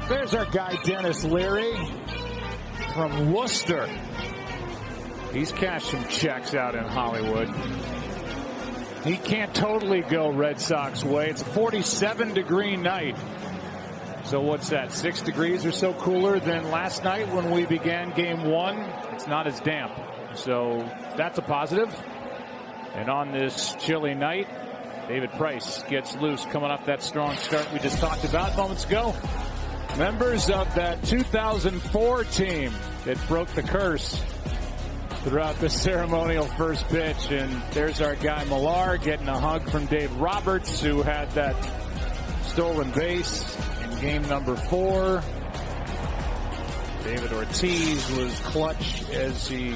There's our guy, Dennis Leary from Worcester. He's cashed some checks out in Hollywood. He can't totally go Red Sox way. It's a 47-degree night. So what's that, 6 degrees or so cooler than last night when we began game 1? It's not as damp. So that's a positive. And on this chilly night, David Price gets loose coming off that strong start we just talked about moments ago. Members of that 2004 team that broke the curse throughout the ceremonial first pitch. And there's our guy Millar getting a hug from Dave Roberts, who had that stolen base in game number 4. David Ortiz was clutch, as he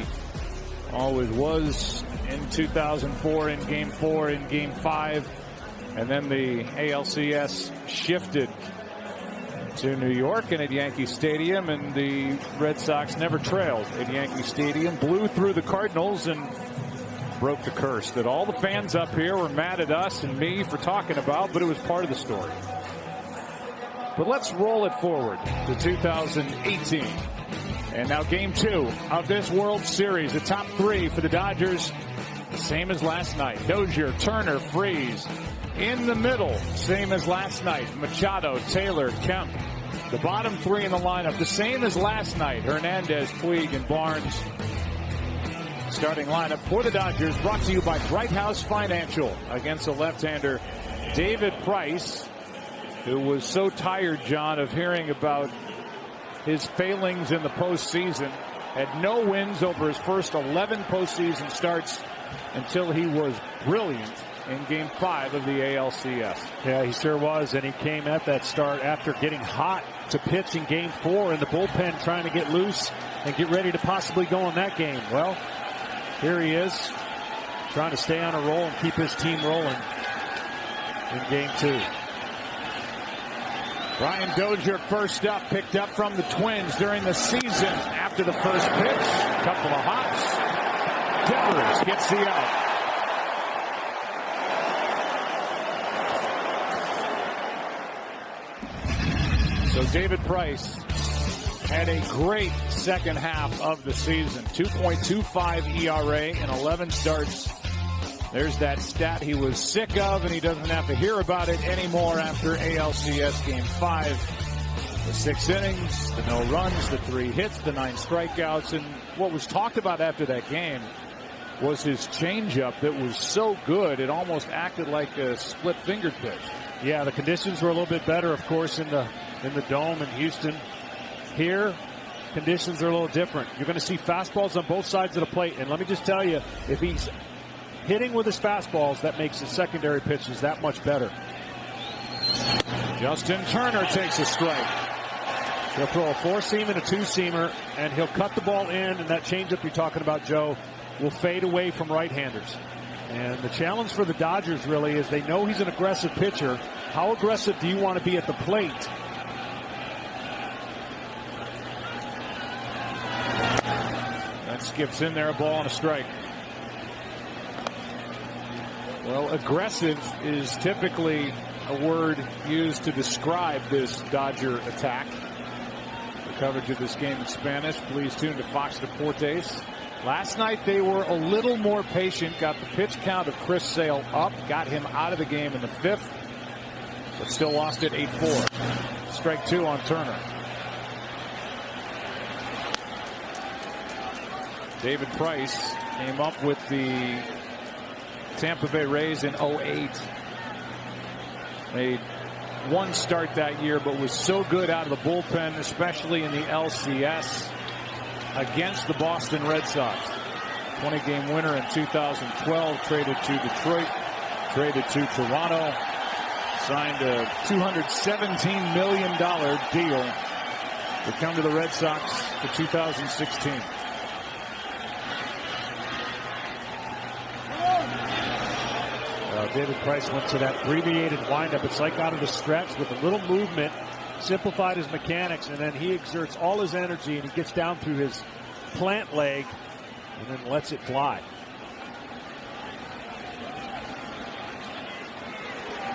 always was in 2004 in game 4, in game 5. And then the ALCS shifted to New York and at Yankee Stadium, and the Red Sox never trailed at Yankee Stadium, blew through the Cardinals and broke the curse that all the fans up here were mad at us and me for talking about, but it was part of the story. But let's roll it forward to 2018. And now game 2 of this World Series. The top 3 for the Dodgers, the same as last night. Dozier, Turner, Freese. In the middle, same as last night. Machado, Taylor, Kemp. The bottom 3 in the lineup, the same as last night. Hernandez, Puig, and Barnes. Starting lineup for the Dodgers, brought to you by Bright House Financial against the left-hander David Price, who was so tired, John, of hearing about his failings in the postseason. Had no wins over his first 11 postseason starts until he was brilliant in game 5 of the ALCS. Yeah, he sure was, and he came at that start after getting hot to pitch in game 4 in the bullpen, trying to get loose and get ready to possibly go in that game. Well, here he is, trying to stay on a roll and keep his team rolling in game 2. Brian Dozier first up, picked up from the Twins during the season after the first pitch. Couple of hops. Devers gets the out. So David Price had a great second half of the season. 2.25 ERA in 11 starts. There's that stat he was sick of, and he doesn't have to hear about it anymore after ALCS Game 5. The 6 innings, the no runs, the 3 hits, the 9 strikeouts. And what was talked about after that game was his changeup that was so good it almost acted like a split-fingered pitch. Yeah, the conditions were a little bit better, of course, in the dome in Houston. Here, conditions are a little different. You're going to see fastballs on both sides of the plate. And let me just tell you, if he's hitting with his fastballs, that makes his secondary pitches that much better. Justin Turner takes a strike. He'll throw a 4-seam and a 2-seamer, and he'll cut the ball in, and that changeup you're talking about, Joe, will fade away from right-handers. And the challenge for the Dodgers really is they know he's an aggressive pitcher. How aggressive do you want to be at the plate? That skips in there, a ball and a strike. Well, aggressive is typically a word used to describe this Dodger attack. For coverage of this game in Spanish, please tune to Fox Deportes. Last night they were a little more patient, got the pitch count of Chris Sale up, got him out of the game in the 5th, but still lost it 8-4. Strike 2 on Turner. David Price came up with the Tampa Bay Rays in 08. Made 1 start that year, but was so good out of the bullpen, especially in the LCS against the Boston Red Sox. 20-game winner in 2012, traded to Detroit, traded to Toronto, signed a $217 million deal to come to the Red Sox for 2016. David Price went to that abbreviated windup. It's like out of the stretch with a little movement, simplified his mechanics, and then he exerts all his energy and he gets down through his plant leg and then lets it fly.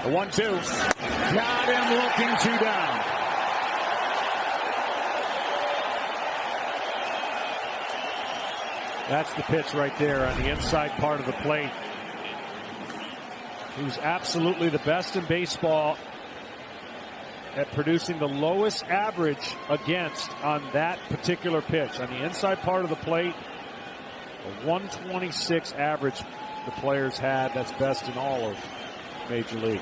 The 1-2. Got him looking 2 down. That's the pitch right there on the inside part of the plate. He was absolutely the best in baseball at producing the lowest average against on that particular pitch. On the inside part of the plate, a 126 average the players had. That's best in all of Major League.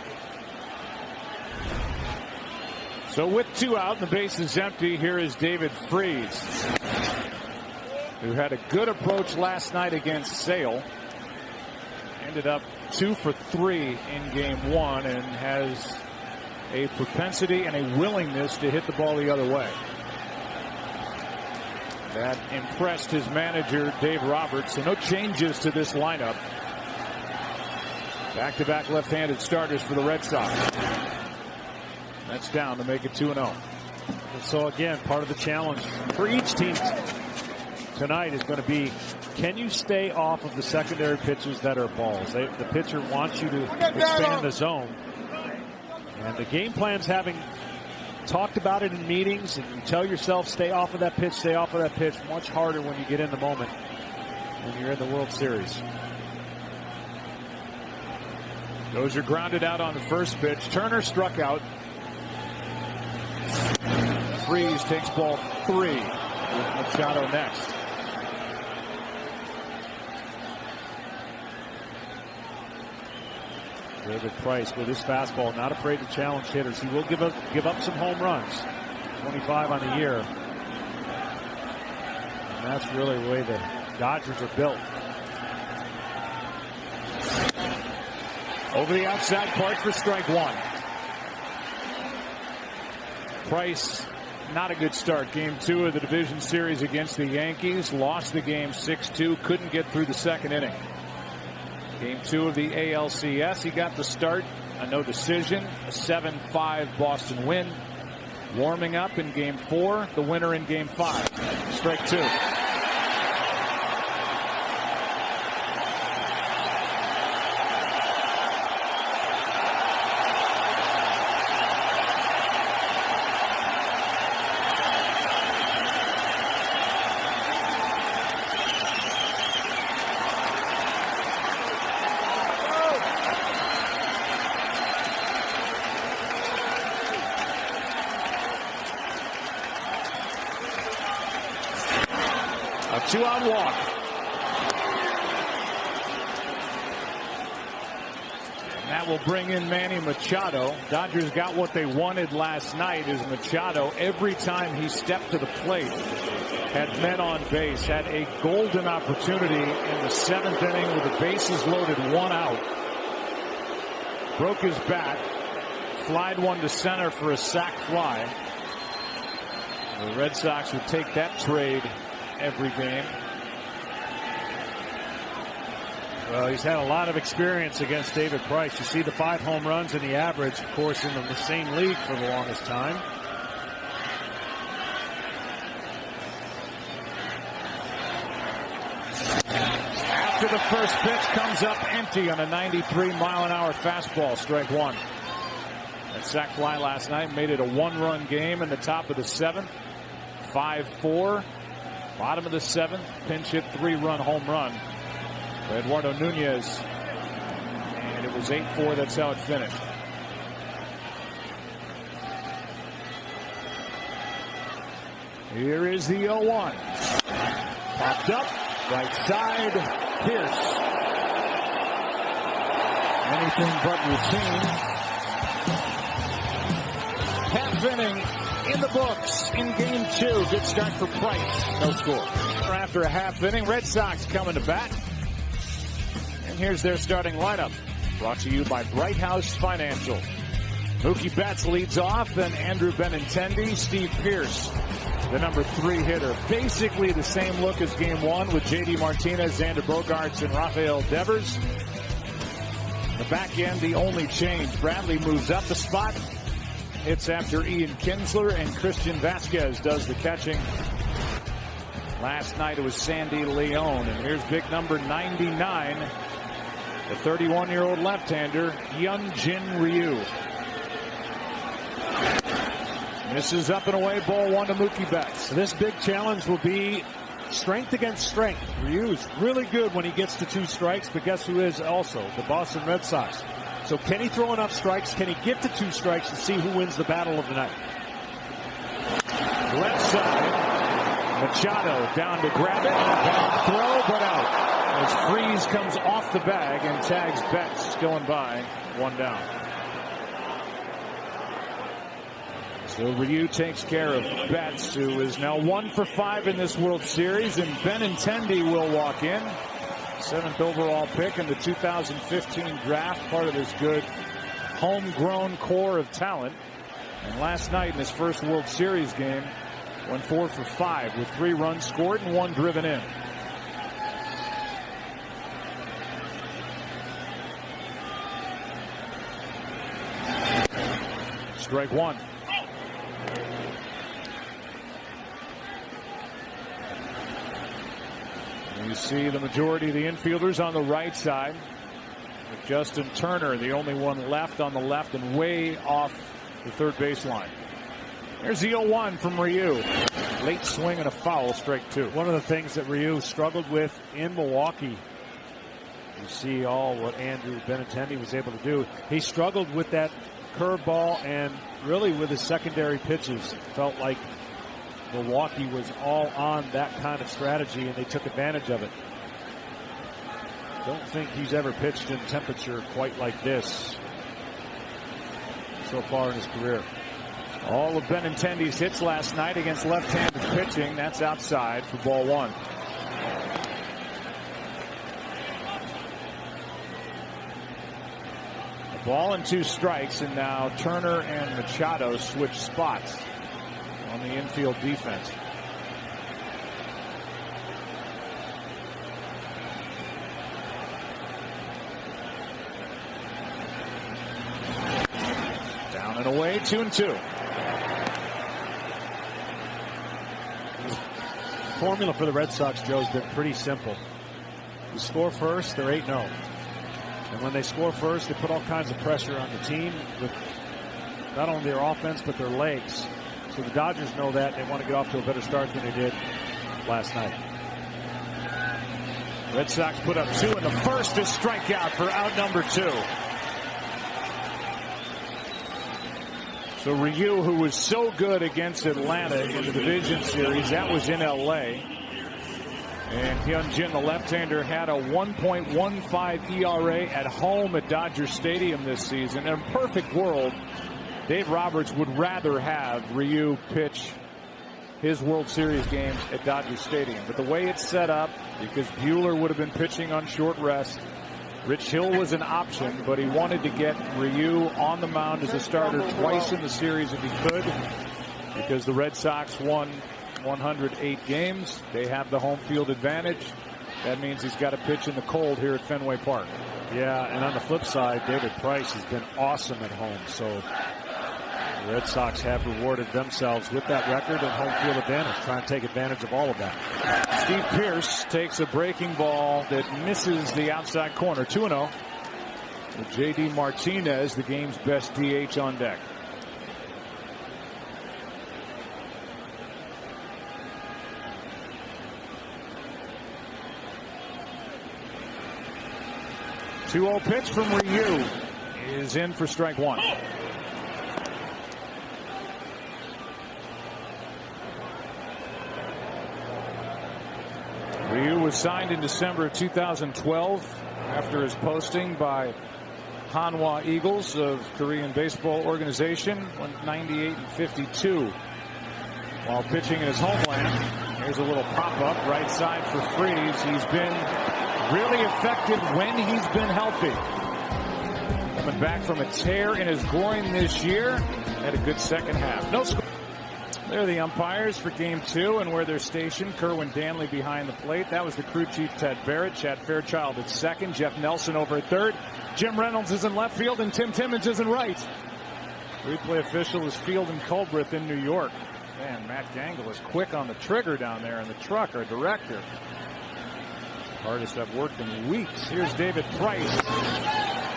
So with 2 out and the base is empty, here is David Freese, who had a good approach last night against Sale. Ended up 2 for 3 in game 1 and has a propensity and a willingness to hit the ball the other way. That impressed his manager, Dave Roberts. So no changes to this lineup. Back-to-back left-handed starters for the Red Sox. That's down to make it 2-0. So again, part of the challenge for each team tonight is going to be, can you stay off of the secondary pitches that are balls? The pitcher wants you to expand the zone. And the game plan's having talked about it in meetings, and you tell yourself, stay off of that pitch, stay off of that pitch. Much harder when you get in the moment, when you're in the World Series. Those are grounded out on the first pitch. Turner struck out. Freese takes ball 3 with Machado next. David Price with his fastball, not afraid to challenge hitters. He will give up some home runs. 25 on the year. And that's really the way the Dodgers are built. Over the outside part for strike 1. Price, not a good start. Game 2 of the division series against the Yankees. Lost the game 6-2. Couldn't get through the second inning. Game 2 of the ALCS. He got the start. A no decision. A 7-5 Boston win. Warming up in game 4. The winner in game 5. Strike 2. A 2-out walk. And that will bring in Manny Machado. Dodgers got what they wanted last night, as Machado, every time he stepped to the plate, had men on base, had a golden opportunity in the 7th inning with the bases loaded, 1 out. Broke his bat, flied one to center for a sac fly. The Red Sox would take that trade every game. Well, he's had a lot of experience against David Price. You see the 5 home runs in the average, of course, in the same league for the longest time. After the first pitch comes up empty on a 93-mile-an-hour fastball, strike 1. That sac fly last night made it a 1-run game in the top of the 7th. 5-4. Bottom of the 7th, pinch hit 3-run home run for Eduardo Nunez. And it was 8-4. That's how it finished. Here is the 0-1. Popped up, right side, Pierce. Anything but routine. Half inning in the books in game 2. Good start for Price. No score. After a half inning, Red Sox coming to bat. And here's their starting lineup. Brought to you by Bright House Financial. Mookie Betts leads off, then Andrew Benintendi, Steve Pierce, the number 3 hitter. Basically the same look as game 1 with J.D. Martinez, Xander Bogaerts, and Rafael Devers. The back end, the only change. Bradley moves up the spot. Hits after Ian Kinsler, and Christian Vasquez does the catching. Last night it was Sandy Leon, and here's big number 99, the 31-year-old left-hander, Hyunjin Ryu. This is up and away, ball 1 to Mookie Betts. This big challenge will be strength against strength. Ryu is really good when he gets to 2 strikes, but guess who is also? The Boston Red Sox. So can he throw enough strikes? Can he get to 2 strikes to see who wins the battle of the night? Left side, Machado down to grab it. Bad throw, but out. As Freese comes off the bag and tags Betts going by, 1 down. So Ryu takes care of Betts, who is now 1 for 5 in this World Series, and Benintendi will walk in. 7th overall pick in the 2015 draft, part of this good homegrown core of talent. And last night in his first World Series game, went 4 for 5 with 3 runs scored and 1 driven in. Strike 1. You see the majority of the infielders on the right side, with Justin Turner the only one left on the left and way off the third baseline. There's the 0-1 from Ryu. Late swing and a foul, strike 2. One of the things that Ryu struggled with in Milwaukee, you see all what Andrew Benintendi was able to do. He struggled with that curveball and really with his secondary pitches. Felt like Milwaukee was all on that kind of strategy, and they took advantage of it. Don't think he's ever pitched in temperature quite like this so far in his career. All of Benintendi's hits last night against left-handed pitching. That's outside for ball 1. A ball and 2 strikes, and now Turner and Machado switch spots on the infield defense. Down and away, 2-2. The formula for the Red Sox, Joe, has been pretty simple. You score first, they're 8-0. And when they score first, they put all kinds of pressure on the team with not only their offense, but their legs. So the Dodgers know that. They want to get off to a better start than they did last night. Red Sox put up 2 in the first, a strikeout for out number 2. So Ryu, who was so good against Atlanta in the division series, that was in LA. And Hyun-Jin, the left-hander, had a 1.15 ERA at home at Dodger Stadium this season. In a perfect world, Dave Roberts would rather have Ryu pitch his World Series games at Dodger Stadium. But the way it's set up, because Buehler would have been pitching on short rest, Rich Hill was an option, but he wanted to get Ryu on the mound as a starter twice in the series if he could, because the Red Sox won 108 games. They have the home field advantage. That means he's got to pitch in the cold here at Fenway Park. Yeah, and on the flip side, David Price has been awesome at home. So the Red Sox have rewarded themselves with that record and home field advantage, trying to take advantage of all of that. Steve Pearce takes a breaking ball that misses the outside corner. 2-0. With J.D. Martinez, the game's best DH, on deck. Two-0 pitch from Ryu is in for strike 1. Ryu was signed in December of 2012 after his posting by Hanwha Eagles of Korean Baseball Organization. Went 98-52 while pitching in his homeland. Here's a little pop-up right side for Freese. He's been really effective when he's been healthy. Coming back from a tear in his groin this year. Had a good second half. No score. They're the umpires for game 2, and where they're stationed, Kerwin Danley behind the plate. That was the crew chief, Ted Barrett. Chad Fairchild at second. Jeff Nelson over at third. Jim Reynolds is in left field, and Tim Timmons is in right. Replay official is Field and Culbreth in New York. Man, Matt Gangle is quick on the trigger down there in the truck, our director. Hardest I've worked in weeks. Here's David Price.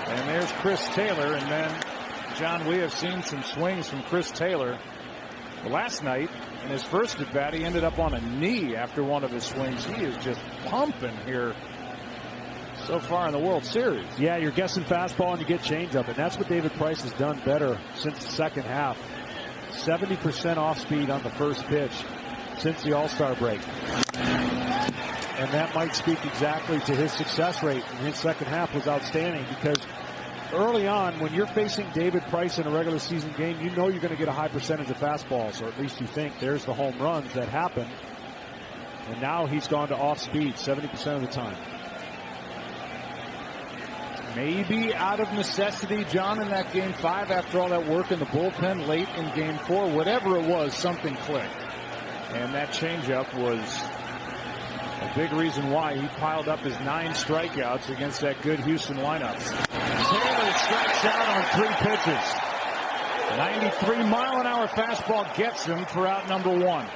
And there's Chris Taylor. And then, John, we have seen some swings from Chris Taylor Last night, in his first at bat, he ended up on a knee after one of his swings. He is just pumping here so far in the World Series. Yeah, you're guessing fastball and you get changeup, and that's what David Price has done better since the second half. 70% off speed on the first pitch since the All-Star break. And that might speak exactly to his success rate. And his second half was outstanding because early on, when you're facing David Price in a regular season game, you know you're going to get a high percentage of fastballs, or at least you think. There's the home runs that happen. And now he's gone to off speed 70% of the time. Maybe out of necessity, John, in that Game 5, after all that work in the bullpen late in Game 4, whatever it was, something clicked. And that changeup was a big reason why he piled up his 9 strikeouts against that good Houston lineup. Taylor strikes out on 3 pitches. 93-mile-an-hour fastball gets him for out number 1.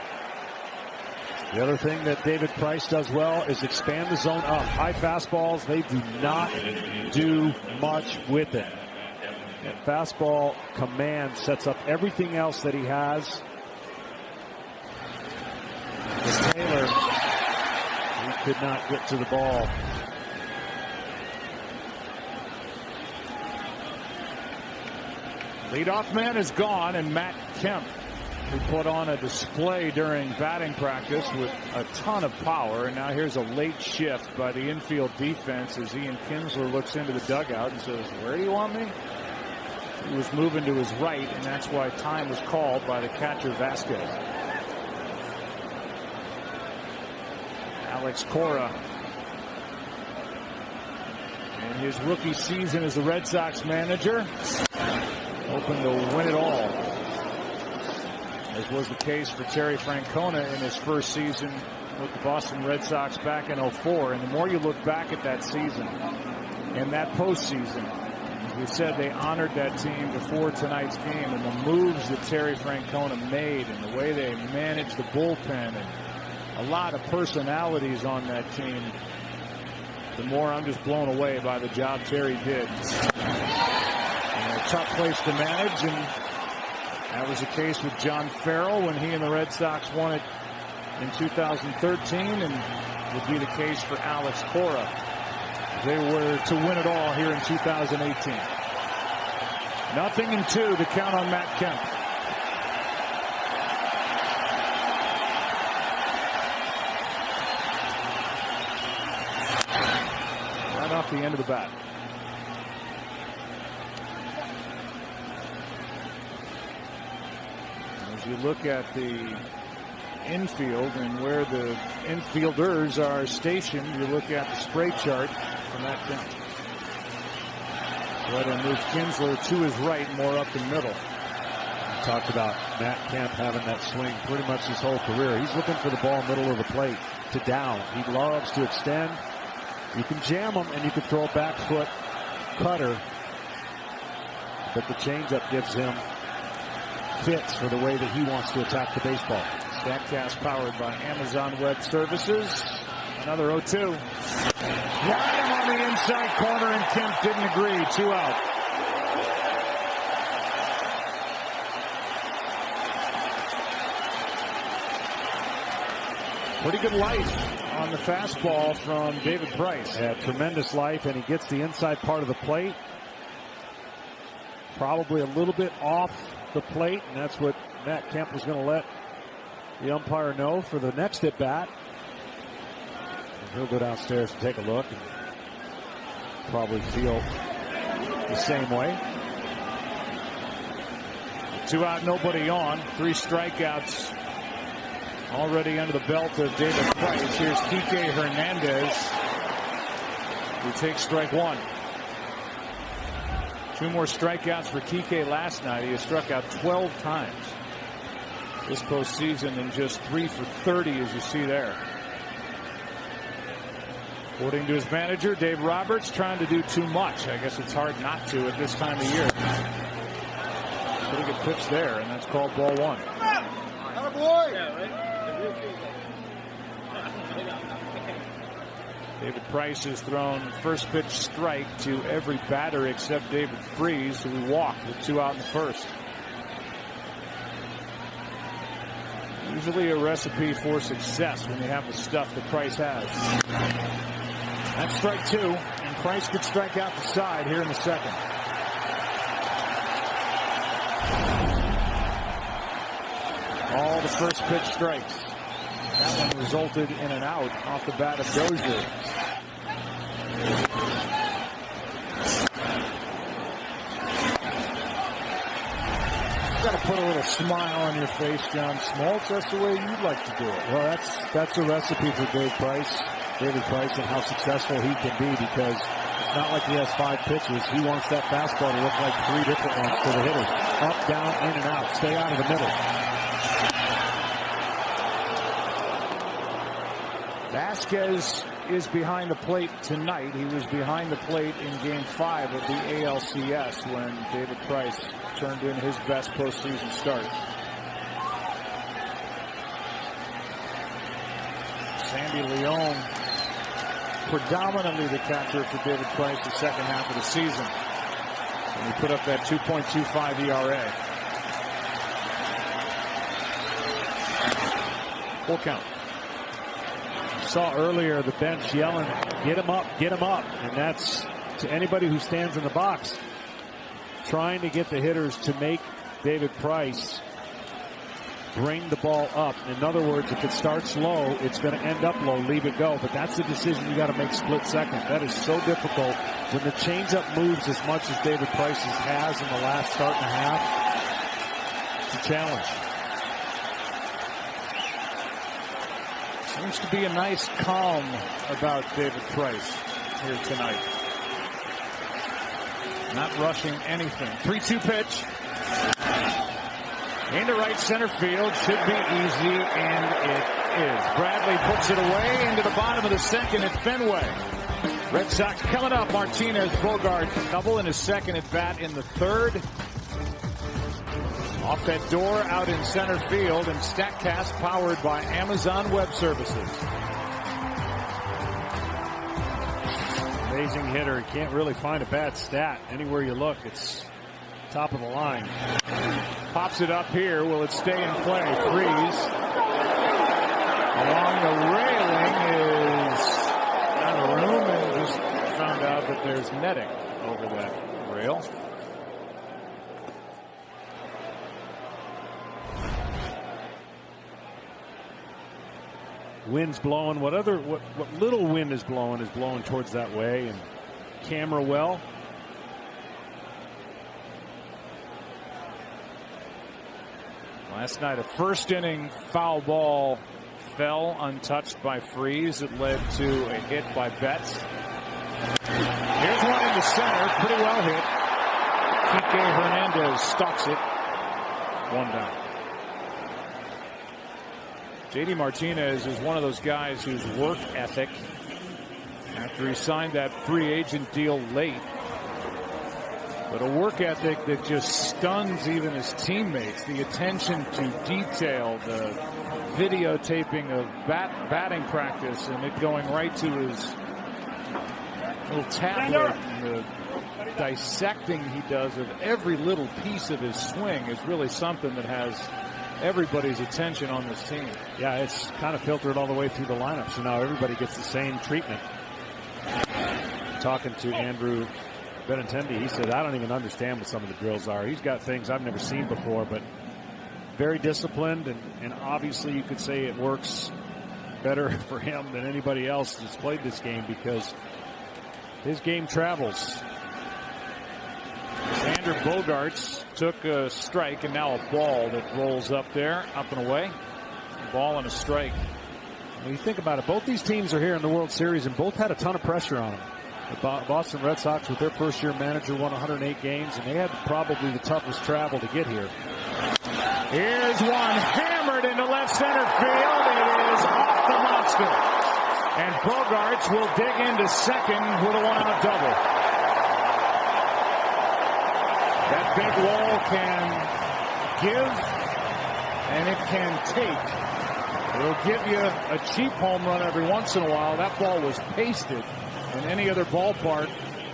The other thing that David Price does well is expand the zone up. High fastballs, they do not do much with it. And fastball command sets up everything else that he has. And Taylor, he could not get to the ball. Leadoff man is gone, and Matt Kemp, who put on a display during batting practice with a ton of power. And now here's a late shift by the infield defense as Ian Kinsler looks into the dugout and says, "Where do you want me?" He was moving to his right, and that's why time was called by the catcher Vasquez. Alex Cora, in his rookie season as the Red Sox manager, hoping to win it all, as was the case for Terry Francona in his first season with the Boston Red Sox back in '04. And the more you look back at that season and that postseason, as we said, they honored that team before tonight's game, and the moves that Terry Francona made and the way they managed the bullpen and a lot of personalities on that team, the more I'm just blown away by the job Terry did. And a tough place to manage, and that was the case with John Farrell when he and the Red Sox won it in 2013, and would be the case for Alex Cora. They were to win it all here in 2018. 0-2 to count on Matt Kemp. Right off the end of the bat. As you look at the infield and where the infielders are stationed, you look at the spray chart from that thing. Go ahead and move Kinsler to his right, more up the middle. We talked about Matt Kemp having that swing pretty much his whole career. He's looking for the ball middle of the plate to down. He loves to extend. You can jam him and you can throw a back foot cutter, but the changeup gives him fits for the way that he wants to attack the baseball. StatCast powered by Amazon Web Services. Another 0-2. Right him on the inside corner, and Kemp didn't agree. 2 out. Pretty good life on the fastball from David Price. Yeah, tremendous life, and he gets the inside part of the plate. Probably a little bit off the plate, and that's what Matt Kemp was going to let the umpire know for the next at bat. He'll go downstairs and take a look and probably feel the same way. 2 out, nobody on. 3 strikeouts already under the belt of David Price. Here's Kike Hernandez, who takes strike 1. 2 more strikeouts for Kike last night. He has struck out 12 times this postseason, and just 3 for 30, as you see there. According to his manager, Dave Roberts, trying to do too much. I guess it's hard not to at this time of year. Pretty good pitch there, and that's called ball 1. David Price has thrown first pitch strike to every batter except David Freese, who walked with 2 out in the first. usually a recipe for success when you have the stuff that Price has. That's strike 2, and Price could strike out the side here in the second. All the first pitch strikes. That one resulted in an out off the bat of Dozier. Got to put a little smile on your face, John Smoltz. That's the way you'd like to do it. Well, that's a recipe for David Price, and how successful he can be, because it's not like he has 5 pitches. He wants that fastball to look like 3 different ones to the hitters. Up, down, in, and out. Stay out of the middle. Vasquez is behind the plate tonight. He was behind the plate in Game 5 of the ALCS when David Price turned in his best postseason start. Sandy Leon, predominantly the catcher for David Price the second half of the season. And he put up that 2.25 ERA. Full count. Saw earlier the bench yelling, get him up, get him up. And that's to anybody who stands in the box, trying to get the hitters to make David Price bring the ball up. In other words, if it starts low, it's going to end up low, leave it go. But that's the decision you got to make split second. That is so difficult when the changeup moves as much as David Price has in the last start and a half. It's a challenge. Seems to be a nice calm about David Price here tonight. Not rushing anything. 3-2 pitch. Into right center field. Should be easy, and it is. Bradley puts it away into the bottom of the second at Fenway. Red Sox coming up. Martinez Bogaerts double in his second at bat in the third. Off that door out in center field, and StatCast powered by Amazon Web Services. Amazing hitter. You can't really find a bad stat. Anywhere you look, it's top of the line. Pops it up here. Will it stay in play? Freeze. Along the railing is out of room, and just found out that there's netting over that rail. Wind's blowing. What little wind is blowing towards that way, and camera well. Last night, a first inning foul ball fell untouched by Freeze. It led to a hit by Betts. Here's one in the center, pretty well hit. Kike Hernandez stalks it. 1 down. JD Martinez is one of those guys whose work ethic, after he signed that free agent deal late, but a work ethic that just stuns even his teammates. The attention to detail, the videotaping of batting practice, and it going right to his little tablet, and the dissecting he does of every little piece of his swing is really something that has everybody's attention on this team. Yeah, it's kind of filtered all the way through the lineup, so now everybody gets the same treatment. Talking to Andrew Benintendi, he said, I don't even understand what some of the drills are. He's got things I've never seen before, but very disciplined, and obviously you could say it works better for him than anybody else that's played this game, because his game travels. Xander Bogaerts took a strike, and now a ball that rolls up there, up and away. A ball and a strike. When you think about it, both these teams are here in the World Series, and both had a ton of pressure on them. The Boston Red Sox, with their first-year manager, won 108 games, and they had probably the toughest travel to get here. Here's one hammered into left center field. It is off the monster. And Bogaerts will dig into second with a one-out double. That big wall can give, and it can take. It'll give you a cheap home run every once in a while. That ball was pasted. In any other ballpark,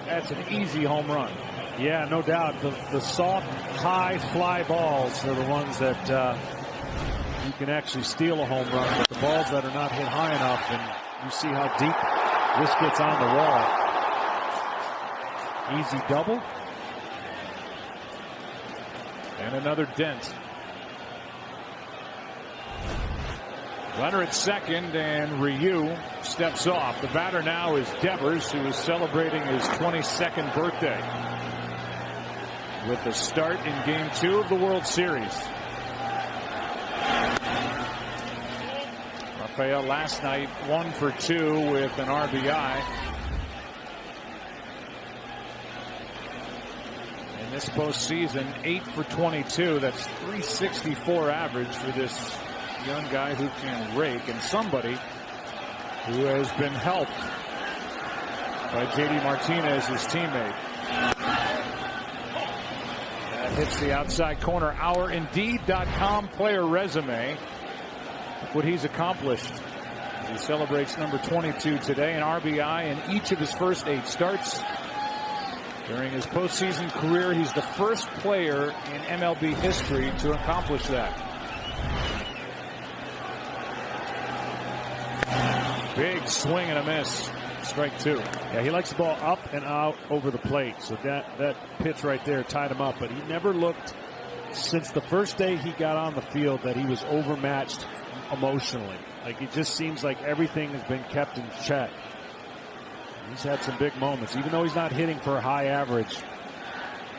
that's an easy home run. Yeah, no doubt. The soft, high fly balls are the ones that you can actually steal a home run, but the balls that are not hit high enough, and you see how deep this gets on the wall. Easy double. And another dent. Runner at second, and Ryu steps off. The batter now is Devers, who is celebrating his 22nd birthday with the start in Game 2 of the World Series. Rafael last night 1 for 2 with an RBI. In this postseason, 8 for 22. That's .364 average for this young guy who can rake, and somebody who has been helped by JD Martinez, his teammate. That hits the outside corner. Our Indeed.com player resume. Look what he's accomplished. He celebrates number 22 today, an RBI in each of his first 8 starts. During his postseason career, he's the first player in MLB history to accomplish that. Big swing and a miss. Strike 2. Yeah, he likes the ball up and out over the plate. So that pitch right there tied him up. But he never looked, since the first day he got on the field, that he was overmatched emotionally. Like, it just seems like everything has been kept in check. He's had some big moments. Even though he's not hitting for a high average,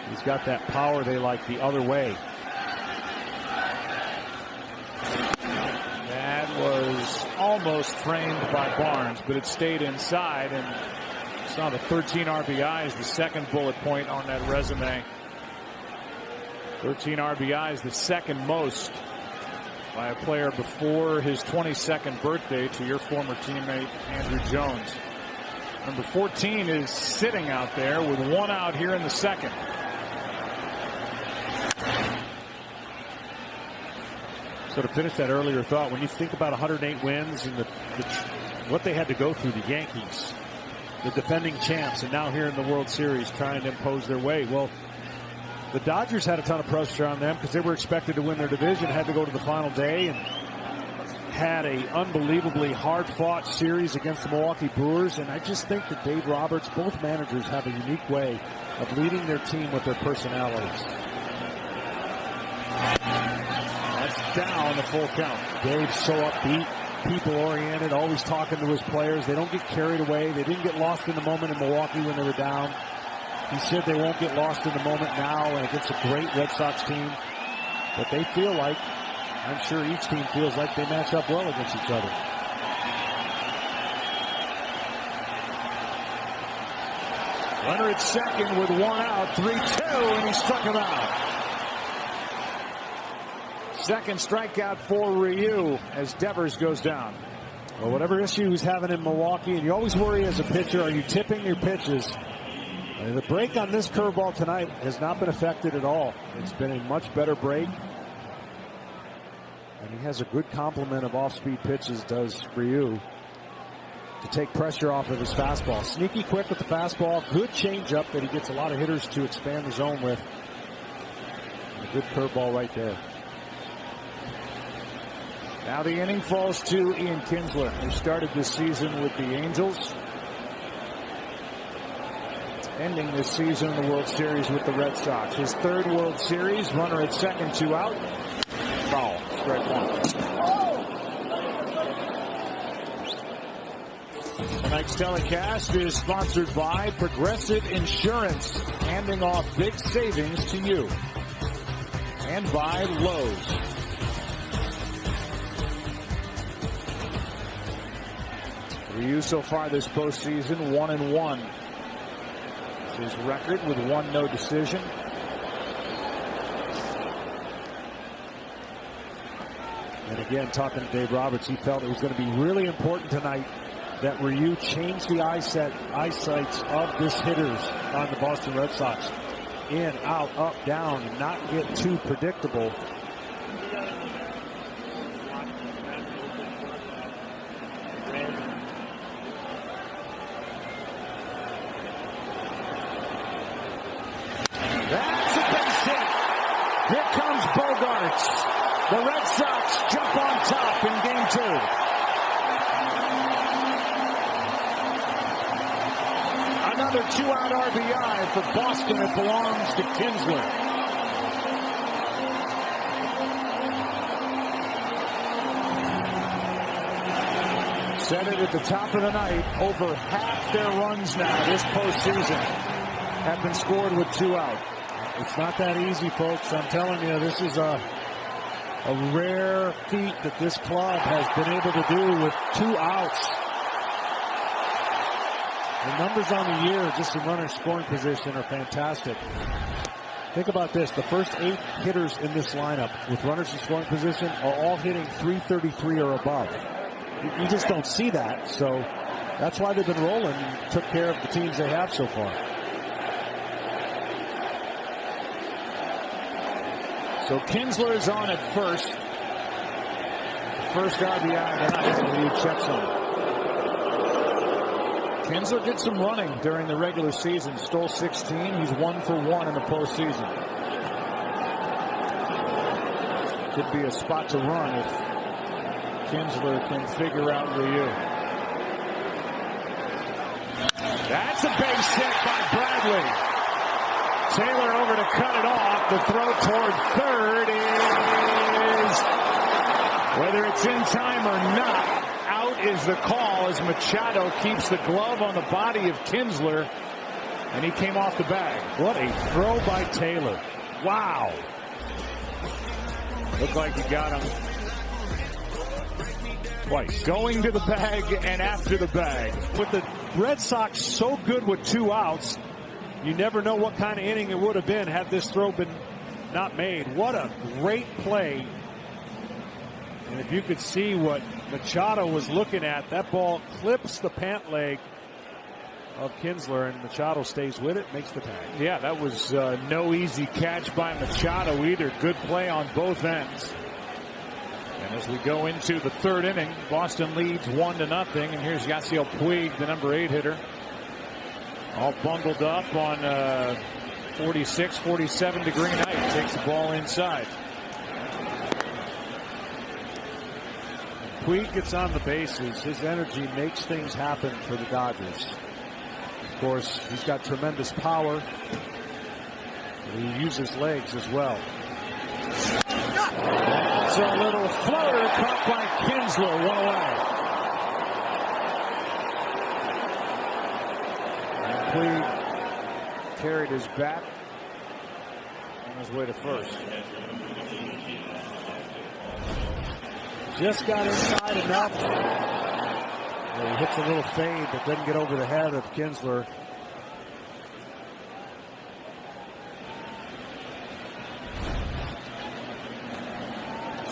he's got that power they like the other way. That was almost framed by Barnes, but it stayed inside, and saw the 13 RBIs, the second bullet point on that resume. 13 RBIs, the second most by a player before his 22nd birthday, to your former teammate Andruw Jones. Number 14 is sitting out there with 1 out here in the second. So to finish that earlier thought, when you think about 108 wins and what they had to go through, the Yankees, the defending champs, and now here in the World Series trying to impose their way. Well, the Dodgers had a ton of pressure on them because they were expected to win their division, had to go to the final day, and had a unbelievably hard-fought series against the Milwaukee Brewers. And I just think that Dave Roberts, both managers, have a unique way of leading their team with their personalities. That's down, the full count. Dave's so upbeat, people-oriented, always talking to his players. They don't get carried away. They didn't get lost in the moment in Milwaukee when they were down. He said they won't get lost in the moment now and against a great Red Sox team. But they feel like, I'm sure each team feels like they match up well against each other. Runner at second with 1 out, 3-2, and he struck him out. Second strikeout for Ryu as Devers goes down. Well, whatever issue he's having in Milwaukee, and you always worry as a pitcher, are you tipping your pitches? And the break on this curveball tonight has not been affected at all. It's been a much better break. And he has a good complement of off-speed pitches, does Ryu, to take pressure off of his fastball. Sneaky quick with the fastball. Good changeup that he gets a lot of hitters to expand the zone with. A good curveball right there. Now the inning falls to Ian Kinsler, who started this season with the Angels, ending this season in the World Series with the Red Sox. His 3rd World Series, runner at second, 2 out. Foul, strike 1. Tonight's telecast is sponsored by Progressive Insurance, handing off big savings to you. And by Lowe's. Ryu so far this postseason, 1-1. His record with 1 no decision. And again, talking to Dave Roberts, he felt it was going to be really important tonight that Ryu change the eyesights of this hitters on the Boston Red Sox. In, out, up, down, and not get too predictable. That's a base hit. Here comes Bogaerts. The Red Sox jump on top in Game 2. Another 2-out RBI for Boston. It belongs to Kinsler. Said it at the top of the night. Over half their runs now this postseason have been scored with 2 out. It's not that easy, folks. I'm telling you, this is a rare feat that this club has been able to do with 2 outs. The numbers on the year, just in runner scoring position, are fantastic. Think about this. The first 8 hitters in this lineup with runners in scoring position are all hitting .333 or above. You just don't see that, so that's why they've been rolling and took care of the teams they have so far. So Kinsler is on at first. The first RBI tonight, and he checks on. Kinsler did some running during the regular season. Stole 16. He's 1 for 1 in the postseason. Could be a spot to run if Kinsler can figure out Ryu. That's a base hit by Bradley. Taylor over to cut it off. The throw toward third is, whether it's in time or not, out is the call as Machado keeps the glove on the body of Kinsler, and he came off the bag. What a throw by Taylor. Wow. Looked like he got him twice. Going to the bag and after the bag. With the Red Sox so good with 2 outs, you never know what kind of inning it would have been had this throw been not made. What a great play. And if you could see what Machado was looking at, that ball clips the pant leg of Kinsler, and Machado stays with it, makes the tag. Yeah, that was no easy catch by Machado either. Good play on both ends. And as we go into the 3rd inning, Boston leads 1-0, and here's Yasiel Puig, the number 8 hitter. All bundled up on 46, 47 degree night. Takes the ball inside. Puig gets on the bases. His energy makes things happen for the Dodgers. Of course, he's got tremendous power. He uses legs as well. That's a little floater caught by Kinsler. 1 away. Puig carried his bat on his way to first. Just got inside enough. He hits a little fade but doesn't get over the head of Kinsler.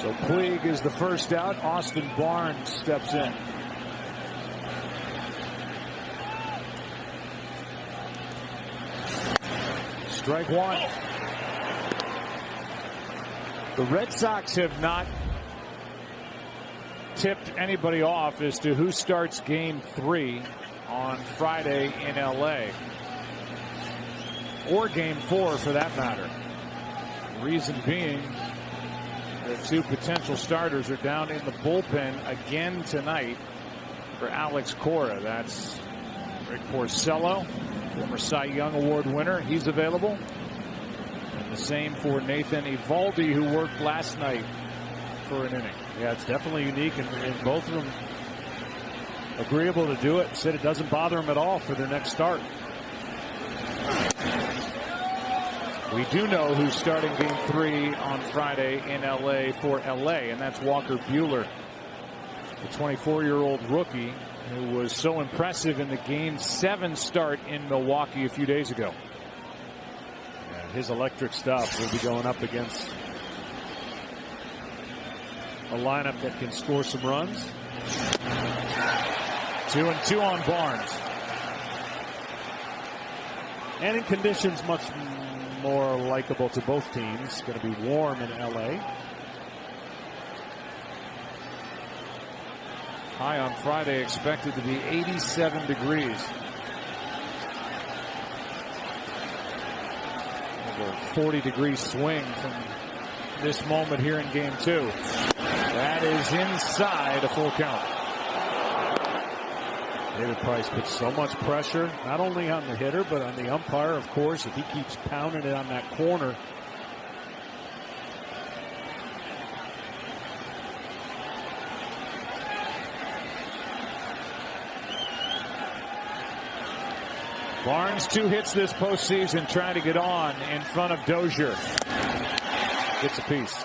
So Puig is the first out. Austin Barnes steps in. Strike 1. The Red Sox have not tipped anybody off as to who starts Game 3 on Friday in LA, or Game 4 for that matter. Reason being, the 2 potential starters are down in the bullpen again tonight for Alex Cora. That's Rick Porcello, former Cy Young Award winner. He's available. And the same for Nathan Eovaldi, who worked last night for an inning. Yeah, it's definitely unique, and both of them agreeable to do it. Said it doesn't bother them at all for their next start. We do know who's starting Game 3 on Friday in LA for LA, and that's Walker Buehler, the 24-year-old rookie who was so impressive in the Game 7 start in Milwaukee a few days ago. And his electric stuff will be going up against a lineup that can score some runs. 2-2 on Barnes. And in conditions much more likable to both teams. It's going to be warm in LA. High on Friday expected to be 87 degrees. A 40-degree swing from this moment here in game 2. That is inside a full count. David Price puts so much pressure, not only on the hitter, but on the umpire, of course, if he keeps pounding it on that corner. Barnes 2 hits this postseason, trying to get on in front of Dozier. Gets a piece.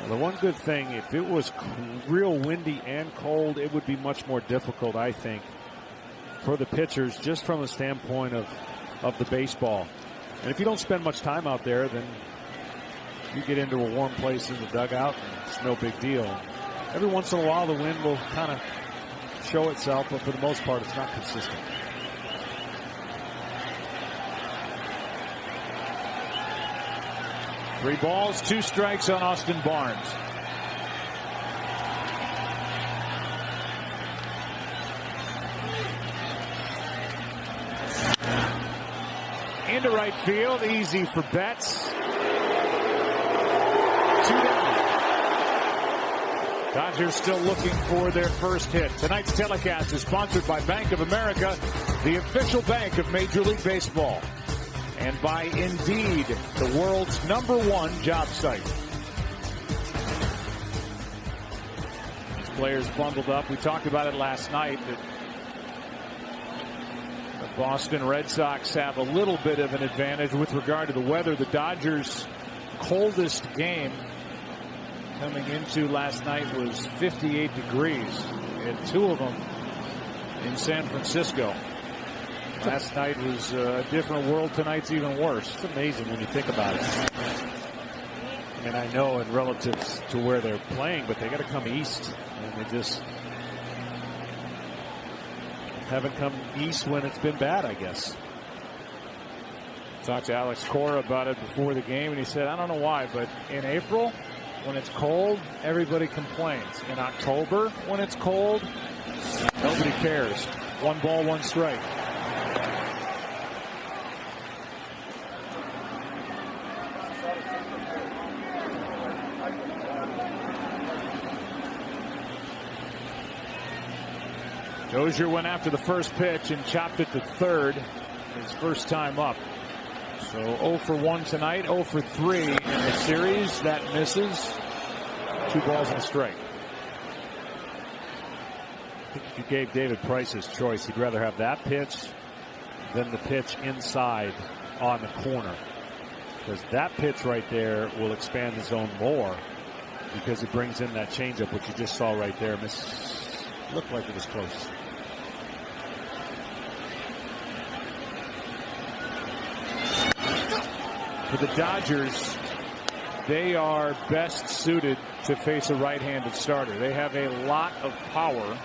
Well, the one good thing, if it was real windy and cold, it would be much more difficult, I think, for the pitchers, just from a standpoint of the baseball. And if you don't spend much time out there, then you get into a warm place in the dugout, and it's no big deal. Every once in a while, the wind will kind of show itself, but for the most part, it's not consistent. Three balls, 2 strikes on Austin Barnes. Into right field, easy for Betts. 2 down. Dodgers still looking for their first hit. Tonight's telecast is sponsored by Bank of America, the official bank of Major League Baseball. And by Indeed, the world's #1 job site. These players bundled up. We talked about it last night that the Boston Red Sox have a little bit of an advantage with regard to the weather. The Dodgers' coldest game coming into last night was 58 degrees, and 2 of them in San Francisco. Last night was a different world. Tonight's even worse. It's amazing when you think about it. And I know in relatives to where they're playing, but they got to come east, and they just haven't come east when it's been bad, I guess. Talked to Alex Cora about it before the game, and he said, I don't know why, but in April, when it's cold, everybody complains. In October, when it's cold, nobody cares. 1 ball, 1 strike. Dozier went after the first pitch and chopped it to third. His first time up. So 0 for 1 tonight, 0 for 3 in the series. That misses. 2 balls and a strike. I think if you gave David Price his choice, he'd rather have that pitch than the pitch inside on the corner. Because that pitch right there will expand the zone more because it brings in that changeup, which you just saw right there. Looked like it was close. For the Dodgers, they are best suited to face a right-handed starter. They have a lot of power,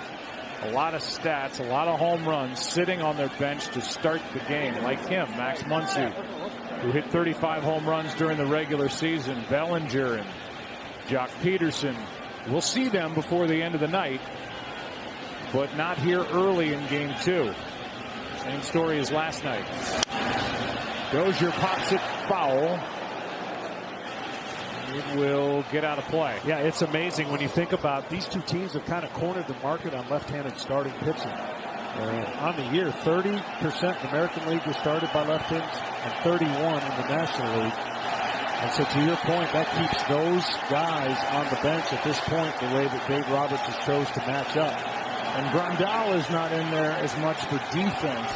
a lot of stats, a lot of home runs sitting on their bench to start the game. Like him, Max Muncy, who hit 35 home runs during the regular season. Bellinger and Jock Peterson. We'll see them before the end of the night, but not here early in game 2. Same story as last night. Dozier pops it foul. It will get out of play. Yeah, it's amazing when you think about these two teams have kind of cornered the market on left-handed starting pitching. On the year, 30% in the American League was started by left-handers and 31 in the National League. And so to your point, that keeps those guys on the bench at this point the way that Dave Roberts has chose to match up. And Grandal is not in there as much for defense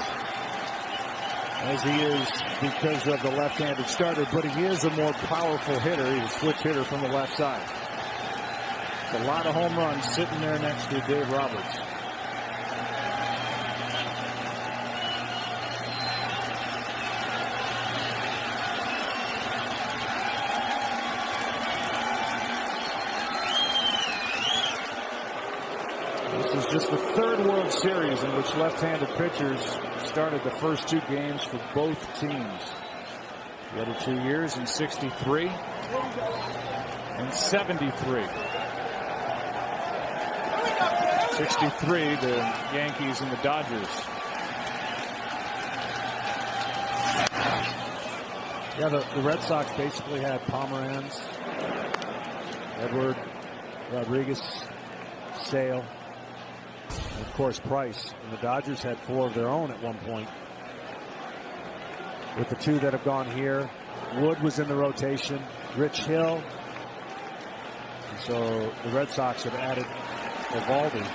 as he is because of the left-handed starter, but he is a more powerful hitter. He's a switch hitter from the left side. It's a lot of home runs sitting there next to Dave Roberts. This is just the 3rd World Series in which left-handed pitchers started the first 2 games for both teams. The other 2 years in 63 and 73. 63, the Yankees and the Dodgers. Yeah, the Red Sox basically had Pomeranz, Edward, Rodriguez, Sale, and of course Price. And the Dodgers had 4 of their own at one point. With the 2 that have gone here, Wood was in the rotation, Rich Hill. And so the Red Sox have added Eovaldi.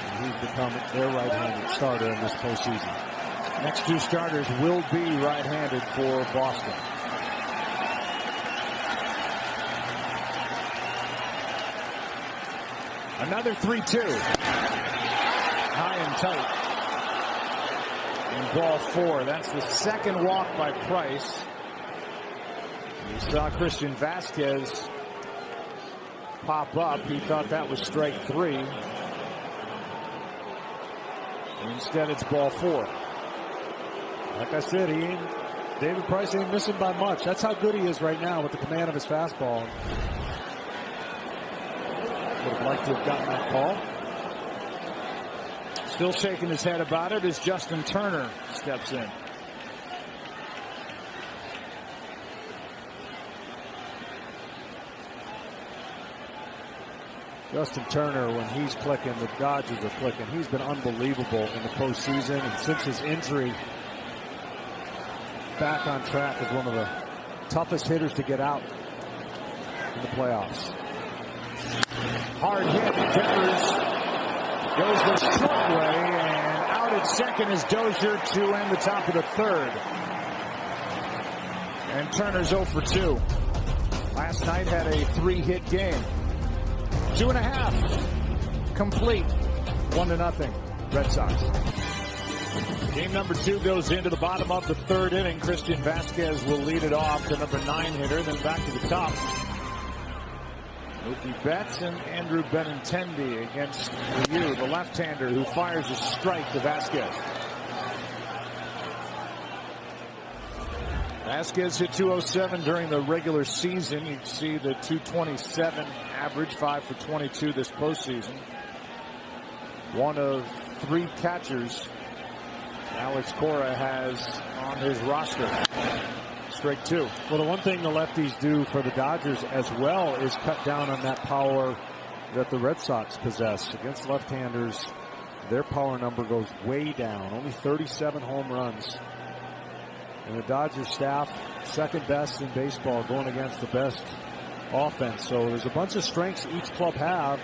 And he's become their right-handed starter in this postseason. Next 2 starters will be right-handed for Boston. Another 3-2. High and tight. And ball 4. That's the second walk by Price. You saw Christian Vasquez pop up. He thought that was strike 3. And instead it's ball 4. Like I said, David Price ain't missing by much. That's how good he is right now with the command of his fastball. Would have liked to have gotten that call. Still shaking his head about it as Justin Turner steps in. Justin Turner, when he's clicking, the Dodgers are clicking. He's been unbelievable in the postseason, and since his injury, back on track as one of the toughest hitters to get out in the playoffs. Hard hit. Devers goes the short way, and out at second is Dozier to end the top of the 3rd. And Turner's 0 for 2. Last night had a 3-hit game. 2.5 complete. 1-0 Red Sox. Game number 2 goes into the bottom of the 3rd inning. Christian Vasquez will lead it off, the number 9 hitter, then back to the top. Mookie Betts and Andrew Benintendi against Ryu, the left-hander who fires a strike to Vasquez. Vasquez hit 207 during the regular season. You can see the 227 average, 5 for 22 this postseason. One of 3 catchers Alex Cora has on his roster. Strike 2. Well, the one thing the lefties do for the Dodgers as well is cut down on that power that the Red Sox possess. Against left-handers, their power number goes way down. Only 37 home runs. And the Dodgers staff, second best in baseball, going against the best offense. So there's a bunch of strengths each club have.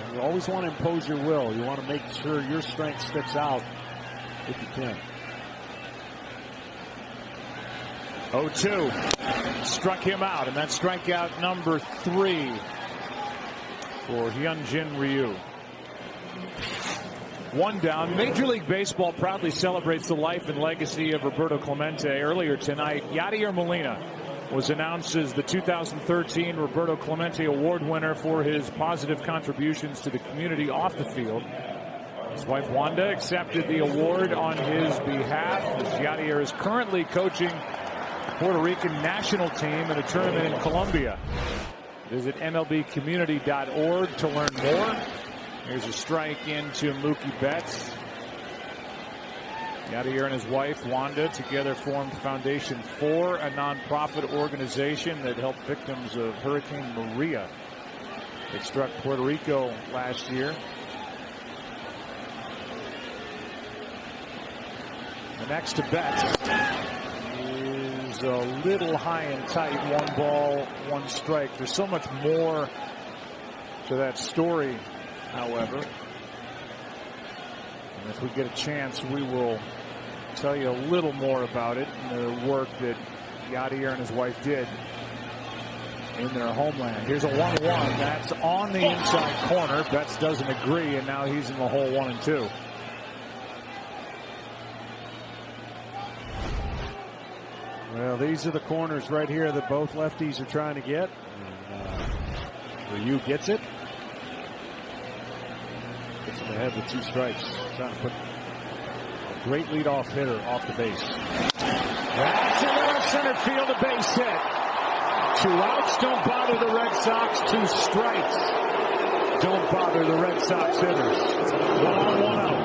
And you always want to impose your will. You want to make sure your strength sticks out if you can. 0-2. Struck him out, and that's strikeout number 3 for Hyunjin Ryu. 1 down. Major League Baseball proudly celebrates the life and legacy of Roberto Clemente. Earlier tonight, Yadier Molina was announced as the 2013 Roberto Clemente Award winner for his positive contributions to the community off the field. His wife Wanda accepted the award on his behalf, as Yadier is currently coaching Puerto Rican national team in a tournament in Colombia. Visit MLBcommunity.org to learn more. Here's a strike into Mookie Betts. Yadier and his wife Wanda together formed Foundation 4, a nonprofit organization that helped victims of Hurricane Maria. It struck Puerto Rico last year. The next to Betts is a little high and tight. 1 ball, 1 strike. There's so much more to that story, however. And if we get a chance, we will tell you a little more about it and the work that Yadier and his wife did in their homeland. Here's a 1-1. That's on the inside corner. Betts doesn't agree, and now he's in the hole 1 and 2. Well, these are the corners right here that both lefties are trying to get. And, Ryu gets it. Gets him ahead with 2 strikes. Trying to put a great leadoff hitter off the base. That's in left center field, a base hit. 2 outs, don't bother the Red Sox. 2 strikes, don't bother the Red Sox hitters. 1 on, 1 out.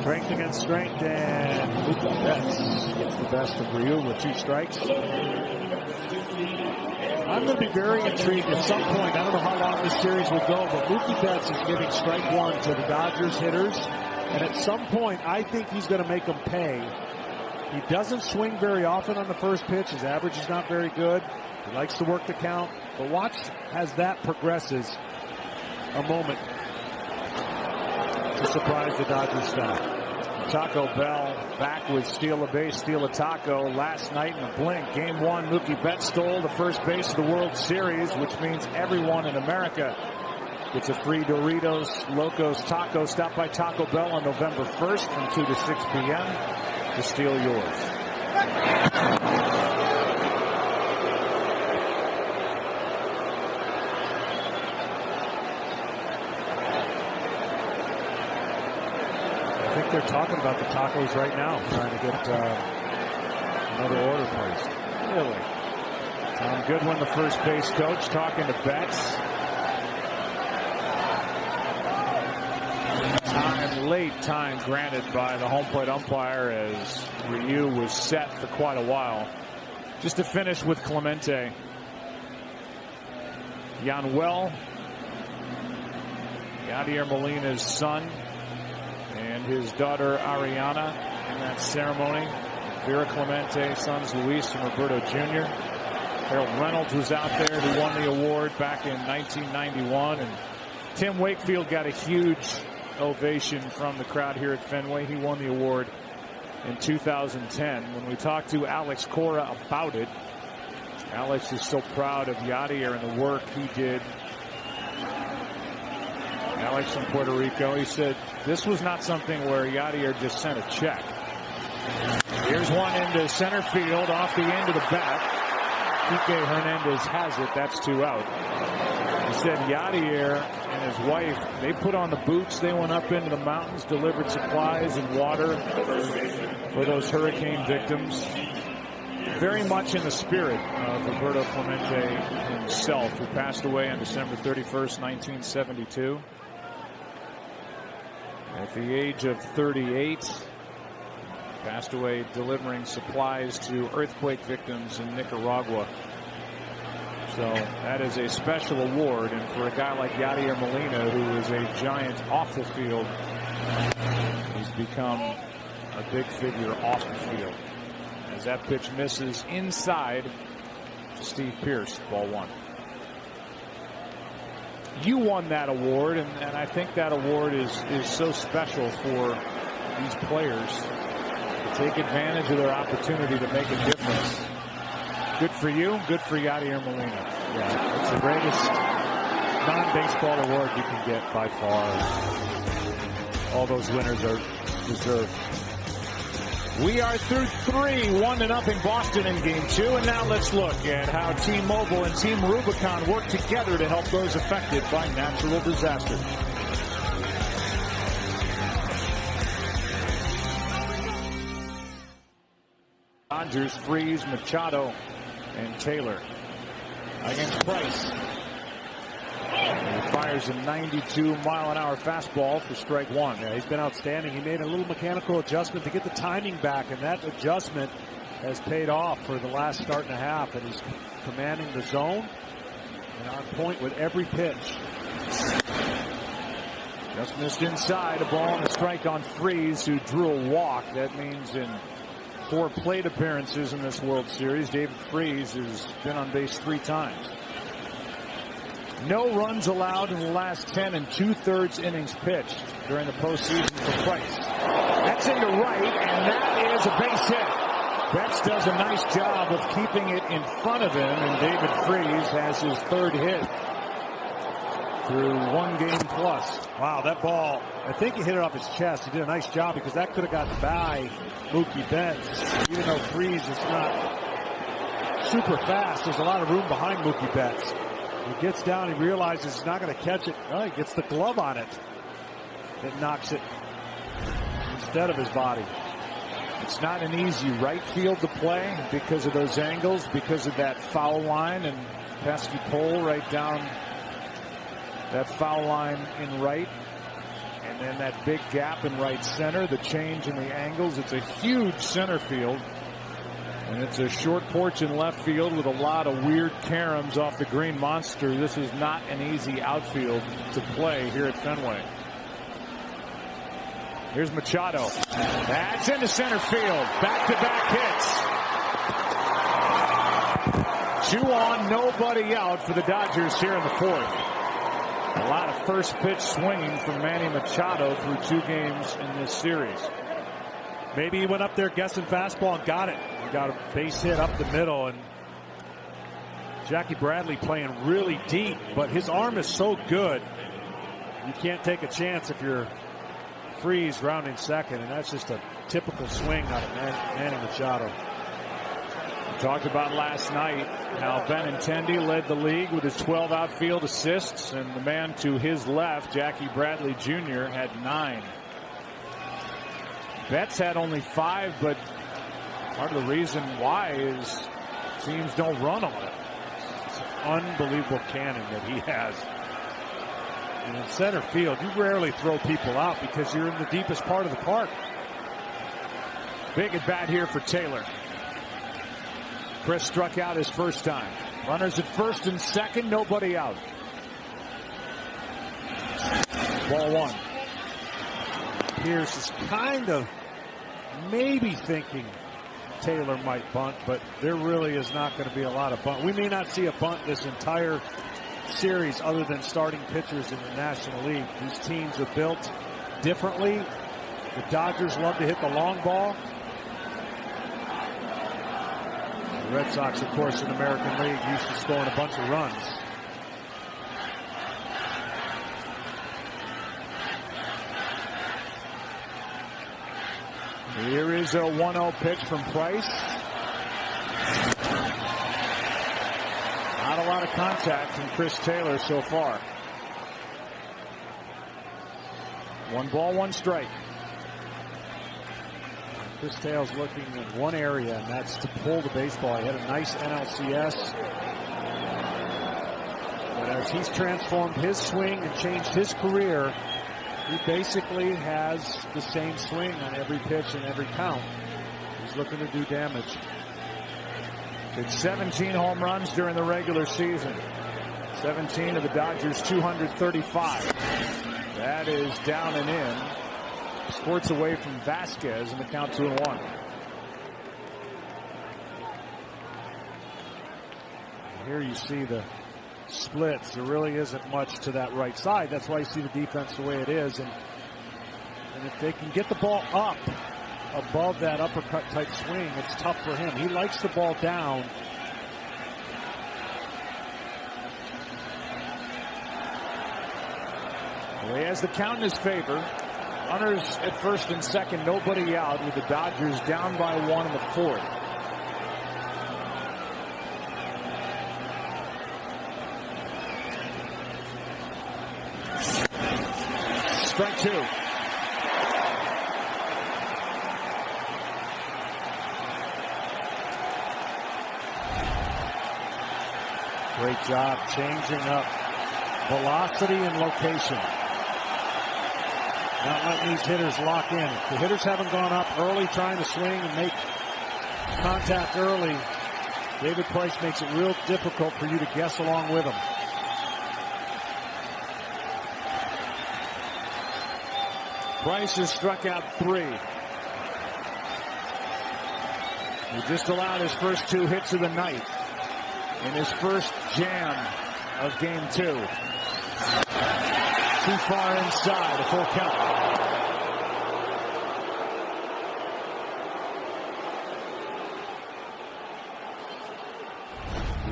Strength against strength, and Mookie Betts gets the best of Ryu with 2 strikes. I'm going to be very intrigued at some point. I don't know how long this series will go, but Mookie Betts is giving strike 1 to the Dodgers hitters. And at some point, I think he's going to make them pay. He doesn't swing very often on the first pitch. His average is not very good. He likes to work the count. But watch as that progresses a moment to surprise the Dodgers staff. Taco Bell back with steal a base, steal a taco. Last night in a blink, Game 1, Mookie Betts stole the first base of the World Series, which means everyone in America gets a free Doritos Locos Taco. Stop by Taco Bell on November 1st from 2 to 6 p.m. to steal yours. They're talking about the tacos right now, trying to get another order placed. Really? Tom Goodwin, the first base coach, talking to Betts. Late time granted by the home plate umpire as Ryu was set for quite a while. Just to finish with Clemente. Yanuel, Yadier Molina's son, and his daughter Ariana in that ceremony. Vera Clemente, sons Luis and Roberto Jr. Harold Reynolds was out there, who won the award back in 1991. And Tim Wakefield got a huge ovation from the crowd here at Fenway. He won the award in 2010. When we talked to Alex Cora about it, Alex is so proud of Yadier and the work he did. Alex from Puerto Rico, he said this was not something where Yadier just sent a check. Here's one into center field off the end of the bat. Kike Hernandez has it. That's 2 out. He said Yadier and his wife, they put on the boots. They went up into the mountains, delivered supplies and water for those hurricane victims. Very much in the spirit of Roberto Clemente himself, who passed away on December 31st, 1972. At the age of 38, passed away delivering supplies to earthquake victims in Nicaragua. So that is a special award, and for a guy like Yadier Molina, who is a giant off the field, he's become a big figure off the field. As that pitch misses inside to Steve Pearce, ball 1. You won that award, and I think that award is so special for these players to take advantage of their opportunity to make a difference. Good for you, good for Yadier Molina. Yeah, it's the greatest non-baseball award you can get by far. All those winners are deserved. We are through 3, 1-0 Boston in Game 2, and now let's look at how T-Mobile and Team Rubicon work together to help those affected by natural disasters. Dodgers freeze Machado and Taylor against Price. And he fires a 92-mile-an-hour fastball for strike 1. Yeah, he's been outstanding. He made a little mechanical adjustment to get the timing back, and that adjustment has paid off for the last start and a half, and he's commanding the zone and on point with every pitch. Just missed inside, a ball and a strike on Freese, who drew a walk. That means in 4 plate appearances in this World Series, David Freese has been on base 3 times. No runs allowed in the last 10 and 2/3 innings pitched during the postseason for Price. That's into right, and that is a base hit. Betts does a nice job of keeping it in front of him, and David Freese has his 3rd hit through 1 game plus. Wow, that ball, I think he hit it off his chest. He did a nice job because that could have got by Mookie Betts. Even though Freese is not super fast, there's a lot of room behind Mookie Betts. He gets down, he realizes he's not going to catch it. Oh, he gets the glove on it. It knocks it instead of his body. It's not an easy right field to play because of those angles, because of that foul line and pesky pole right down that foul line in right. And And then that big gap in right center, the change in the angles. It's a huge center field. And it's a short porch in left field with a lot of weird caroms off the green monster. This is not an easy outfield to play here at Fenway. Here's Machado. That's into center field. Back-to-back hits. 2 on, nobody out for the Dodgers here in the fourth. A lot of first pitch swinging from Manny Machado through 2 games in this series. Maybe he went up there guessing fastball and got it. He got a base hit up the middle, and Jackie Bradley playing really deep, but his arm is so good. You can't take a chance if you're Freeze rounding second, and that's just a typical swing out of Manny Machado. We talked about last night how Benintendi led the league with his 12 outfield assists, and the man to his left, Jackie Bradley Jr., had 9. Betts had only 5, but part of the reason why is teams don't run on it. It's an unbelievable cannon that he has. And in center field, you rarely throw people out because you're in the deepest part of the park. Big at bat here for Taylor. Chris struck out his first time. Runners at first and second, nobody out. Ball 1. Pierce is kind of maybe thinking Taylor might bunt, but there really is not going to be a lot of bunt. We may not see a bunt this entire series other than starting pitchers in the National League. These teams are built differently. The Dodgers love to hit the long ball. The Red Sox, of course, in the American League, used to scoring a bunch of runs. Here is a 1-0 pitch from Price. Not a lot of contact from Chris Taylor so far. 1 ball, 1 strike. Chris Taylor's looking in one area, and that's to pull the baseball. He had a nice NLCS. But as he's transformed his swing and changed his career, he basically has the same swing on every pitch and every count. He's looking to do damage. It's 17 home runs during the regular season. 17 of the Dodgers' 235. That is down and in. Squirts away from Vasquez in the count 2-1. Here you see the splits. There really isn't much to that right side. That's why you see the defense the way it is. And if they can get the ball up above that uppercut type swing, it's tough for him. He likes the ball down. Well, he has the count in his favor. Runners at first and second, nobody out, with the Dodgers down by 1 in the fourth. Strike 2. Great job changing up velocity and location. Not letting these hitters lock in. If the hitters haven't gone up early trying to swing and make contact early, David Price makes it real difficult for you to guess along with him. Price has struck out 3. He just allowed his first 2 hits of the night in his first jam of game 2. Too far inside, a full count.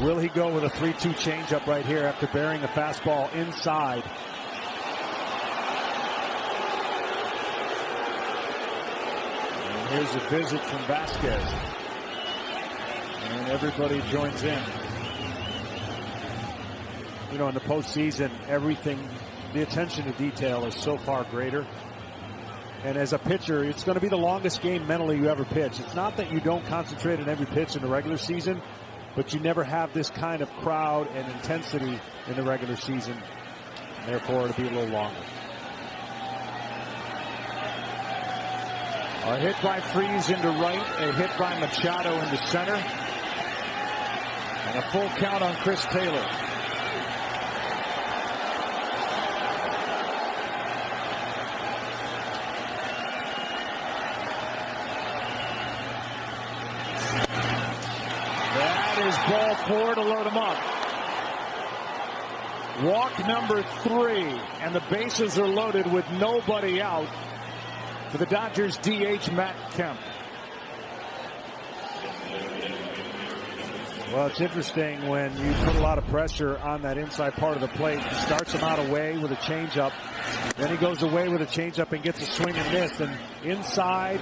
Will he go with a 3-2 changeup right here after burying a fastball inside? And here's a visit from Vasquez. And everybody joins in. You know, in the postseason, everything, the attention to detail is so far greater. And as a pitcher, it's going to be the longest game mentally you ever pitch. It's not that you don't concentrate on every pitch in the regular season, but you never have this kind of crowd and intensity in the regular season. Therefore, it'll be a little longer. A hit by Freese into right, a hit by Machado into center, and a full count on Chris Taylor. That is ball 4 to load him up. Walk number 3, and the bases are loaded with nobody out for the Dodgers DH Matt Kemp. Well, it's interesting when you put a lot of pressure on that inside part of the plate. He starts him out away with a changeup. Then he goes away with a changeup and gets a swing and miss. And inside,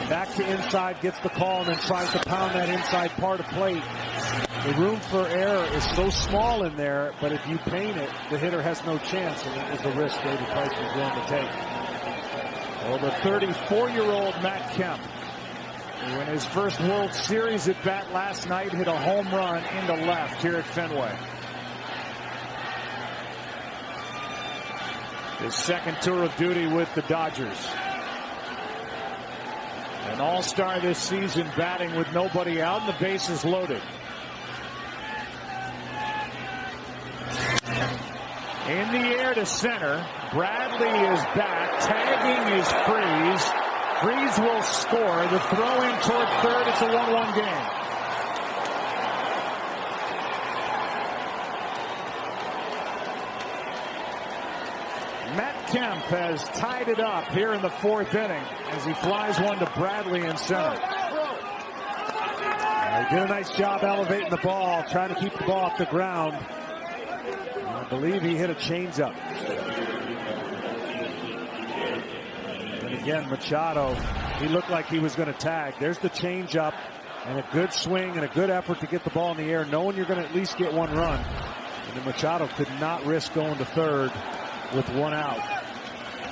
back to inside, gets the call, and then tries to pound that inside part of plate. The room for error is so small in there, but if you paint it, the hitter has no chance, and that was the risk David Price was willing to take. Well, the 34-year-old Matt Kemp, who in his first World Series at bat last night hit a home run into left here at Fenway. His second tour of duty with the Dodgers. An all-star this season, batting with nobody out and the bases loaded. In the air to center. Bradley is back. Tagging is Freese. Freese will score. The throw in toward third. It's a 1-1 game. Matt Kemp has tied it up here in the 4th inning as he flies one to Bradley in center. He did a nice job elevating the ball, trying to keep the ball off the ground. I believe he hit a changeup. And again, Machado, he looked like he was going to tag. There's the changeup, and a good swing and a good effort to get the ball in the air, knowing you're going to at least get one run. And then Machado could not risk going to third with one out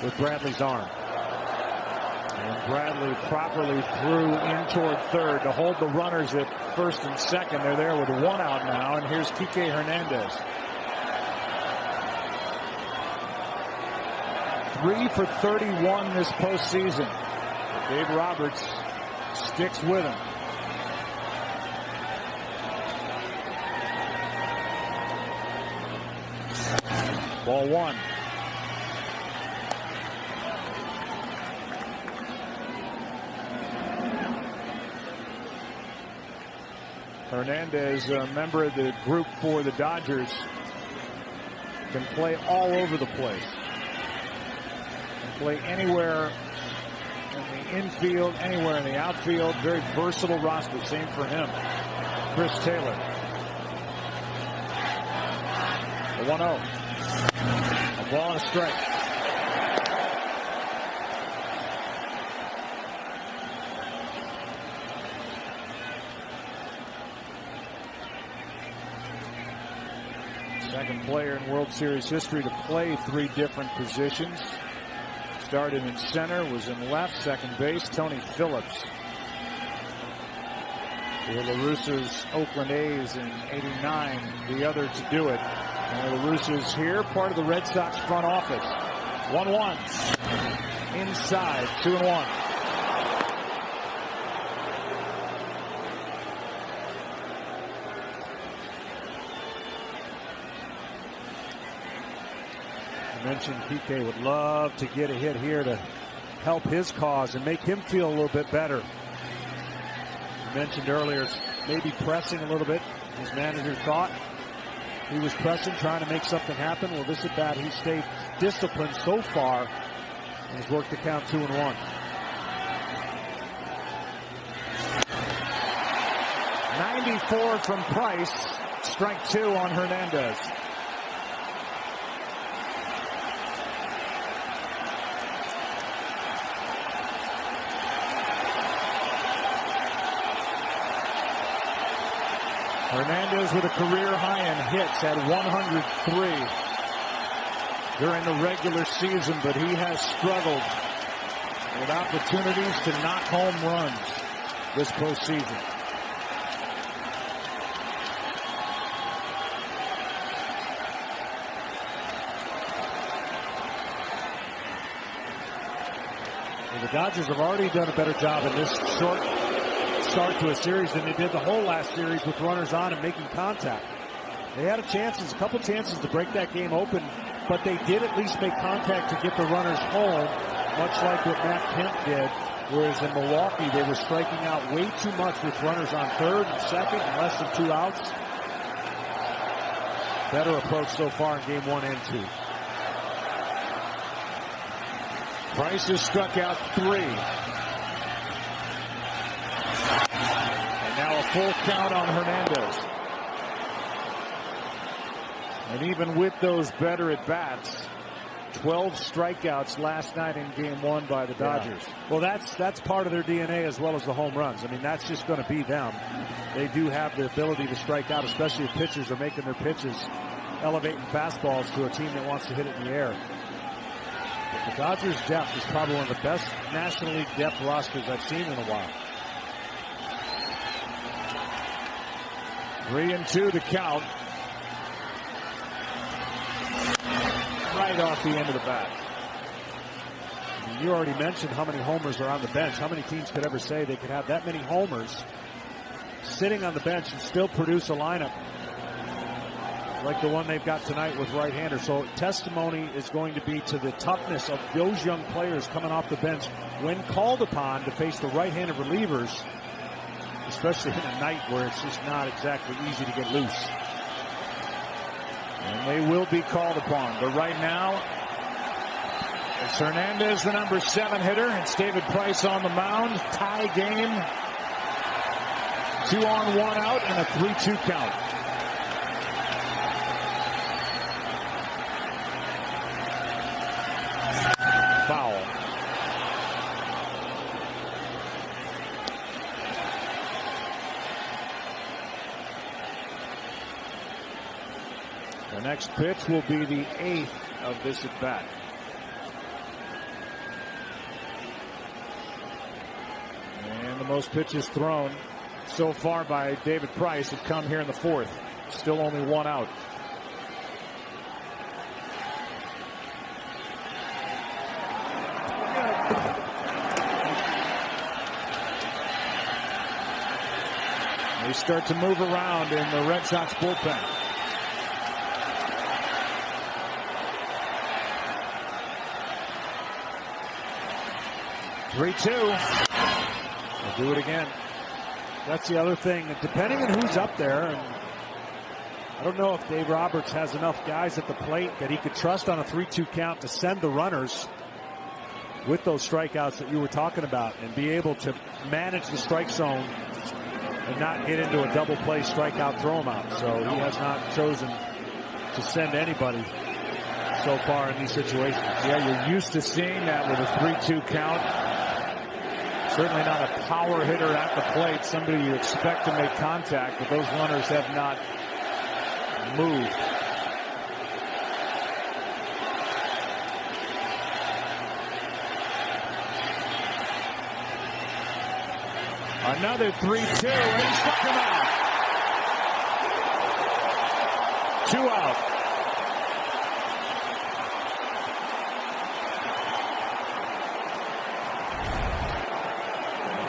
with Bradley's arm. And Bradley properly threw in toward third to hold the runners at first and second. They're there with one out now, and here's Kike Hernandez. 3 for 31 this postseason. Dave Roberts sticks with him. Ball 1. Hernandez, a member of the group for the Dodgers, can play all over the place. Play anywhere in the infield, anywhere in the outfield. Very versatile roster. Same for him. Chris Taylor. The 1-0. A ball and a strike. Second player in World Series history to play 3 different positions. Started in center, was in left, second base. Tony Phillips. For La Russa's Oakland A's in '89, the other to do it. And La Russa's here, part of the Red Sox front office. 1-1. Inside, 2-1. Mentioned Kike would love to get a hit here to help his cause and make him feel a little bit better. You mentioned earlier maybe pressing a little bit. His manager thought he was pressing, trying to make something happen. Well, this at bat, he stayed disciplined so far and has worked the count 2-1. 94 from Price. Strike 2 on Hernandez. Hernandez with a career high in hits at 103 during the regular season, but he has struggled with opportunities to knock home runs this postseason. Well, the Dodgers have already done a better job in this short start to a series than they did the whole last series with runners on and making contact. They had a couple chances to break that game open, but they did at least make contact to get the runners home, much like what Matt Kemp did. Whereas in Milwaukee, they were striking out way too much with runners on third and second and less than 2 outs. Better approach so far in game 1 and 2. Price has struck out 3. And now a full count on Hernandez. And even with those better at-bats, 12 strikeouts last night in game 1 by the Dodgers. Yeah. Well, that's part of their DNA as well as the home runs. I mean, that's just going to be them. They do have the ability to strike out, especially if pitchers are making their pitches, elevating fastballs to a team that wants to hit it in the air. But the Dodgers' depth is probably one of the best National League depth rosters I've seen in a while. 3-2 the count. Right off the end of the bat. You already mentioned how many homers are on the bench. How many teams could ever say they could have that many homers sitting on the bench and still produce a lineup like the one they've got tonight with right-handers? So testimony is going to be to the toughness of those young players coming off the bench when called upon to face the right-handed relievers, especially in a night where it's just not exactly easy to get loose. And they will be called upon. But right now, it's Hernandez, the number 7 hitter. It's David Price on the mound. Tie game. 2 on, 1 out, and a 3-2 count. Foul. The next pitch will be the 8th of this at bat. And the most pitches thrown so far by David Price have come here in the 4th. Still only 1 out. They start to move around in the Red Sox bullpen. They'll do it again. That's the other thing. Depending on who's up there, and I don't know if Dave Roberts has enough guys at the plate that he could trust on a 3-2 count to send the runners with those strikeouts that you were talking about and be able to manage the strike zone and not get into a double play strikeout throw 'em out. So he has not chosen to send anybody so far in these situations. Yeah, you're used to seeing that with a 3-2 count. Certainly not a power hitter at the plate, somebody you expect to make contact, but those runners have not moved. Another 3-2, and he struck him out. 2 out.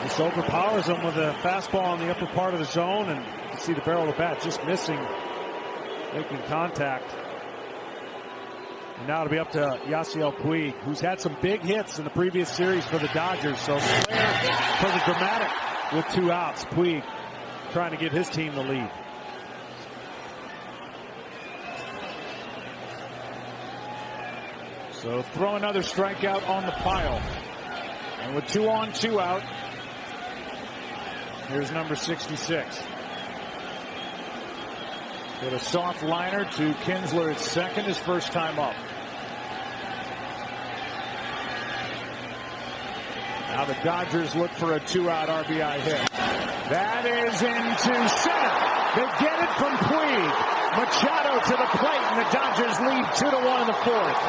Just overpowers him with a fastball on the upper part of the zone, and you can see the barrel of the bat just missing, making contact. And now it'll be up to Yasiel Puig, who's had some big hits in the previous series for the Dodgers. So for the dramatic with 2 outs, Puig trying to give his team the lead. So throw another strikeout on the pile. And with 2 on, 2 out, here's number 66. With a soft liner to Kinsler at second, his first time up. Now the Dodgers look for a 2-out RBI hit. That is into center. They get it from Puig. Machado to the plate, and the Dodgers lead 2-1 in the 4th.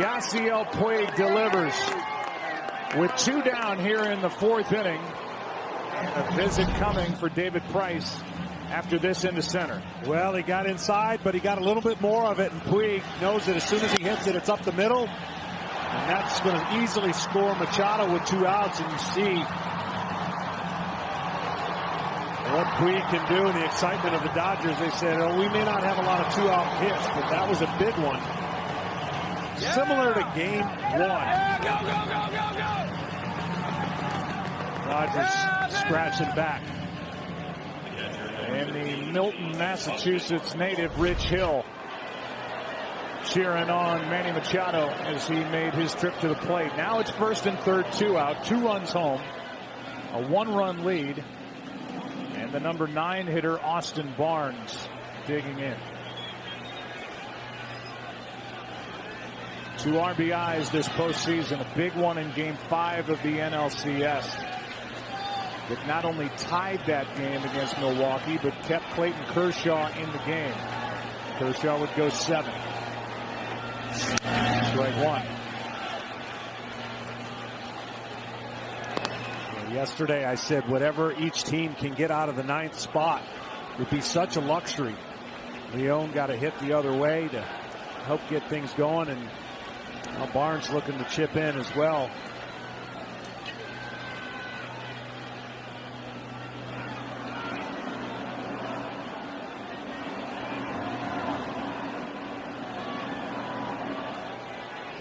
Yasiel Puig delivers with 2 down here in the 4th inning. And a visit coming for David Price after this into center. Well, he got inside, but he got a little bit more of it, and Puig knows that as soon as he hits it, it's up the middle. And that's going to easily score Machado with 2 outs, and you see what Puig can do in the excitement of the Dodgers. They said, oh, we may not have a lot of 2-out hits, but that was a big one. Yeah. Similar to game 1. Yeah, go. Dodgers scratching back. And the Milton, Massachusetts native Rich Hill cheering on Manny Machado as he made his trip to the plate. Now it's first and third, 2 out, 2 runs home, a 1-run lead, and the number 9 hitter Austin Barnes digging in. 2 RBIs this postseason, a big one in game 5 of the NLCS. That not only tied that game against Milwaukee, but kept Clayton Kershaw in the game. Kershaw would go 7. Strike 1. Yesterday I said whatever each team can get out of the 9th spot would be such a luxury. Leon got a hit the other way to help get things going, and Barnes looking to chip in as well.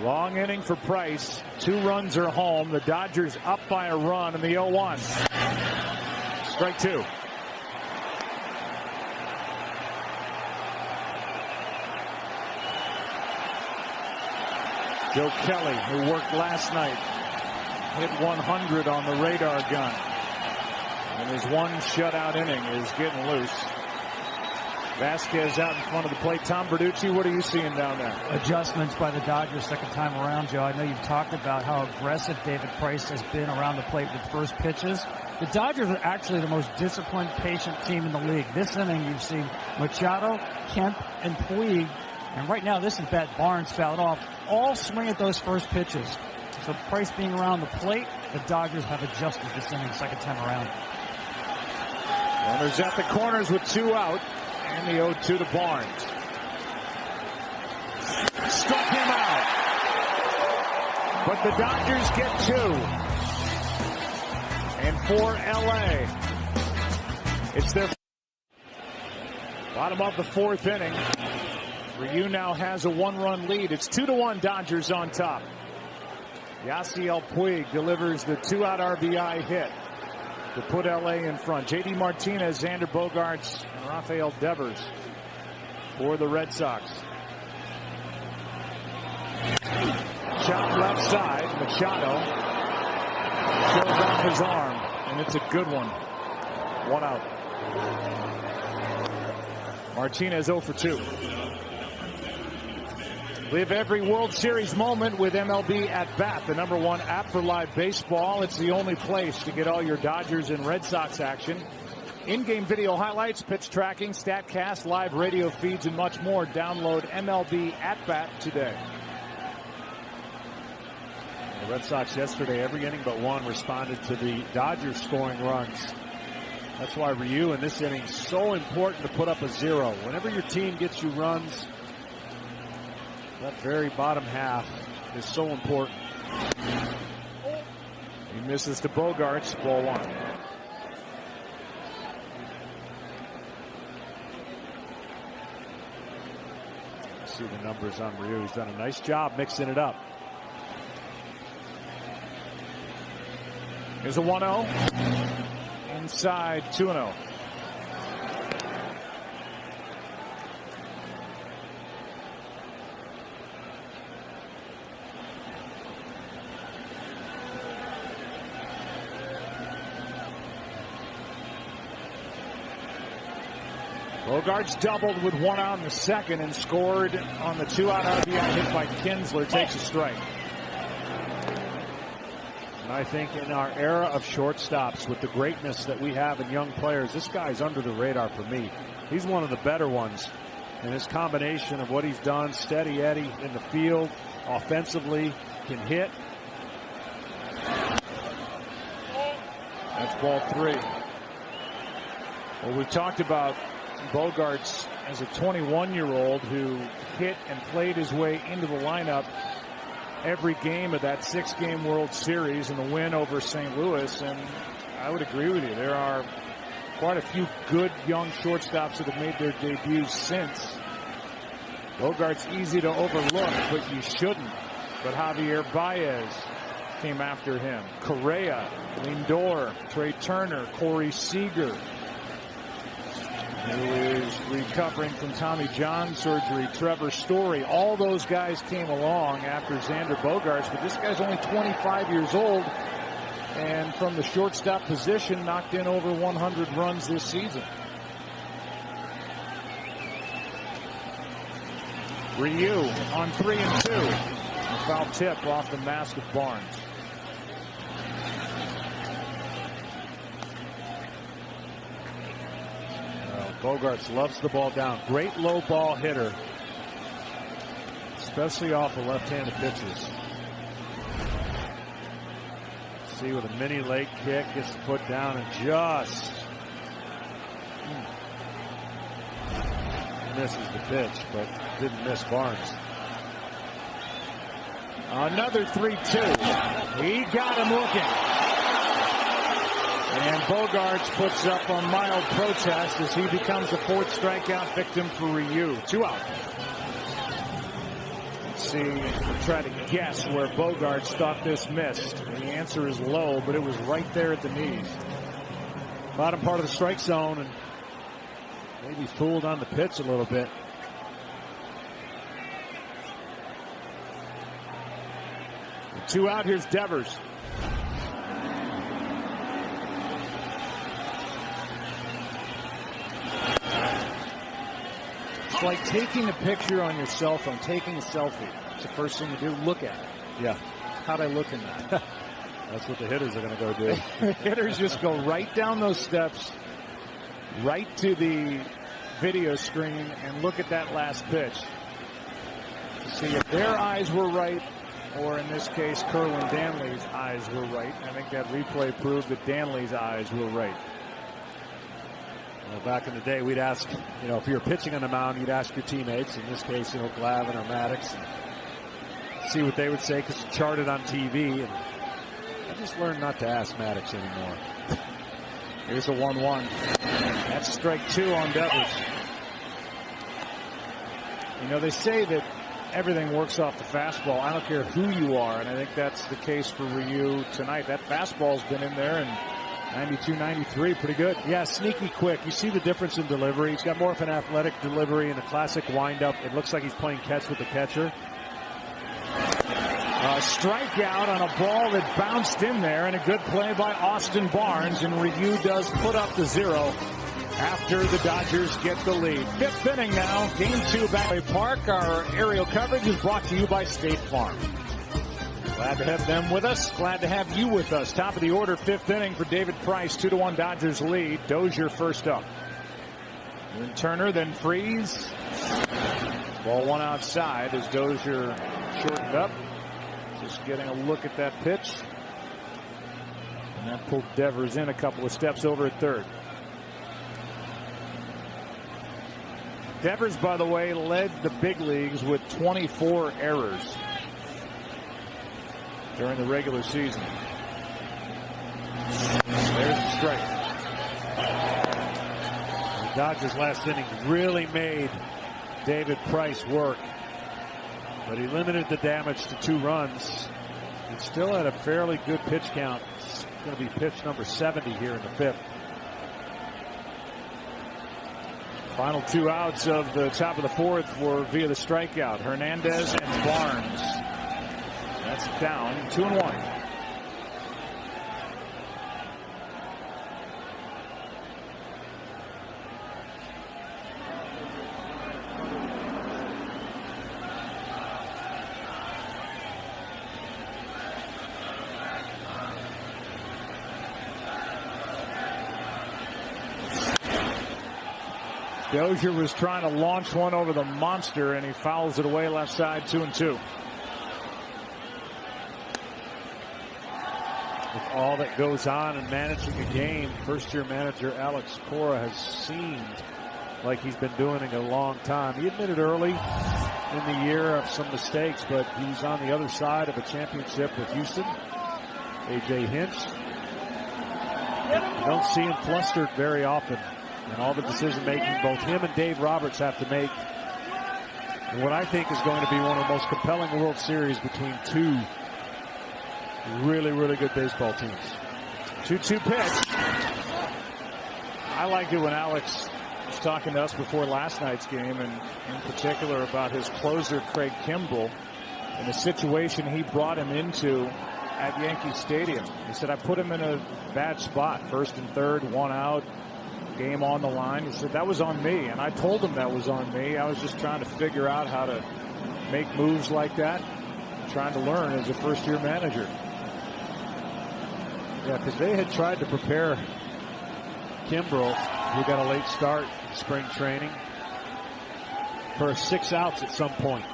Long inning for Price. 2 runs are home. The Dodgers up by a run in the 0-1. Strike 2. Joe Kelly, who worked last night, hit 100 on the radar gun. And his 1 shutout inning is getting loose. Vasquez out in front of the plate. Tom Verducci, what are you seeing down there? Adjustments by the Dodgers second time around, Joe. I know you've talked about how aggressive David Price has been around the plate with first pitches. The Dodgers are actually the most disciplined, patient team in the league. This inning, you've seen Machado, Kemp, and Puig. And right now, this is bat Barnes fouled off. All swing at those first pitches. So Price being around the plate, the Dodgers have adjusted this inning second time around. Runners at the corners with 2 out. And the 0-2 to Barnes. Struck him out. But the Dodgers get 2. And for LA, it's their bottom of the 4th inning. Ryu now has a 1-run lead. It's 2-1 Dodgers on top. Yasiel Puig delivers the 2-out RBI hit to put LA in front. JD Martinez, Xander Bogaerts, and Rafael Devers for the Red Sox. Shot left side. Machado shows off his arm, and it's a good one. 1 out. Martinez 0 for 2. Live every World Series moment with MLB At Bat, the #1 app for live baseball. It's the only place to get all your Dodgers and Red Sox action. In-game video highlights, pitch tracking, StatCast, live radio feeds, and much more. Download MLB At Bat today. The Red Sox yesterday, every inning but 1, responded to the Dodgers scoring runs. That's why Ryu in this inning is so important to put up a 0. Whenever your team gets you runs, that very bottom half is so important. He misses to Bogaerts, ball 1. See the numbers on Ryu. He's done a nice job mixing it up. Here's a 1-0. Inside 2-0. Bogaerts doubled with 1 out in the 2nd and scored on the 2-out RBI hit by Kinsler. Takes a strike. And I think in our era of shortstops, with the greatness that we have in young players, this guy's under the radar for me. He's one of the better ones. And his combination of what he's done, steady Eddie in the field, offensively, can hit. That's ball 3. Well, we've talked about Bogaerts as a 21-year-old who hit and played his way into the lineup every game of that 6-game World Series and the win over St. Louis. And I would agree with you. There are quite a few good young shortstops that have made their debuts since. Bogaerts easy to overlook, but you shouldn't. But Javier Baez came after him. Correa, Lindor, Trey Turner, Corey Seager, who is recovering from Tommy John surgery, Trevor Story. All those guys came along after Xander Bogaerts, but this guy's only 25 years old, and from the shortstop position knocked in over 100 runs this season. Ryu on 3-2. A foul tip off the mask of Barnes. Bogaerts loves the ball down. Great low ball hitter, especially off the left-handed pitches. See, with a mini leg kick, gets the foot down and just misses the pitch, but didn't miss Barnes. Another 3-2. He got him looking. And Bogaerts puts up a mild protest as he becomes the 4th strikeout victim for Ryu. 2 out. Let's see, we'll try to guess where Bogaerts thought this missed. The answer is low, but it was right there at the knees. Bottom part of the strike zone, and maybe fooled on the pitch a little bit. Two out, here's Devers. It's like taking a picture on your cell phone, taking a selfie. It's the first thing you do, look at it. Yeah. How'd I look in that? That's what the hitters are going to go do. The hitters just go right down those steps, right to the video screen, and look at that last pitch to see if their eyes were right, or in this case, Kerwin Danley's eyes were right. I think that replay proved that Danley's eyes were right. Well, back in the day, we'd ask, if you're pitching on the mound, you'd ask your teammates, in this case, Glavine or Maddox, see what they would say because it's charted on TV. And I just learned not to ask Maddox anymore. Here's a 1-1. That's strike 2 on Devers. They say that everything works off the fastball. I don't care who you are, and I think that's the case for Ryu tonight. That fastball's been in there, and 92, 93, pretty good. Yeah, sneaky quick. You see the difference in delivery. He's got more of an athletic delivery and a classic windup. It looks like he's playing catch with the catcher. A strikeout on a ball that bounced in there, and a good play by Austin Barnes, and Ryu does put up the 0 after the Dodgers get the lead. 5th inning now, game 2 back at Park. Our aerial coverage is brought to you by State Farm. Glad to have them with us. Glad to have you with us. Top of the order, 5th inning for David Price. 2-1 Dodgers lead. Dozier first up. Then Turner, then Freeze. Ball 1 outside as Dozier shortened up. Just getting a look at that pitch. And that pulled Devers in a couple of steps over at third. Devers, by the way, led the big leagues with 24 errors during the regular season. There's the strike. The Dodgers last inning really made David Price work, but he limited the damage to 2 runs. He still had a fairly good pitch count. It's going to be pitch number 70 here in the 5th. Final 2 outs of the top of the 4th were via the strikeout. Hernandez and Barnes. That's down 2-1. Dozier was trying to launch one over the monster, and he fouls it away left side, 2-2. with all that goes on in managing a game, first-year manager Alex Cora has seemed like he's been doing it a long time. He admitted early in the year of some mistakes, but he's on the other side of a championship with Houston. A.J. Hinch. You don't see him flustered very often. And all the decision-making both him and Dave Roberts have to make. And what I think is going to be one of the most compelling World Series between two really, really good baseball teams. 2-2 pitch. I liked it when Alex was talking to us before last night's game, and in particular about his closer, Craig Kimbrell, and the situation he brought him into at Yankee Stadium. He said, I put him in a bad spot, first and third, one out, game on the line. He said, that was on me, and I told him that was on me. I was just trying to figure out how to make moves like that, trying to learn as a first-year manager. Yeah, because they had tried to prepare Kimbrell, who got a late start in spring training, for 6 outs at some point.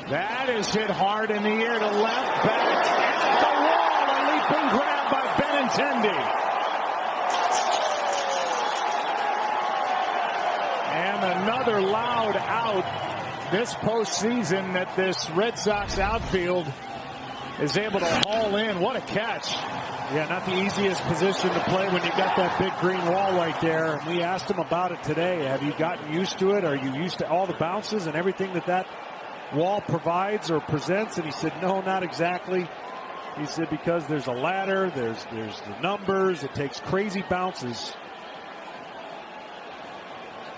That is hit hard in the air to left, back, at the wall, a leaping grab by Benintendi. And another loud out this postseason that this Red Sox outfield is able to haul in. What a catch. Yeah, not the easiest position to play when you got that big green wall right there. And we asked him about it today. Have you gotten used to it? Are you used to all the bounces and everything that wall provides or presents? And he said, no, not exactly. He said, because there's a ladder, there's the numbers, it takes crazy bounces.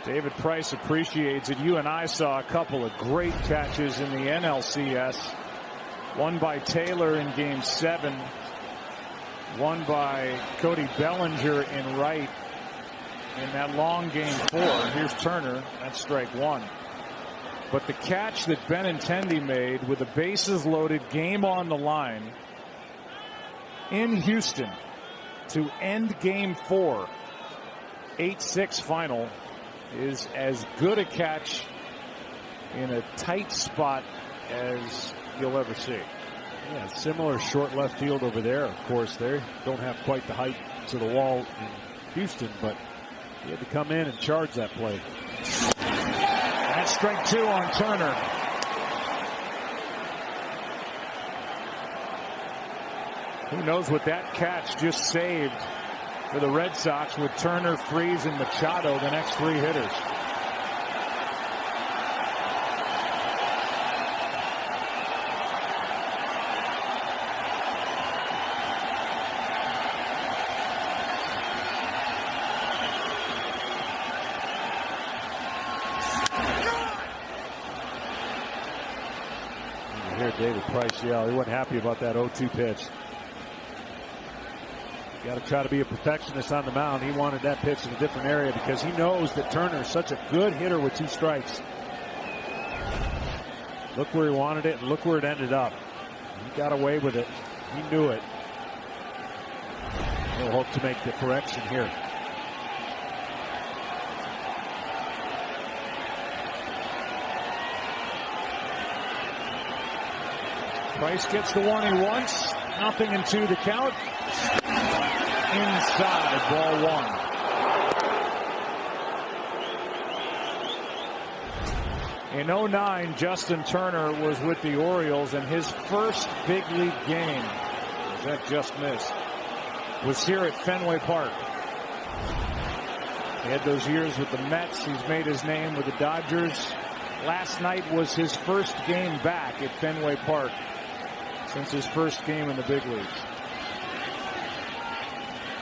David Price appreciates it. You and I saw a couple of great catches in the NLCS. One by Taylor in Game 7. One by Cody Bellinger in right in that long Game 4. Here's Turner. That's strike one. But the catch that Benintendi made with the bases loaded, game on the line in Houston to end Game 4, 8-6 final, is as good a catch in a tight spot as you'll ever see. Yeah, similar short left field over there. Of course, they don't have quite the height to the wall in Houston, but he had to come in and charge that play. That's strike two on Turner. Who knows what that catch just saved for the Red Sox with Turner, Freese, and Machado, the next three hitters. You hear David Price yell. He wasn't happy about that 0-2 pitch. Got to try to be a perfectionist on the mound. He wanted that pitch in a different area because he knows that Turner is such a good hitter with 2 strikes. Look where he wanted it and look where it ended up. He got away with it. He knew it. He'll hope to make the correction here. Price gets the one he wants. 0-2 to count. Inside, ball one. In 2009, Justin Turner was with the Orioles, and his first big league game, that just missed, was here at Fenway Park. He had those years with the Mets. He's made his name with the Dodgers. Last night was his first game back at Fenway Park since his first game in the big leagues.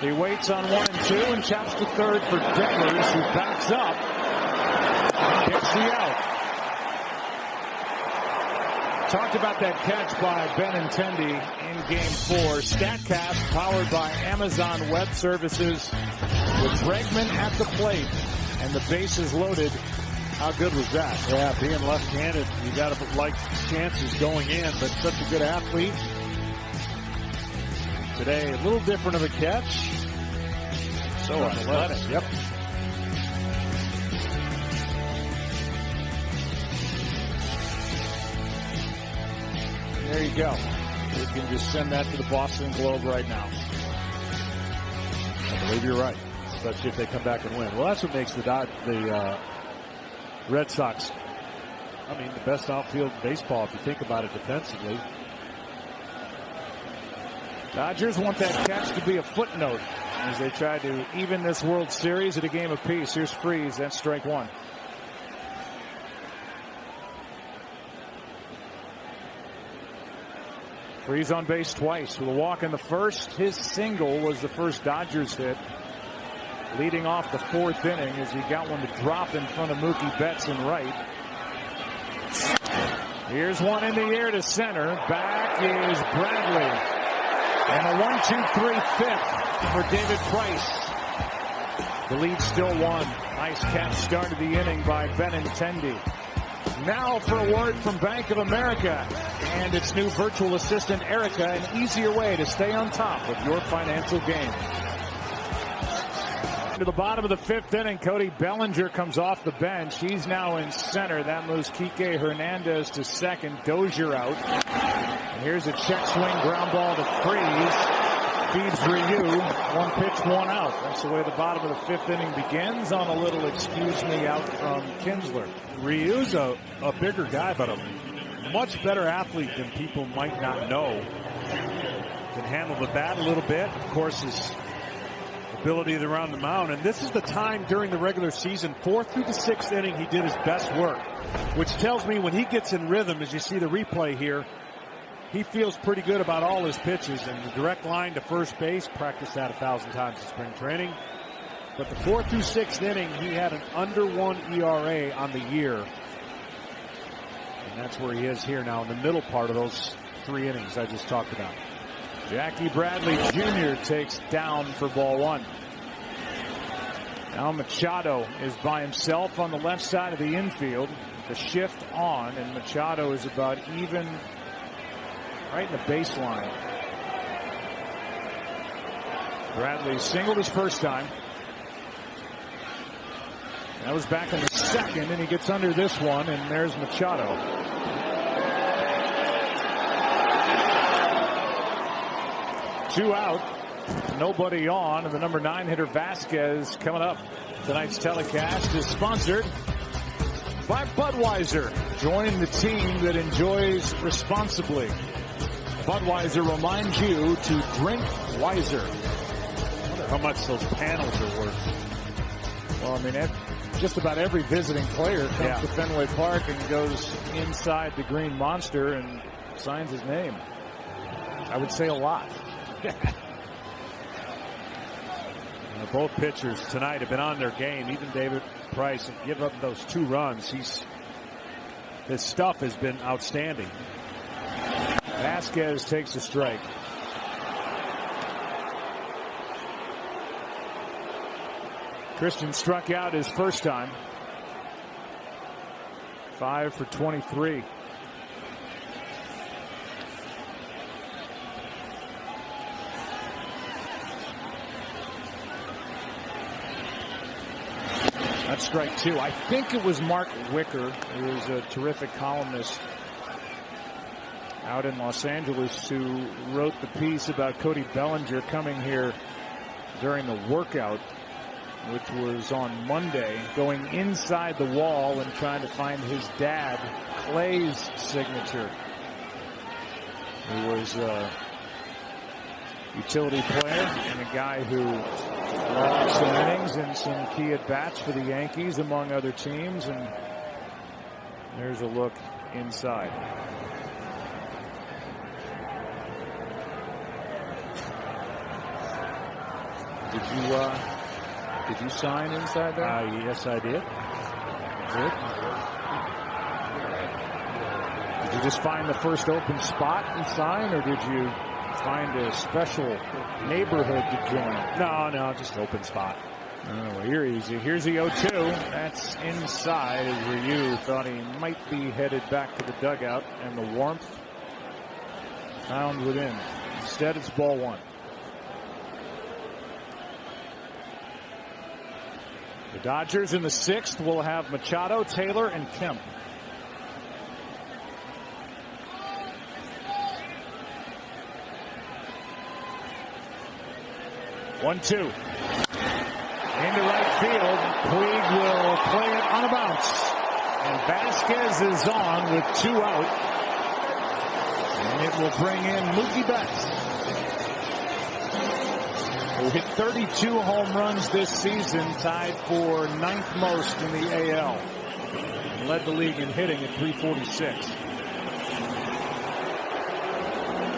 He waits on 1-2 and chops to third for Devers, who backs up. Gets the out. Talked about that catch by Benintendi in Game 4. StatCast, powered by Amazon Web Services, with Bregman at the plate and the bases loaded. How good was that? Yeah, being left-handed, you got to like chances going in, but such a good athlete. Today, a little different of a catch. So athletic. Yep. There you go. You can just send that to the Boston Globe right now. I believe you're right, especially if they come back and win. Well, that's what makes the Red Sox, I mean, the best outfield in baseball if you think about it defensively. Dodgers want that catch to be a footnote as they try to even this World Series at a game apiece. Here's Freese. That's strike one. Freese on base twice with a walk in the first. His single was the first Dodgers hit, leading off the fourth inning as he got one to drop in front of Mookie Betts in right. Here's one in the air to center. Back is Bradley. And a 1-2-3 fifth for David Price. The lead still one. Nice catch start of the inning by Benintendi. Now for a word from Bank of America and its new virtual assistant, Erica, an easier way to stay on top of your financial game. To the bottom of the fifth inning, Cody Bellinger comes off the bench. He's now in center. That moves Kike Hernandez to second. Dozier out. And here's a check swing ground ball to Freese. Feeds Ryu. One pitch, one out. That's the way the bottom of the fifth inning begins on a little excuse me out from Kinsler. Ryu's a bigger guy, but a much better athlete than people might not know. Can handle the bat a little bit. Of course, his ability around the mound. And this is the time during the regular season, 4th through the 6th inning, he did his best work, which tells me when he gets in rhythm, as you see the replay here, he feels pretty good about all his pitches. And the direct line to first base, practiced that 1,000 times in spring training. But the 4th through 6th inning, he had an under 1 ERA on the year. And that's where he is here now in the middle part of those 3 innings I just talked about. Jackie Bradley Jr. takes down for ball one. Now Machado is by himself on the left side of the infield. The shift on, and Machado is about even right in the baseline. Bradley singled his first time. That was back in the second, and he gets under this one, and there's Machado. Two out, nobody on, and the number 9 hitter Vasquez coming up. Tonight's telecast is sponsored by Budweiser. Join the team that enjoys responsibly. Budweiser reminds you to drink wiser. I wonder how much those panels are worth. Well, I mean, just about every visiting player comes to Fenway Park and goes inside the Green Monster and signs his name. I would say a lot. Both pitchers tonight have been on their game. Even David Price, and give up those 2 runs. His stuff has been outstanding. Vasquez takes a strike. Christian struck out his first time. 5 for 23. That's strike 2. I think it was Mark Wicker, who is a terrific columnist out in Los Angeles, who wrote the piece about Cody Bellinger coming here during the workout, which was on Monday, going inside the wall and trying to find his dad, Clay's signature. He was a utility player and a guy who logged some innings and some key at-bats for the Yankees, among other teams. And there's a look inside. Did you sign inside there? Yes, I did. Did you just find the first open spot and sign, or did you find a special neighborhood to join? No, just open spot. Oh, well, here easy. Here's the 0-2. That's inside as Ryu thought he might be headed back to the dugout, and the warmth found within. Instead, it's ball one. The Dodgers in the 6th will have Machado, Taylor, and Kemp. 1-2. Into right field. Puig will play it on a bounce. And Vasquez is on with 2 out. And it will bring in Mookie Betts, who hit 32 home runs this season, tied for 9th most in the AL. And led the league in hitting at 346.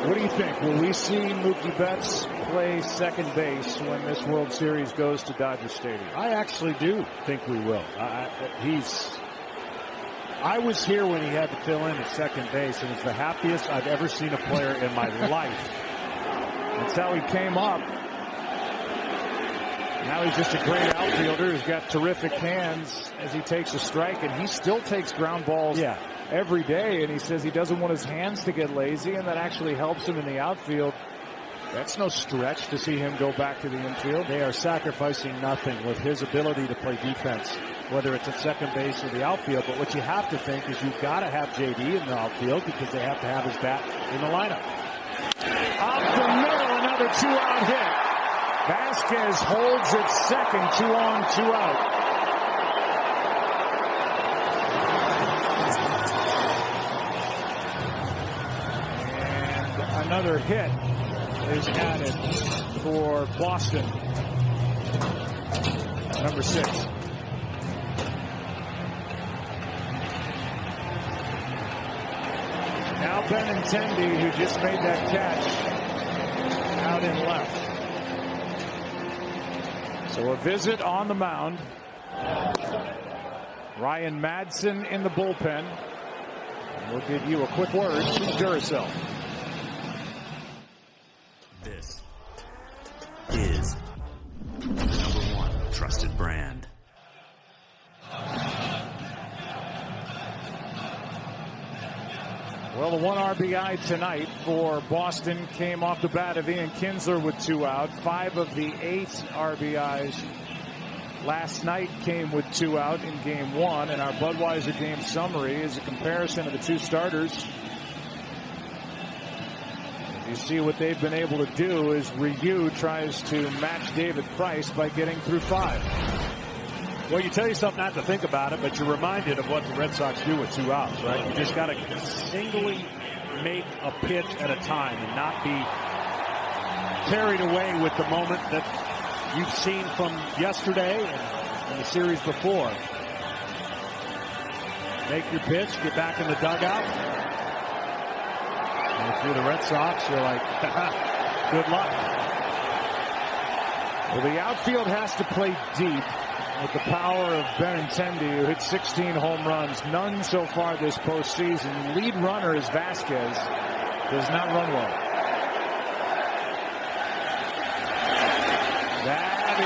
What do you think? Will we see Mookie Betts play second base when this World Series goes to Dodger Stadium? I actually do think we will. I was here when he had to fill in at second base, and it's the happiest I've ever seen a player in my life. That's how he came up. Now he's just a great outfielder who's got terrific hands as he takes a strike, and he still takes ground balls every day, and he says he doesn't want his hands to get lazy, and that actually helps him in the outfield. That's no stretch to see him go back to the infield. They are sacrificing nothing with his ability to play defense, whether it's at second base or the outfield. But what you have to think is you've got to have JD in the outfield because they have to have his bat in the lineup. Up the middle, another 2-out hit. Vasquez holds it second, 2 on, 2 out. And another hit is added for Boston. Number 6. Now Benintendi, who just made that catch out in left. So a visit on the mound. Ryan Madson in the bullpen. And we'll give you a quick word from Duracell. This is #1 trusted brand. Well, the 1 RBI tonight for Boston came off the bat of Ian Kinsler with 2 out. 5 of the 8 RBIs last night came with 2 out in game 1. And our Budweiser game summary is a comparison of the 2 starters. You see what they've been able to do is Ryu tries to match David Price by getting through 5. Well, you tell yourself not to think about it, but you're reminded of what the Red Sox do with 2 outs, right? You just got to singly make a pitch at a time and not be carried away with the moment that you've seen from yesterday and the series before. Make your pitch, get back in the dugout. And if you're the Red Sox, you're like, good luck. Well, the outfield has to play deep with the power of Benintendi, who hit 16 home runs, none so far this postseason. Lead runner is Vasquez, does not run well. That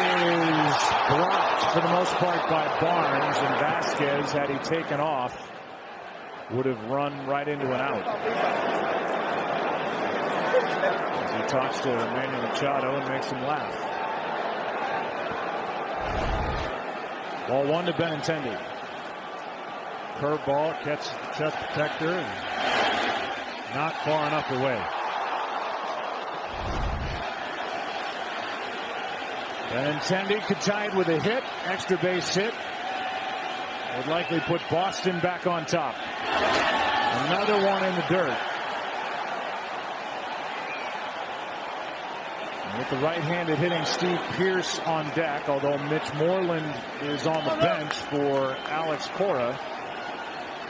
is blocked for the most part by Barnes, and Vasquez, had he taken off, would have run right into an out. As he talks to Manny Machado and makes him laugh. Ball 1 to Benintendi. Curveball, catches the chest protector, and not far enough away. Benintendi could tie it with a hit, extra base hit. Would likely put Boston back on top. Another one in the dirt. With the right-handed hitting Steve Pearce on deck, although Mitch Moreland is on the bench for Alex Cora.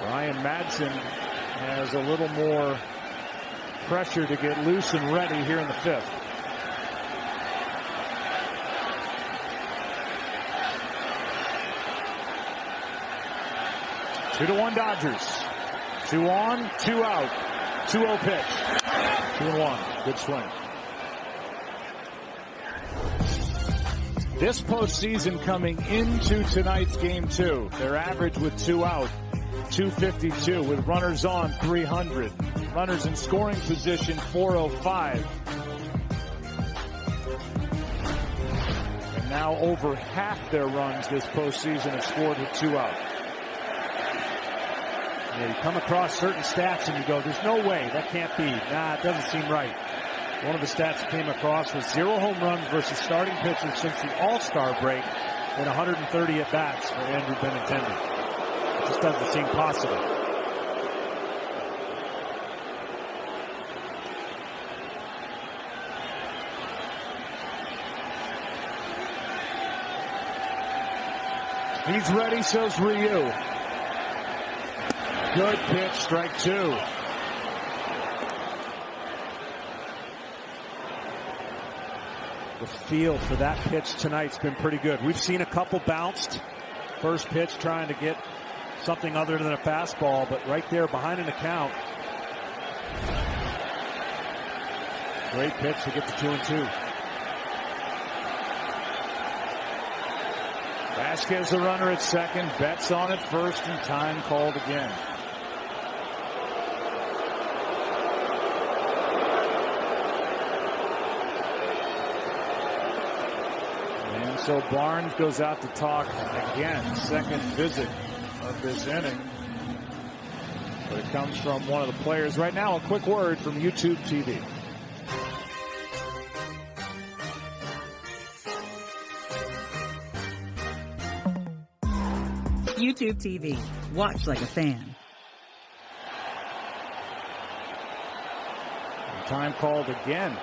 Ryan Madson has a little more pressure to get loose and ready here in the 5th. Two to 1 Dodgers. 2 on, 2 out. 2-0 pitch. 2-1. Good swing. This postseason coming into tonight's game 2, their average with 2 out, 252, with runners on 300, runners in scoring position 405. And now over half their runs this postseason have scored with 2 out. Yeah, you come across certain stats and you go, there's no way, that can't be. Nah, it doesn't seem right. One of the stats that came across was 0 home runs versus starting pitchers since the All-Star break and 130 at-bats for Andrew Benintendi. It just doesn't seem possible. He's ready, so's Ryu. Good pitch, strike 2. The feel for that pitch tonight's been pretty good. We've seen a couple bounced. First pitch trying to get something other than a fastball, but right there behind an account. Great pitch to get to 2-2. Vasquez the runner at second, Betts on at first, and time called again. And so Barnes goes out to talk again, second visit of this inning. But it comes from one of the players. Right now, a quick word from YouTube TV. YouTube TV. Watch like a fan. Time called again.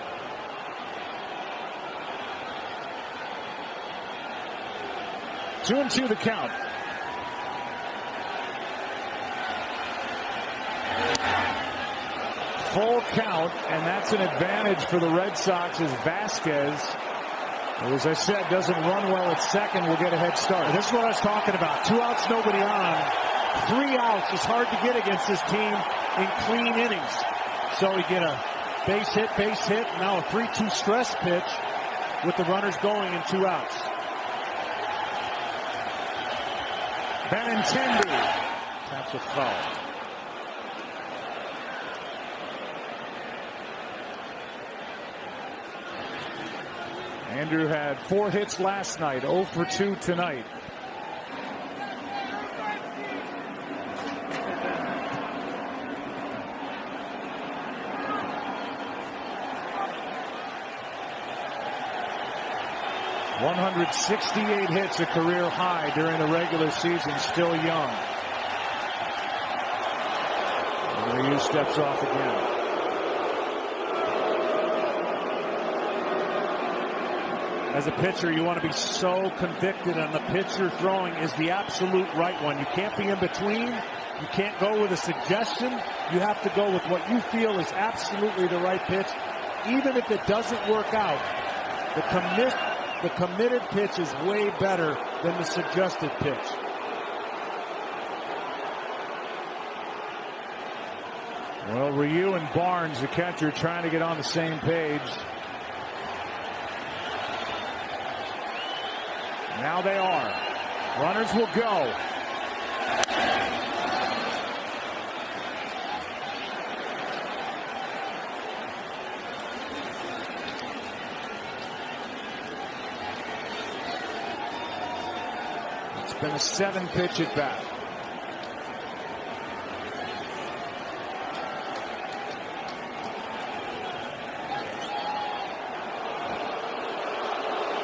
Two and two the count. Full count, and that's an advantage for the Red Sox as Vasquez, who, as I said, doesn't run well at second, will get a head start. This is what I was talking about. 2 outs, nobody on. 3 outs is hard to get against this team in clean innings. So we get a base hit, now a 3-2 stress pitch with the runners going in 2 outs. Benintendi taps a foul. Andrew had 4 hits last night, 0 for 2 tonight. $168 hits, a career high during the regular season, still young. And Ryu steps off again. As a pitcher, you want to be so convicted on the pitch you're throwing is the absolute right one. You can't be in between. You can't go with a suggestion. You have to go with what you feel is absolutely the right pitch. Even if it doesn't work out, the committed pitch is way better than the suggested pitch. Well, Ryu and Barnes, the catcher, trying to get on the same page. Now they are. Runners will go. It's been a 7-pitch at bat.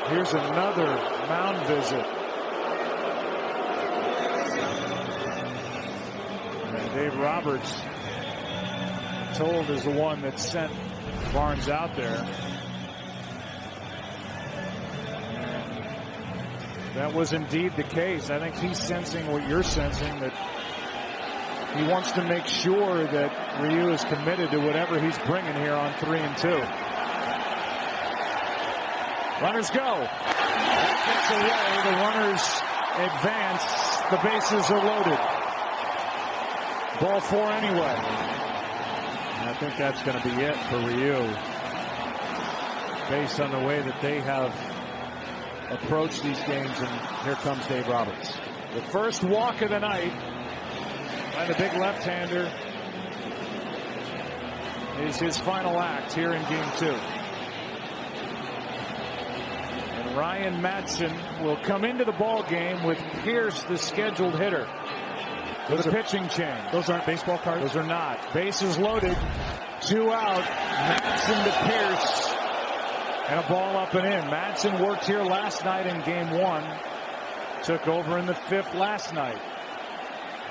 Here's another mound visit. And Dave Roberts, told, is the one that sent Barnes out there. And that was indeed the case. I think he's sensing what you're sensing, that he wants to make sure that Ryu is committed to whatever he's bringing here on 3 and 2. Runners go. That gets away. The runners advance. The bases are loaded. Ball 4 anyway. And I think that's going to be it for Ryu, based on the way that they have approached these games. And here comes Dave Roberts. The first walk of the night by the big left-hander is his final act here in Game 2. Ryan Madson will come into the ball game with Pierce, the scheduled hitter. for the pitching change. Those aren't baseball cards? Those are not. Bases loaded. 2 out. Madsen to Pierce. And a ball up and in. Madsen worked here last night in game 1. Took over in the 5th last night.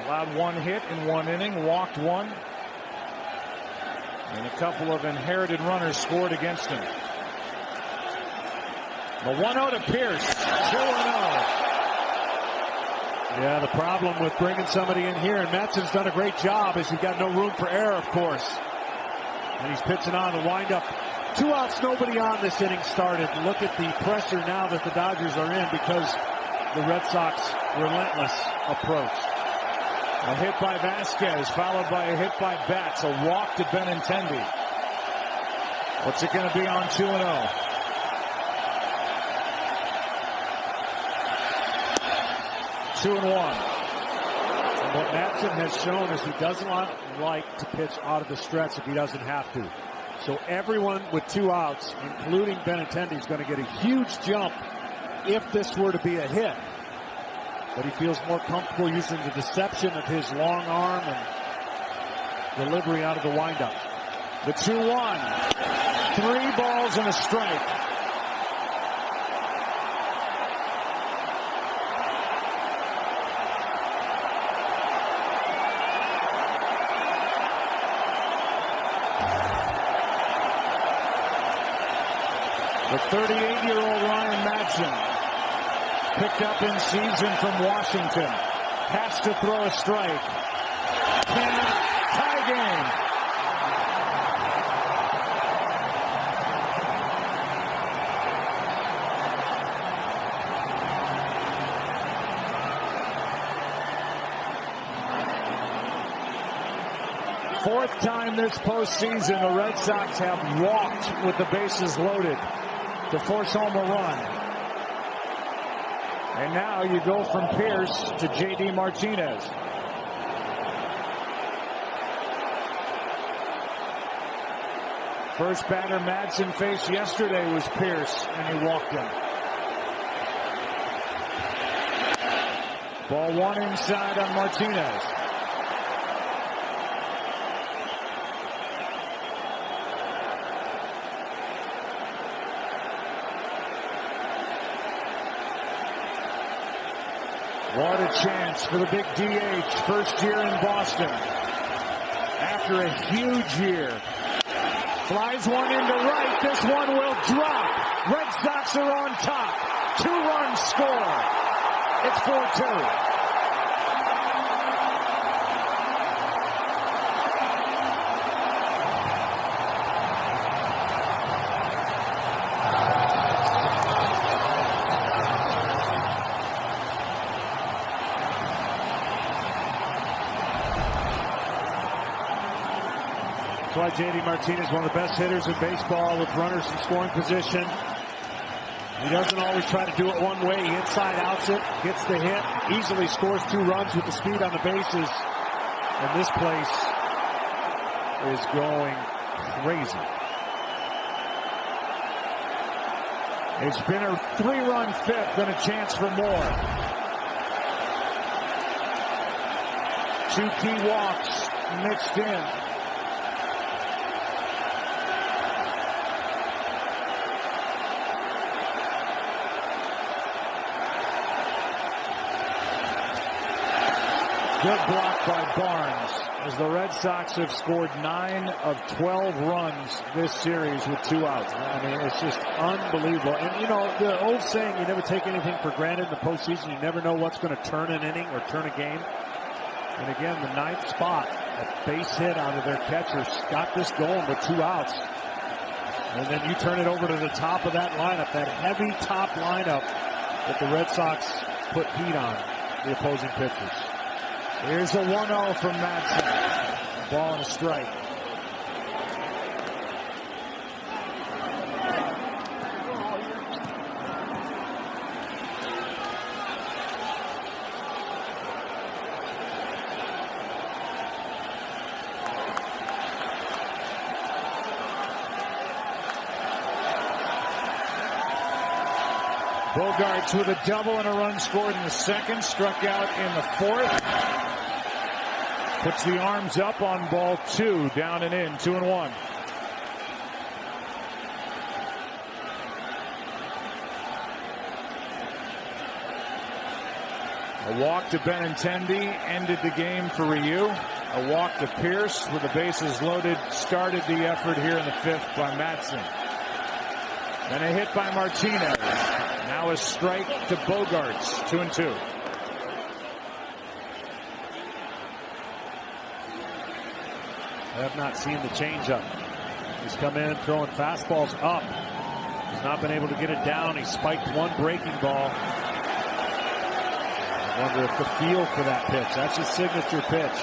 Allowed 1 hit in 1 inning. Walked 1. And a couple of inherited runners scored against him. The 1-0 to Pierce. 2-0. Yeah, the problem with bringing somebody in here, and Madsen's done a great job, is you've got no room for error, of course. And he's pitching on the windup. 2 outs, nobody on. This inning started. Look at the pressure now that the Dodgers are in because the Red Sox relentless approach. A hit by Vasquez, followed by a hit by Betts. A walk to Benintendi. What's it going to be on 2-0? Two and 1. And what Madsen has shown is he doesn't like to pitch out of the stretch if he doesn't have to. So everyone with 2 outs, including Benintendi, is going to get a huge jump if this were to be a hit. But he feels more comfortable using the deception of his long arm and delivery out of the windup. The 2-1. 3 balls and a strike. The 38-year-old Ryan Madsen, picked up in season from Washington, has to throw a strike. Cannot. Tie game. Fourth time this postseason, the Red Sox have walked with the bases loaded to force home a run. And now you go from Pierce to J.D. Martinez. First batter Madsen faced yesterday was Pierce, and he walked him. Ball 1 inside on Martinez. What a chance for the big DH. First year in Boston. After a huge year. Flies one into right. This one will drop. Red Sox are on top. 2-run score. It's 4-2. That's why J.D. Martinez, one of the best hitters in baseball with runners in scoring position. He doesn't always try to do it one way. He inside outs it, gets the hit, easily scores 2 runs with the speed on the bases. And this place is going crazy. It's been a 3-run 5th and a chance for more. 2 key walks mixed in. Good block by Barnes as the Red Sox have scored 9 of 12 runs this series with 2 outs. I mean, it's just unbelievable. And, you know, the old saying, you never take anything for granted in the postseason. You never know what's going to turn an inning or turn a game. And again, the 9th spot, a base hit out of their catcher, got this going with 2 outs. And then you turn it over to the top of that lineup, that heavy top lineup that the Red Sox put heat on the opposing pitchers. Here's a 1-0 from Madsen. Ball and a strike. Bogaerts with a double and a run scored in the 2nd, struck out in the 4th. Puts the arms up on ball 2, down and in, 2-1. A walk to Benintendi ended the game for Ryu. A walk to Pierce with the bases loaded started the effort here in the 5th by Madsen. Then a hit by Martinez. Now a strike to Bogaerts, 2-2. I have not seen the changeup. He's come in throwing fastballs up. He's not been able to get it down. He spiked one breaking ball. I wonder if the feel for that pitch. That's his signature pitch.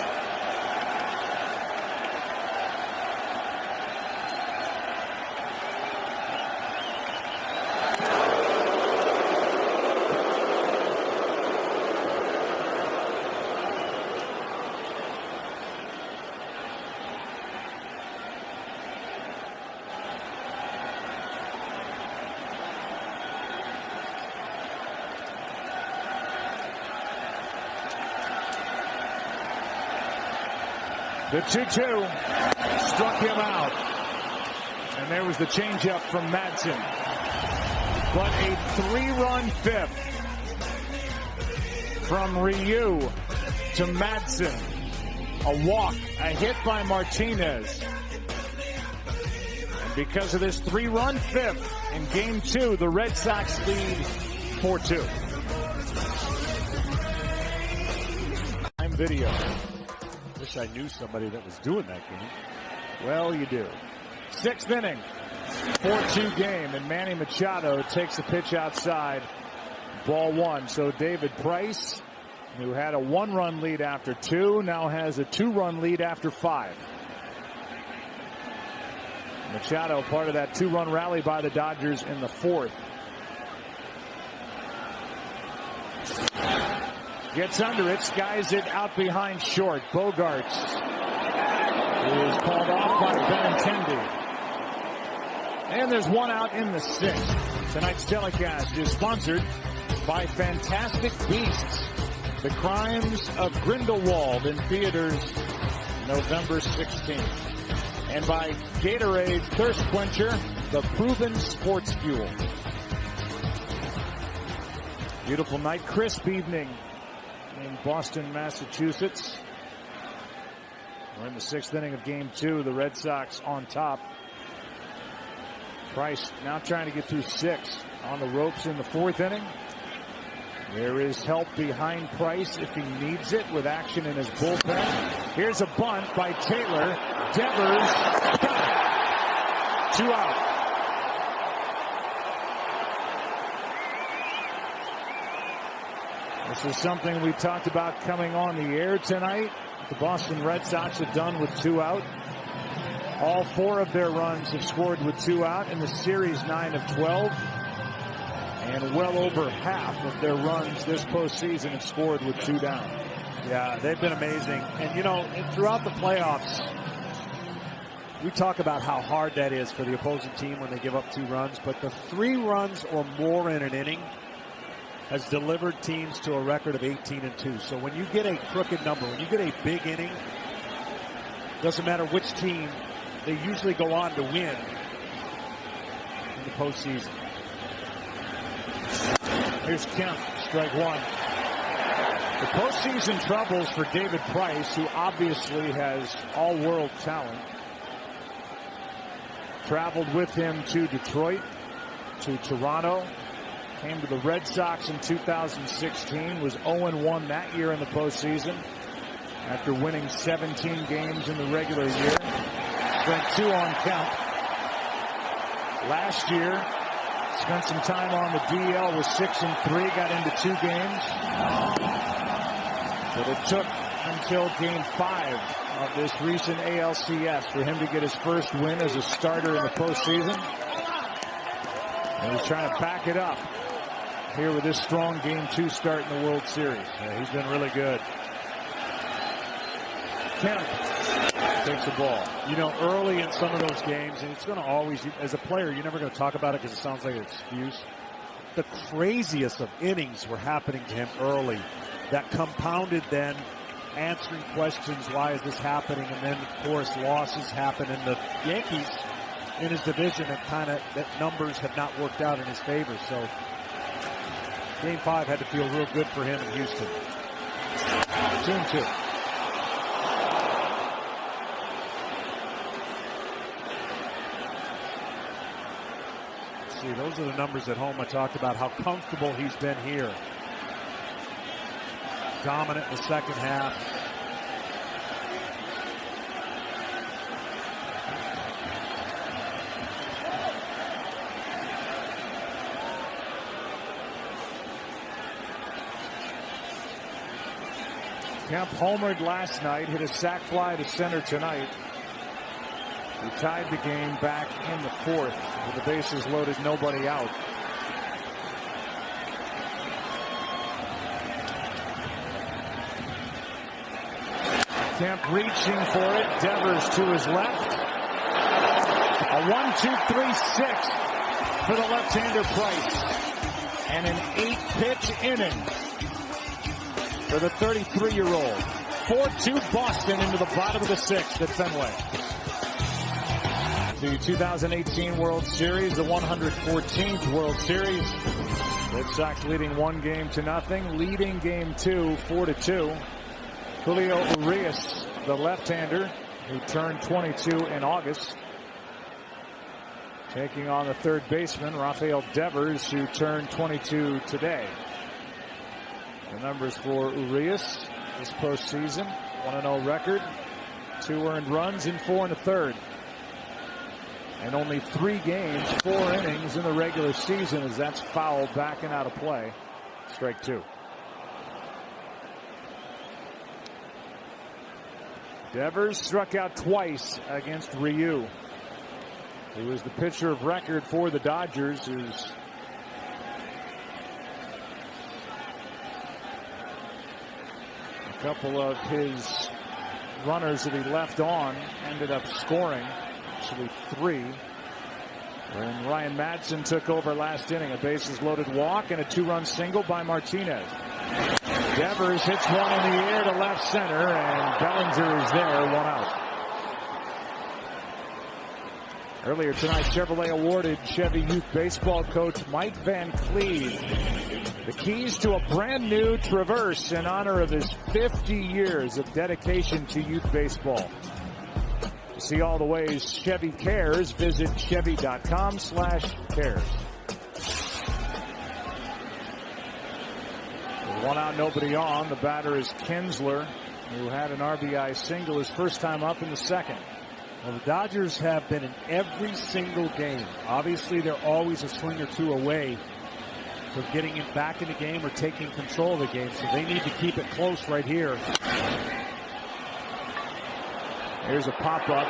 The 2-2 struck him out. And there was the changeup from Madsen. But a 3-run 5th from Ryu to Madsen. A walk, a hit by Martinez. And because of this 3-run 5th in Game 2, the Red Sox lead 4-2. Time video. Wish I knew somebody that was doing that game. Well, you do. 6th inning, 4-2 game, and Manny Machado takes a pitch outside, ball 1. So David Price, who had a 1-run lead after 2, now has a 2-run lead after 5. Machado part of that 2-run rally by the Dodgers in the 4th. Gets under it, skies it out behind short. Bogaerts is called off by Benintendi. And there's one out in the 6th. Tonight's telecast is sponsored by Fantastic Beasts, The Crimes of Grindelwald, in theaters November 16th. And by Gatorade Thirst Quencher, the proven sports fuel. Beautiful night, crisp evening in Boston, Massachusetts. We're in the 6th inning of Game 2. The Red Sox on top. Price now trying to get through 6. On the ropes in the 4th inning. There is help behind Price if he needs it with action in his bullpen. Here's a bunt by Taylor. Devers. 2 out. This is something we talked about coming on the air tonight. The Boston Red Sox have done with 2 out. All 4 of their runs have scored with 2 out in the series 9 of 12. And well over half of their runs this postseason have scored with 2 down. Yeah, they've been amazing. And, you know, throughout the playoffs, we talk about how hard that is for the opposing team when they give up 2 runs. But the 3 runs or more in an inning has delivered teams to a record of 18-2. So when you get a crooked number, when you get a big inning, doesn't matter which team, they usually go on to win in the postseason. Here's Kemp, strike 1. The postseason troubles for David Price, who obviously has all-world talent. Traveled with him to Detroit, to Toronto. Came to the Red Sox in 2016, was 0-1 that year in the postseason after winning 17 games in the regular year. Spent 2 on Kemp. Last year, spent some time on the DL, was 6-3, got into 2 games. But it took until Game 5 of this recent ALCS for him to get his first win as a starter in the postseason. And he's trying to back it up here with this strong Game 2 start in the World Series. Yeah, he's been really good. Kemp takes the ball. You know, early in some of those games, and it's going to always, as a player, you're never going to talk about it because it sounds like an excuse. The craziest of innings were happening to him early that compounded then answering questions, why is this happening? And then, of course, losses happen. And the Yankees in his division that numbers have not worked out in his favor. So Game 5 had to feel real good for him in Houston. 2-2. See, those are the numbers at home I talked about, how comfortable he's been here. Dominant in the second half. Kemp homered last night, hit a sac fly to center tonight. He tied the game back in the fourth with the bases loaded, nobody out. Kemp reaching for it. Devers to his left. A 1-2-3-6 for the left-hander Price. And an 8-pitch inning for the 33-year-old. 4-2 Boston into the bottom of the sixth at Fenway. The 2018 World Series, the 114th World Series. Red Sox leading 1-0, leading Game 2 4-2. Julio Urias, the left-hander, who turned 22 in August, taking on the third baseman, Rafael Devers, who turned 22 today. The numbers for Urias this postseason: 1-0 record, 2 earned runs in 4 1/3. And only 3 games, 4 innings in the regular season, as that's fouled back and out of play. Strike 2. Devers struck out twice against Ryu, who was the pitcher of record for the Dodgers, who's a couple of his runners that he left on ended up scoring, actually 3. When Ryan Madsen took over last inning, a bases loaded walk and a 2-run single by Martinez. Devers hits one in the air to left center, and Bellinger is there, 1 out. Earlier tonight, Chevrolet awarded Chevy Youth Baseball coach Mike Van Cleve the keys to a brand new Traverse in honor of his 50 years of dedication to youth baseball. To see all the ways Chevy cares, visit Chevy.com/cares. 1 out, nobody on. The batter is Kinsler, who had an RBI single his first time up in the second. Well, the Dodgers have been in every single game. Obviously, they're always a swing or 2 away from getting it back in the game or taking control of the game, so they need to keep it close right here. Here's a pop-up.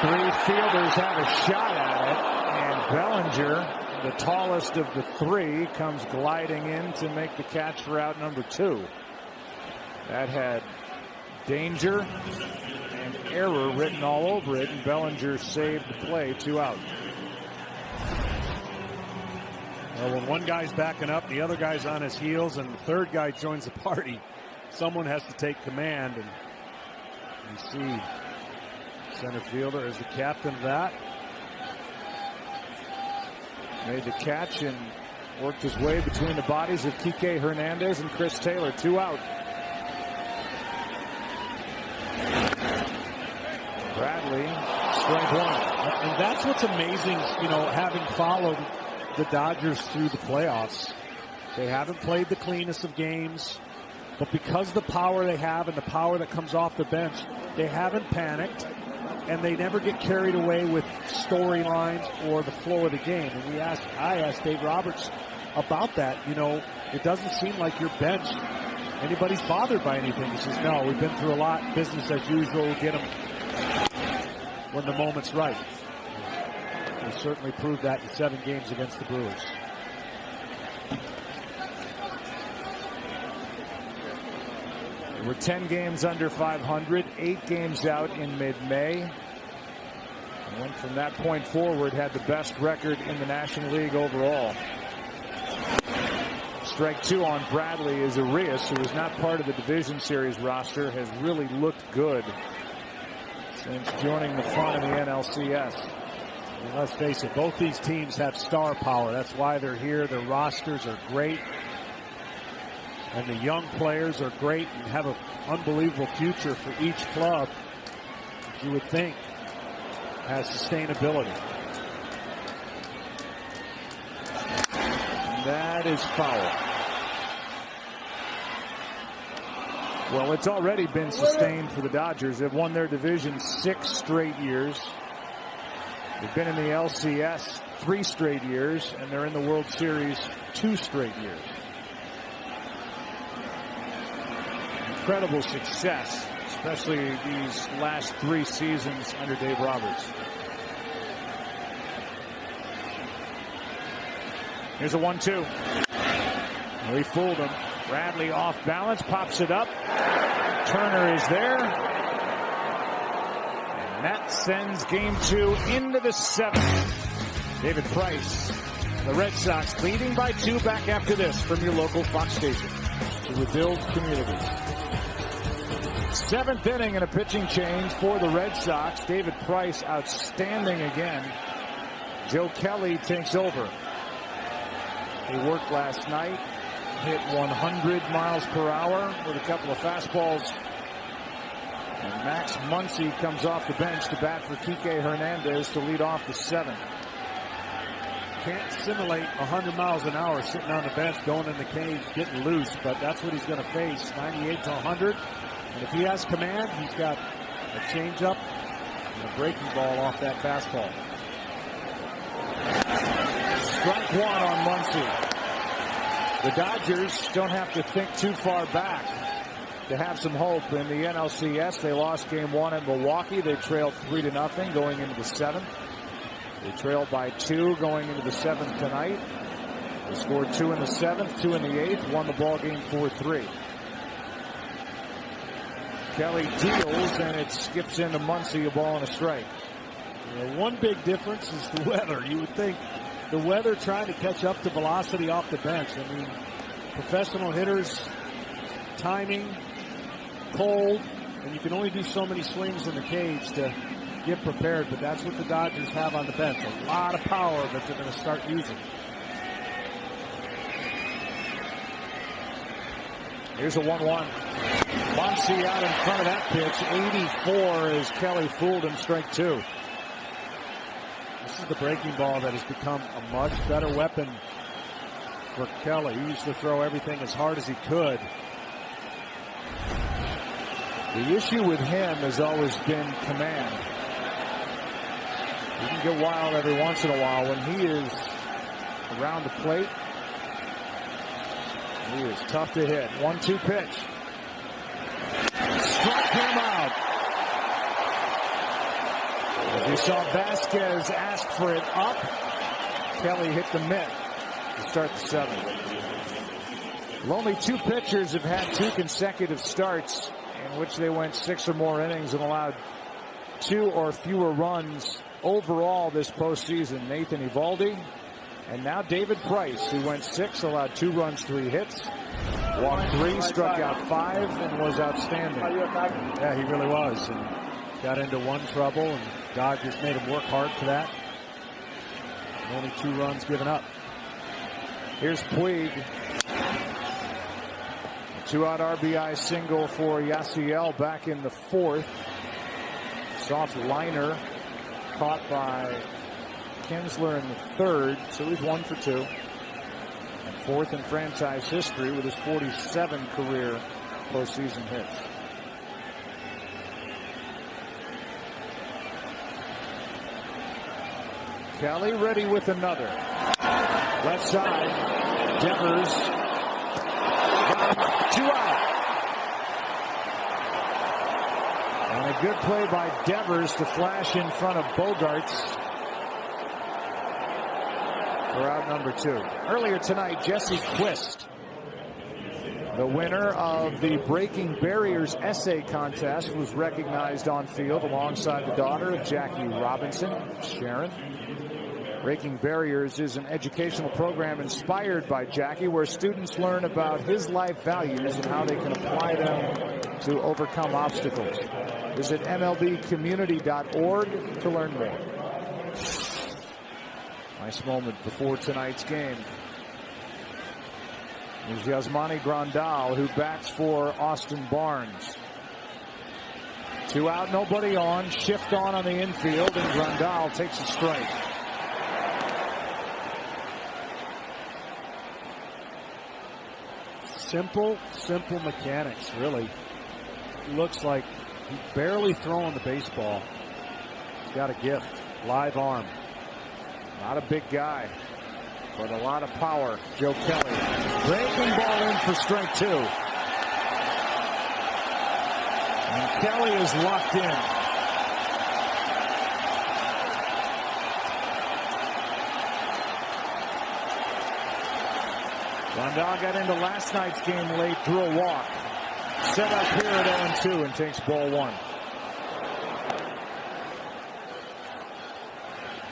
3 fielders have a shot at it, and Bellinger, the tallest of the 3, comes gliding in to make the catch for out number 2. That had danger and error written all over it, and Bellinger saved the play, 2 out. Well, when one guy's backing up, the other guy's on his heels, and the third guy joins the party, someone has to take command. And you see center fielder as the captain of that. Made the catch and worked his way between the bodies of Kike Hernandez and Chris Taylor. 2 out. Bradley, strike 1. And that's what's amazing, you know, having followed the Dodgers through the playoffs. They haven't played the cleanest of games, but because of the power they have and the power that comes off the bench, they haven't panicked, and they never get carried away with storylines or the flow of the game. And I asked Dave Roberts about that. You know, it doesn't seem like your bench, anybody's bothered by anything. He says, no, we've been through a lot, business as usual, we'll get them when the moment's right. They certainly proved that in 7 games against the Brewers. We're 10 games under 500, 8 games out in mid-May. And went from that point forward, had the best record in the National League overall. Strike 2 on Bradley is Arias, who is not part of the division series roster, has really looked good since joining the fun in the NLCS. And let's face it, both these teams have star power. That's why they're here. Their rosters are great. And the young players are great and have an unbelievable future for each club. You would think has sustainability. And that is foul. Well, it's already been sustained for the Dodgers. They've won their division 6 straight years. They've been in the LCS 3 straight years, and they're in the World Series 2 straight years. Incredible success, especially these last 3 seasons under Dave Roberts. Here's a 1-2. Well, he fooled him. Bradley off balance, pops it up. Turner is there. And that sends game 2 into the 7th. David Price, the Red Sox leading by 2 back after this from your local Fox station to rebuild communities. 7th inning and a pitching change for the Red Sox. David Price outstanding again. Joe Kelly takes over. He worked last night, hit 100 miles per hour with a couple of fastballs. And Max Muncy comes off the bench to bat for Kike Hernandez to lead off the 7th. Can't simulate 100 miles an hour sitting on the bench, going in the cage, getting loose, but that's what he's going to face. 98 to 100. And if he has command, he's got a changeup and a breaking ball off that fastball. Strike 1 on Muncy. The Dodgers don't have to think too far back to have some hope in the NLCS. They lost game 1 at Milwaukee. They trailed 3-0 going into the 7th. They trailed by 2 going into the 7th tonight. They scored 2 in the 7th, 2 in the 8th, won the ball game 4-3. Kelly deals, and it skips into Muncy, a ball and a strike. Yeah, one big difference is the weather. You would think the weather trying to catch up to velocity off the bench. I mean, professional hitters, timing, cold, and you can only do so many swings in the cage to get prepared, but that's what the Dodgers have on the bench. A lot of power that they're going to start using. Here's a 1-1. Muncy out in front of that pitch. 84 as Kelly fooled him. Strike 2. This is the breaking ball that has become a much better weapon for Kelly. He used to throw everything as hard as he could. The issue with him has always been command. He can get wild every once in a while. When he is around the plate, he is tough to hit. 1-2 pitch. Struck him out. As you saw Vasquez ask for it up, Kelly hit the mitt to start the 7th. Well, only 2 pitchers have had 2 consecutive starts in which they went 6 or more innings and allowed 2 or fewer runs overall this postseason. Nathan Eovaldi and now David Price, who went 6, allowed 2 runs, 3 hits, walked 3, struck out 5, and was outstanding. Yeah, he really was. And got into one trouble, and Dodgers made him work hard for that. And only 2 runs given up. Here's Puig. 2-out RBI single for Yasiel back in the 4th. Soft liner caught by Kinsler in the 3rd, so he's 1 for 2. And 4th in franchise history with his 47 career postseason hits. Kelly ready with another. Left side, Devers. 2 out. And a good play by Devers to flash in front of Bogarts for out number 2. Earlier tonight, Jesse Quist, the winner of the Breaking Barriers essay contest, was recognized on field alongside the daughter of Jackie Robinson, Sharon. Breaking Barriers is an educational program inspired by Jackie, where students learn about his life values and how they can apply them to overcome obstacles. Visit mlbcommunity.org to learn more. Nice moment before tonight's game. There's Yasmani Grandal, who bats for Austin Barnes. 2 out, nobody on. Shift on the infield, and Grandal takes a strike. Simple mechanics, really. Looks like he's barely throwing the baseball. He's got a gift. Live arm. Not a big guy, but a lot of power. Joe Kelly. Breaking ball in for strike 2. And Kelly is locked in. Grandal got into last night's game late, drew a walk. Set up here at 0-2 and takes ball 1.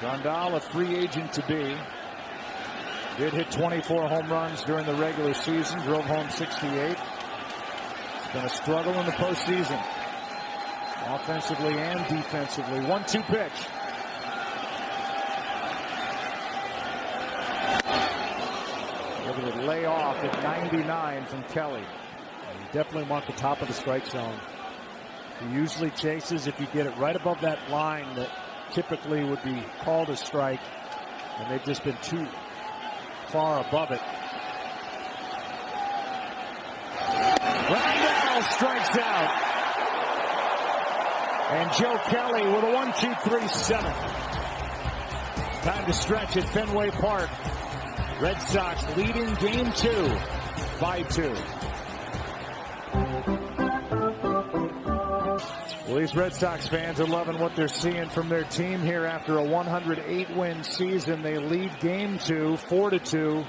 Grandal, a free agent to be. Did hit 24 home runs during the regular season, drove home 68. It's been a struggle in the postseason, offensively and defensively. 1-2 pitch. Able to lay off at 99 from Kelly. You definitely want the top of the strike zone. He usually chases if you get it right above that line that typically would be called a strike, and they've just been too far above it. Grandal strikes out. And Joe Kelly with a 1-2-3-7. Time to stretch at Fenway Park. Red Sox leading game 2 by 2. Well, these Red Sox fans are loving what they're seeing from their team here after a 108-win season. They lead game 2, 4-2.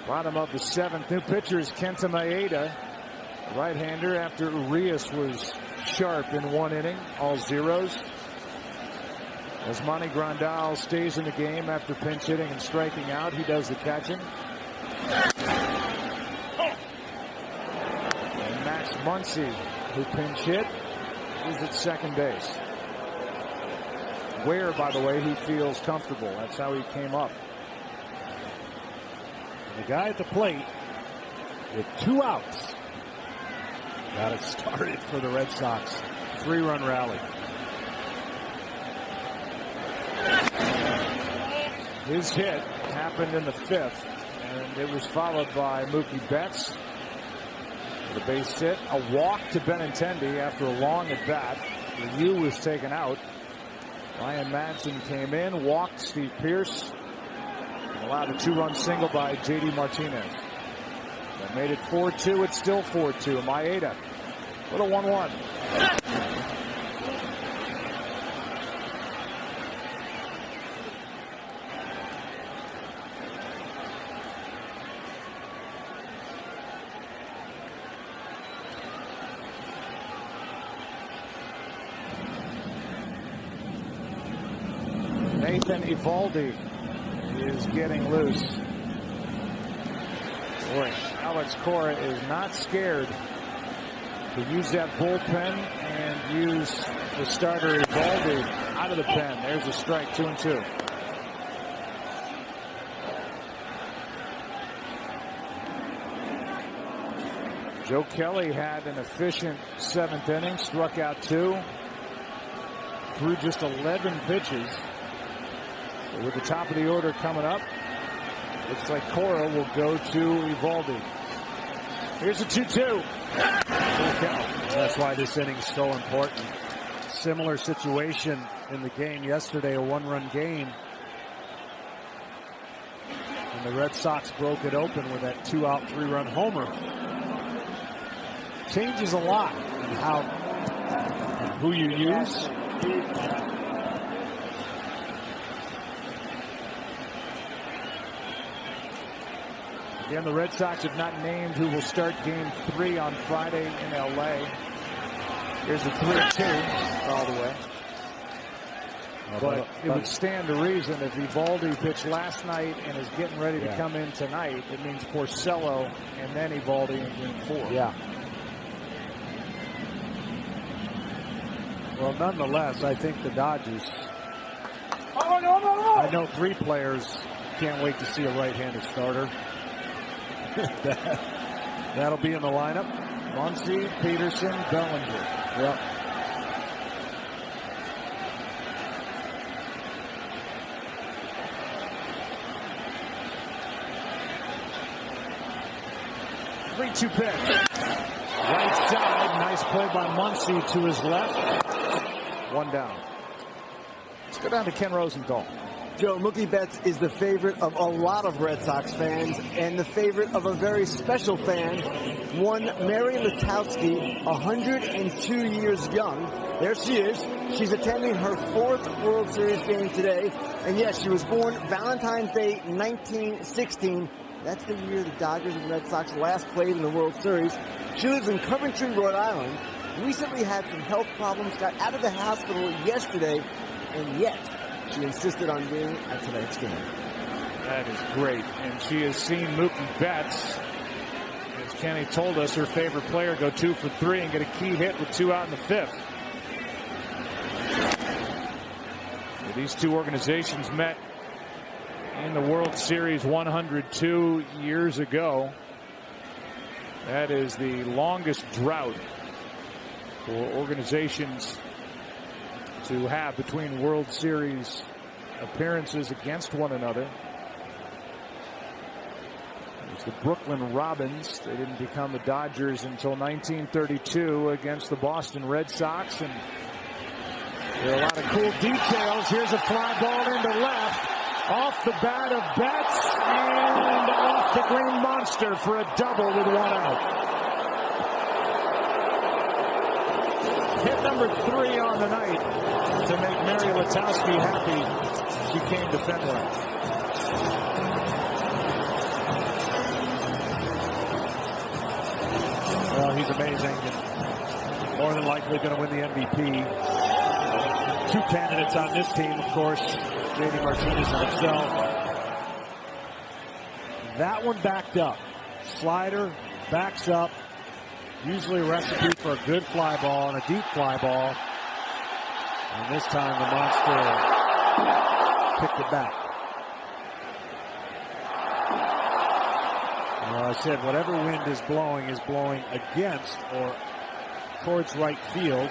Bottom of the 7th. New pitcher is Kenta Maeda, right-hander, after Urias was sharp in 1 inning, all zeros. Yasmani Grandal stays in the game after pinch hitting and striking out. He does the catching. And Max Muncy, who pinch hit, is at second base. Where, by the way, he feels comfortable. That's how he came up. The guy at the plate with 2 outs got it started for the Red Sox. 3-run rally. His hit happened in the 5th, and it was followed by Mookie Betts. The base hit, a walk to Benintendi after a long at bat. The U was taken out. Ryan Madsen came in, walked Steve Pearce, and allowed a 2-run single by J.D. Martinez. That made it 4-2. It's still 4-2. Maeda with a 1-1. Nathan Eovaldi is getting loose. Boy, Alex Cora is not scared to use that bullpen and use the starter Eovaldi out of the pen. There's a strike, 2-2. Joe Kelly had an efficient 7th inning, struck out 2, threw just 11 pitches. With the top of the order coming up, looks like Cora will go to Eovaldi. Here's a 2-2. That's why this inning is so important. Similar situation in the game yesterday, a 1-run game. And the Red Sox broke it open with that 2-out, 3-run homer. Changes a lot in how and who you use. Again, the Red Sox have not named who will start game 3 on Friday in L.A. Here's a 3-2 all the way. But it would stand to reason if Eovaldi pitched last night and is getting ready to come in tonight, it means Porcello and then Eovaldi in game 4. Yeah. Well, nonetheless, I think the Dodgers. I know 3 players can't wait to see a right-handed starter. That'll be in the lineup. Muncy, Peterson, Bellinger. Yep. Three-two pitch. Right side. Nice play by Muncy to his left. 1 down. Let's go down to Ken Rosenthal. Joe, Mookie Betts is the favorite of a lot of Red Sox fans and the favorite of a very special fan, one Mary Letowski, 102 years young. There she is. She's attending her 4th World Series game today. And yes, she was born Valentine's Day, 1916. That's the year the Dodgers and Red Sox last played in the World Series. She lives in Coventry, Rhode Island. Recently had some health problems, got out of the hospital yesterday, and yet she insisted on being at tonight's game. That is great. And she has seen Mookie Betts, as Kenny told us, her favorite player, go 2 for 3 and get a key hit with 2 out in the 5th. So these two organizations met in the World Series 102 years ago. That is the longest drought for organizations to have between World Series appearances against one another. It was the Brooklyn Robins. They didn't become the Dodgers until 1932 against the Boston Red Sox. And there are a lot of cool details. Here's a fly ball into left. Off the bat of Betts and off the Green Monster for a double with 1 out. Hit number 3 on the night to make Mary Letowski happy. She came to Fenway. Well, he's amazing and more than likely going to win the MVP. 2 candidates on this team, of course, J.D. Martinez and himself. That one backed up. Slider backs up. Usually a recipe for a good fly ball and a deep fly ball. And this time the Monster kicked it back. Well, I said whatever wind is blowing against or towards right field.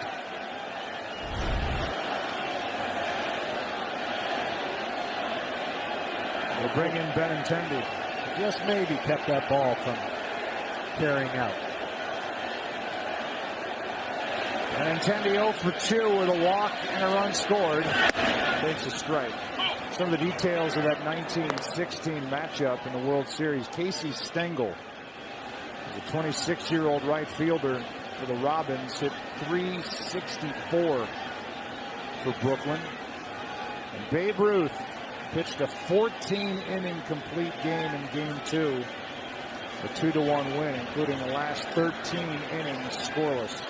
We'll bring in Benintendi. Just maybe kept that ball from carrying out. Benintendi 0 for 2 with a walk and a run scored. Takes a strike. Some of the details of that 1916 matchup in the World Series. Casey Stengel, the 26-year-old right fielder for the Robins, hit .364 for Brooklyn. And Babe Ruth pitched a 14-inning complete game in Game 2. A 2-1 win, including the last 13 innings scoreless.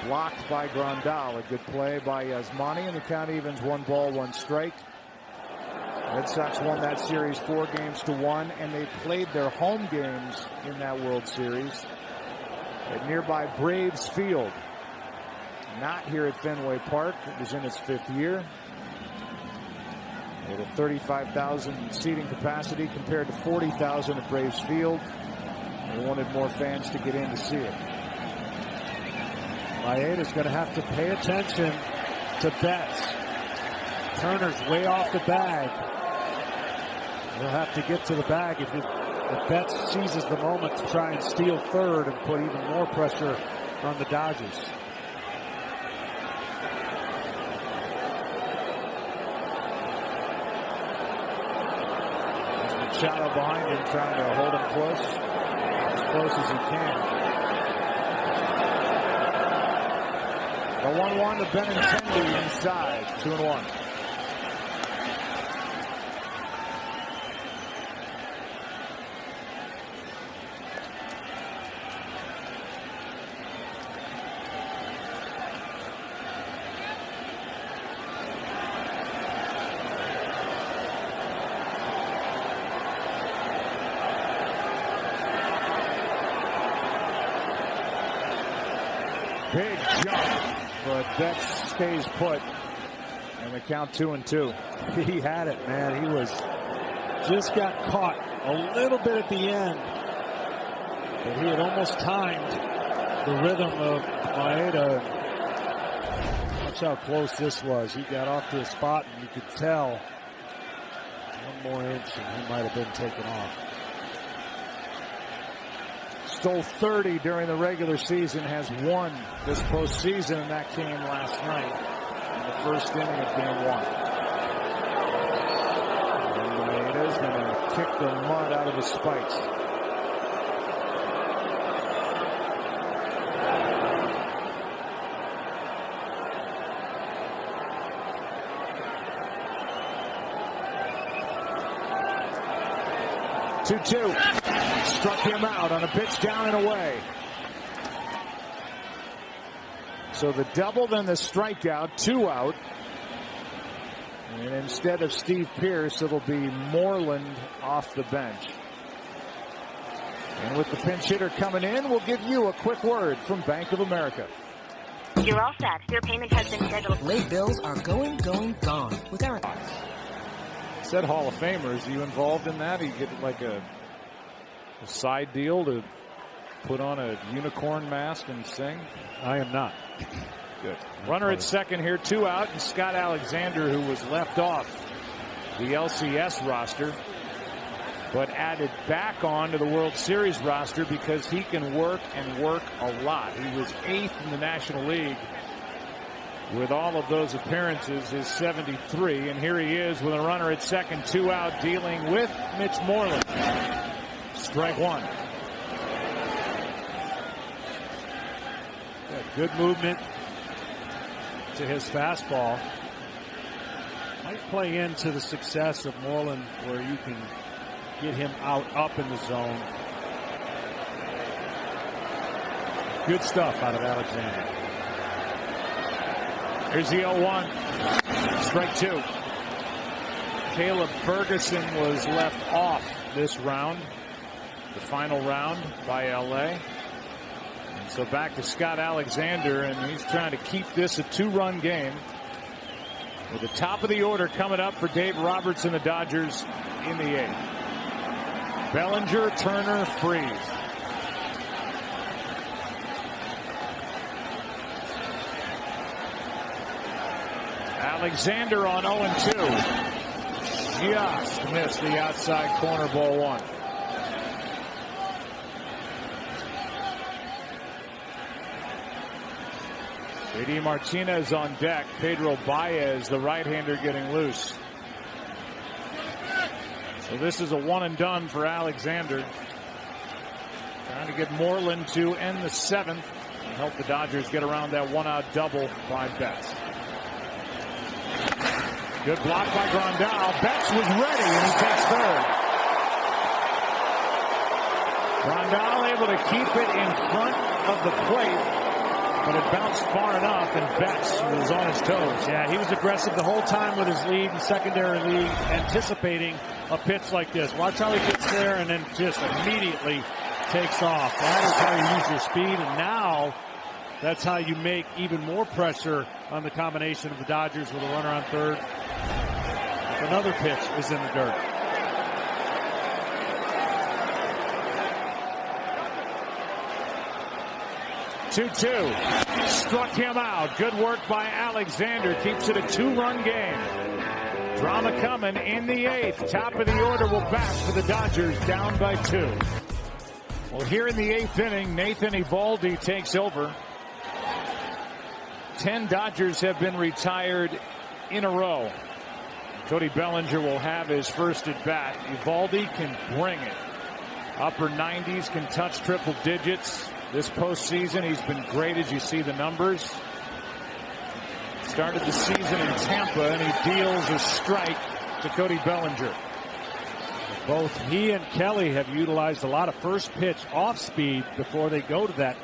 Blocked by Grandal. A good play by Yasmani, and the count evens 1 ball, 1 strike. Red Sox won that series 4-1, and they played their home games in that World Series at nearby Braves Field. Not here at Fenway Park. It was in its 5th year. With a 35,000 seating capacity compared to 40,000 at Braves Field. They wanted more fans to get in to see it. Maeda's going to have to pay attention to Betts. Turner's way off the bag. He'll have to get to the bag if Betts seizes the moment to try and steal third and put even more pressure on the Dodgers. Machado behind him, trying to hold him close as he can. The 1-1 to Benintendi inside, 2-1. Big jump, but Betts stays put. And the count 2-2. He had it, man. He was just got caught a little bit at the end. But he had almost timed the rhythm of Maeda. Watch how close this was. He got off to a spot, and you could tell one more inch, and he might have been taken off. Stole 30 during the regular season, has won this postseason, and that came last night in the first inning of game 1. And Maeda's going to kick the mud out of his spikes. Two. Struck him out on a pitch down and away. So the double, then the strikeout, 2 out. And instead of Steve Pearce, it'll be Moreland off the bench. And with the pinch hitter coming in, we'll give you a quick word from Bank of America. You're all set. Your payment has been scheduled. Late bills are gone with Eric. Said Hall of Famers, are you involved in that? You get like a side deal to put on a unicorn mask and sing? I am not. Good. Runner at second here, 2 out, and Scott Alexander, who was left off the LCS roster, but added back on to the World Series roster because he can work and work a lot. He was 8th in the National League with all of those appearances, is 73, and here he is with a runner at second, 2 out, dealing with Mitch Moreland. Strike 1. Good movement to his fastball. Might play into the success of Moreland, where you can get him up in the zone. Good stuff out of Alexander. Here's the 0-1. Strike 2. Caleb Ferguson was left off this round, the final round by LA. And so back to Scott Alexander, and he's trying to keep this a 2-run game. With the top of the order coming up for Dave Roberts and the Dodgers in the 8th. Bellinger, Turner, Freese. Alexander on 0-2. Just missed the outside corner, ball 1. JD Martinez on deck. Pedro Baez, the right-hander, getting loose. So this is a 1-and-done for Alexander. Trying to get Moreland to end the 7th and help the Dodgers get around that 1-out double by Betts. Good block by Grandal. Betts was ready, and he takes third. Grandal able to keep it in front of the plate, but it bounced far enough, and Betts was on his toes. Yeah, he was aggressive the whole time with his lead and secondary lead, anticipating a pitch like this. Watch how he gets there and then just immediately takes off. That is how you use your speed, and now that's how you make even more pressure on the combination of the Dodgers with a runner on third. If another pitch is in the dirt. Two. Struck him out. Good work by Alexander. Keeps it a 2-run game. Drama coming in the 8th. Top of the order will bat for the Dodgers, down by 2. Well, here in the 8th inning, Nathan Eovaldi takes over. 10 Dodgers have been retired in a row. Cody Bellinger will have his first at bat. Eovaldi can bring it. Upper 90s, can touch triple digits. This postseason, he's been great, as you see the numbers. Started the season in Tampa, and he deals a strike to Cody Bellinger. Both he and Kelly have utilized a lot of first pitch off speed before they go to that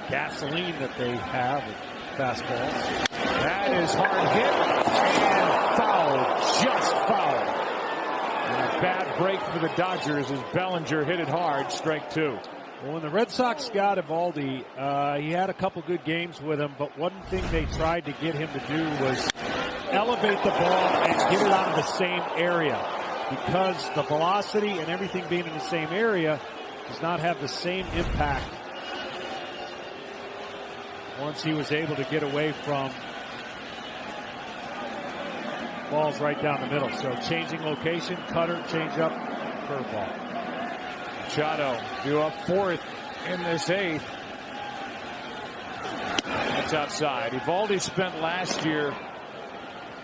gasoline that they have with fastballs. That is hard hit and foul, just foul. And a bad break for the Dodgers as Bellinger hit it hard, strike 2. Well, when the Red Sox got Eovaldi, he had a couple good games with him, but one thing they tried to get him to do was elevate the ball and get it out of the same area, because the velocity and everything being in the same area does not have the same impact once he was able to get away from balls right down the middle. So changing location, cutter, changeup, curveball. Machado due up fourth in this eighth. That's outside. Eovaldi spent last year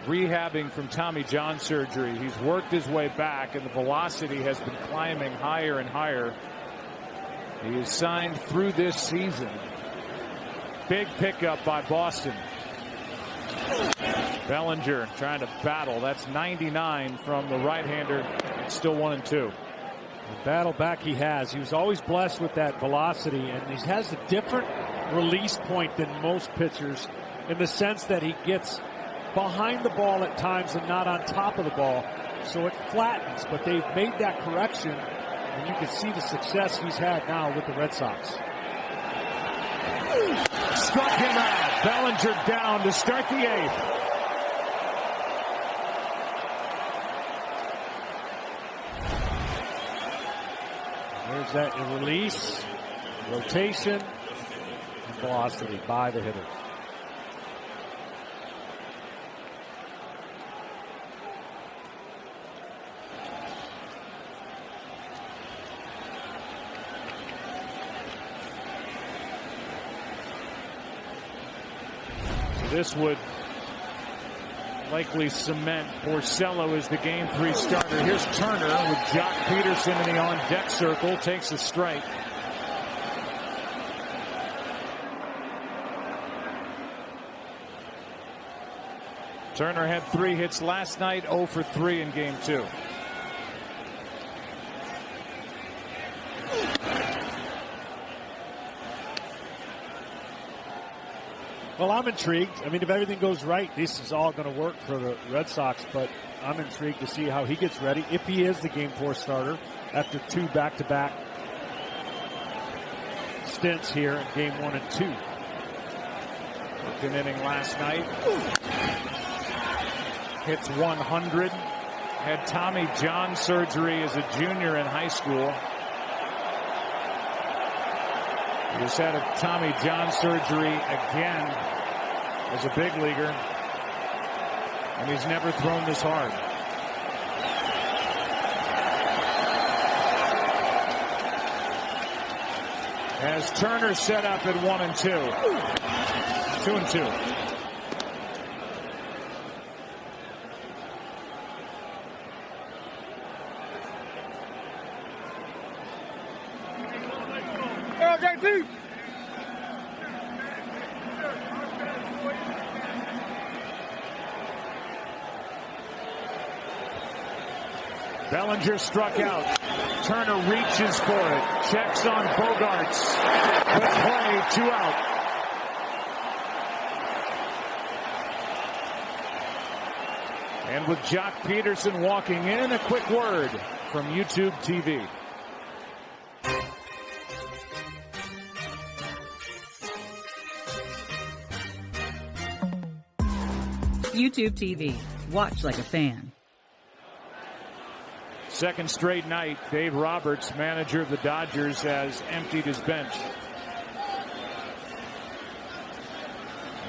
rehabbing from Tommy John surgery. He's worked his way back, and the velocity has been climbing higher and higher. He is signed through this season. Big pickup by Boston. Bellinger trying to battle. That's 99 from the right-hander. It's still 1-2. The battle back he has. He was always blessed with that velocity, and he has a different release point than most pitchers in the sense that he gets behind the ball at times and not on top of the ball, so it flattens. But they've made that correction, and you can see the success he's had now with the Red Sox. Struck him out. Bellinger down to start the eighth. There's that release, rotation, and velocity by the hitter. This would likely cement Porcello as the Game 3 starter. Here's Turner with Jock Peterson in the on-deck circle. Takes a strike. Turner had 3 hits last night, 0 for 3 in Game 2. Well, I'm intrigued. I mean, if everything goes right, this is all going to work for the Red Sox, but I'm intrigued to see how he gets ready, if he is the Game 4 starter after 2 back-to-back stints here in Game 1 and 2. Worked an inning last night. Hits 100. Had Tommy John surgery as a junior in high school. He just had a Tommy John surgery again as a big leaguer, and he's never thrown this hard. As Turner set up at 1-2. 2-2. Bellinger struck out. Turner reaches for it. Checks on Bogarts. The play, 2 out. And with Jock Peterson walking in, a quick word from YouTube TV. YouTube TV. Watch like a fan. Second straight night, Dave Roberts, manager of the Dodgers, has emptied his bench.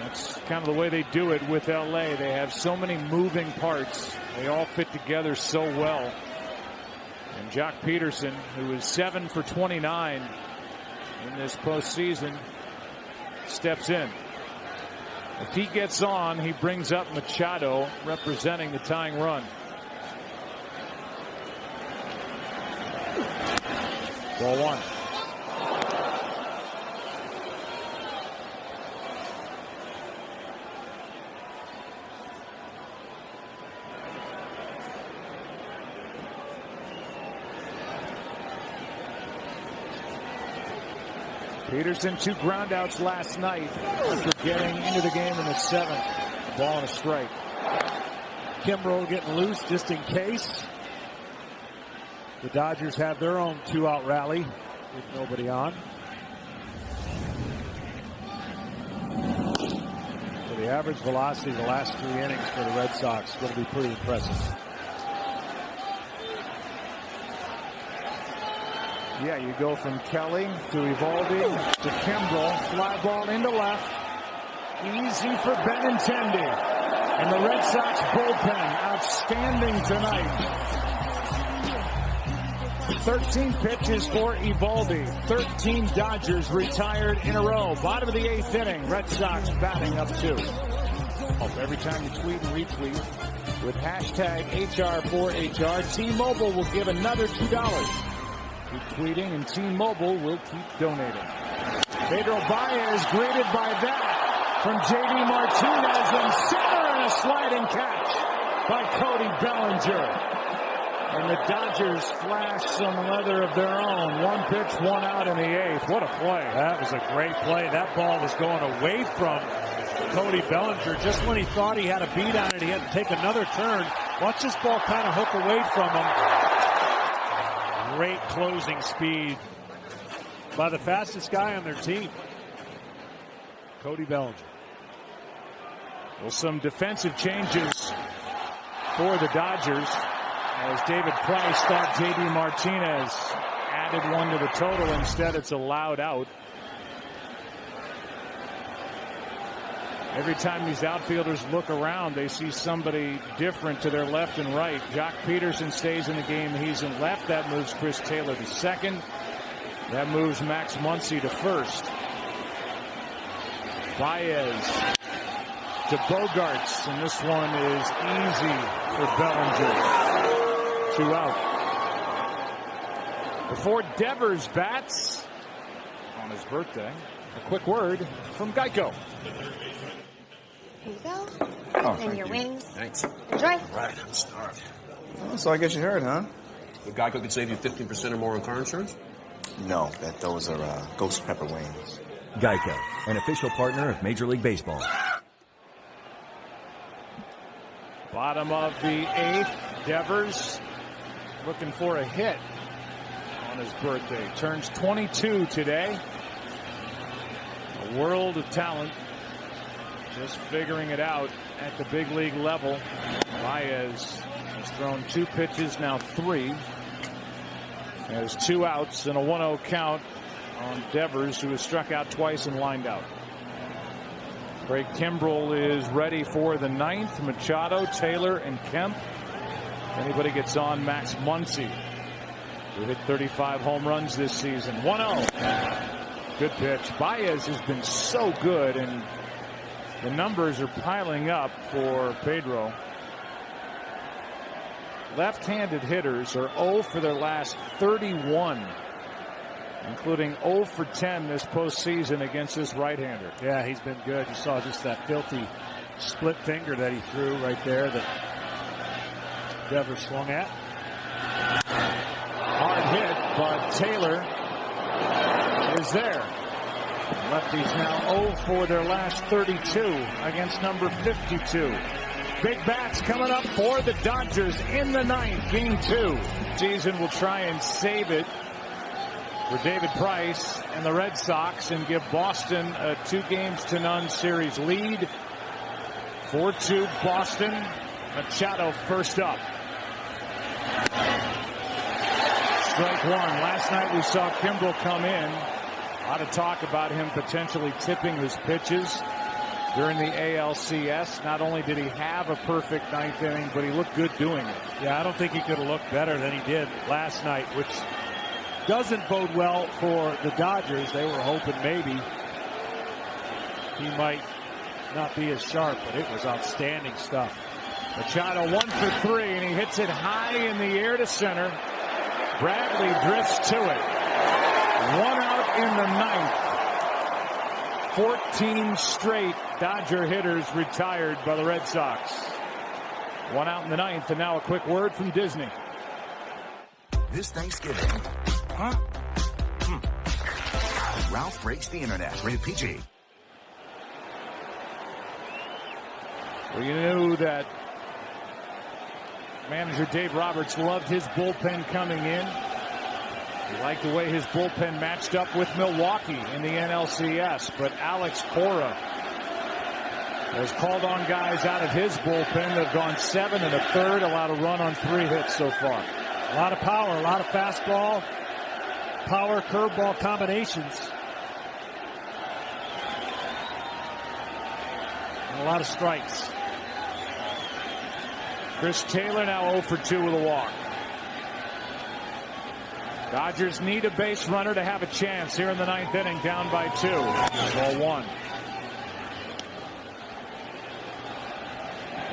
That's kind of the way they do it with LA. They have so many moving parts. They all fit together so well. And Jock Peterson, who is 7 for 29 in this postseason, steps in. If he gets on, he brings up Machado, representing the tying run. Ball 1. Peterson 2 groundouts last night after getting into the game in the 7th. Ball and a strike. Kimbrel getting loose just in case. The Dodgers have their own 2-out rally. with nobody on. So the average velocity the last 3 innings for the Red Sox is going to be pretty impressive. Yeah, you go from Kelly to Eovaldi to Kimbrel. Fly ball into left. Easy for Benintendi. And the Red Sox bullpen outstanding tonight. 13 pitches for Eovaldi. 13 Dodgers retired in a row. Bottom of the 8th inning. Red Sox batting up 2. Every time you tweet and retweet with hashtag HR4HR, T-Mobile will give another $2. Keep tweeting and T-Mobile will keep donating. Pedro Baez greeted by that from J.D. Martinez and center and a sliding catch by Cody Bellinger. And the Dodgers flash some leather of their own. 1 pitch, 1 out in the 8th. What a play. That was a great play. That ball was going away from Cody Bellinger. Just when he thought he had a beat on it, he had to take another turn. Watch this ball kind of hook away from him. Great closing speed by the fastest guy on their team, Cody Bellinger. Well, some defensive changes for the Dodgers as David Price thought J.D. Martinez added 1 to the total. Instead, it's allowed out. Every time these outfielders look around, they see somebody different to their left and right. Jock Peterson stays in the game. He's in left. That moves Chris Taylor to second. That moves Max Muncy to first. Baez to Bogarts, and this one is easy for Bellinger. 2 out. Before Devers bats on his birthday, a quick word from Geico. Here you go. Oh, and your wings. Thanks. Enjoy. Right, I'm starved. Oh, so I guess you heard, huh? The Geico could save you 15% or more on car insurance? No, those are ghost pepper wings. Geico, an official partner of Major League Baseball. Bottom of the 8th, Devers looking for a hit on his birthday. Turns 22 today. A world of talent. Just figuring it out at the big league level. Baez has thrown 2 pitches, now 3. There's 2 outs and a 1-0 count on Devers, who has struck out twice and lined out. Craig Kimbrel is ready for the 9th. Machado, Taylor, and Kemp. If anybody gets on, Max Muncy, who hit 35 home runs this season. 1-0. Good pitch. Baez has been so good, and the numbers are piling up for Pedro. Left-handed hitters are 0 for their last 31, including 0 for 10 this postseason against this right-hander. Yeah, he's been good. You saw just that filthy split finger that he threw right there that Devers swung at. Hard hit, but Taylor is there. Lefties now 0 for their last 32 against number 52. Big bats coming up for the Dodgers in the 9th, game 2. Season will try and save it for David Price and the Red Sox and give Boston a 2-0 series lead. 4-2 Boston. Machado first up. Strike 1. Last night we saw Kimbrel come in. A lot of talk about him potentially tipping his pitches during the ALCS. Not only did he have a perfect 9th inning, but he looked good doing it. Yeah, I don't think he could have looked better than he did last night, which doesn't bode well for the Dodgers. They were hoping maybe he might not be as sharp, but it was outstanding stuff. Machado 1 for 3, and he hits it high in the air to center. Bradley drifts to it. 1 out in the 9th. 14 straight Dodger hitters retired by the Red Sox. 1 out in the 9th, and now a quick word from Disney. This Thanksgiving. Huh? Ralph Breaks the Internet. Rated PG. Well, you knew that manager Dave Roberts loved his bullpen coming in. You like the way his bullpen matched up with Milwaukee in the NLCS, but Alex Cora has called on guys out of his bullpen. They've gone 7 1/3, allowed a run on 3 hits so far. A lot of power, a lot of fastball, power, curveball combinations. And a lot of strikes. Chris Taylor now 0 for 2 with a walk. Dodgers need a base runner to have a chance here in the 9th inning, down by 2. Ball 1.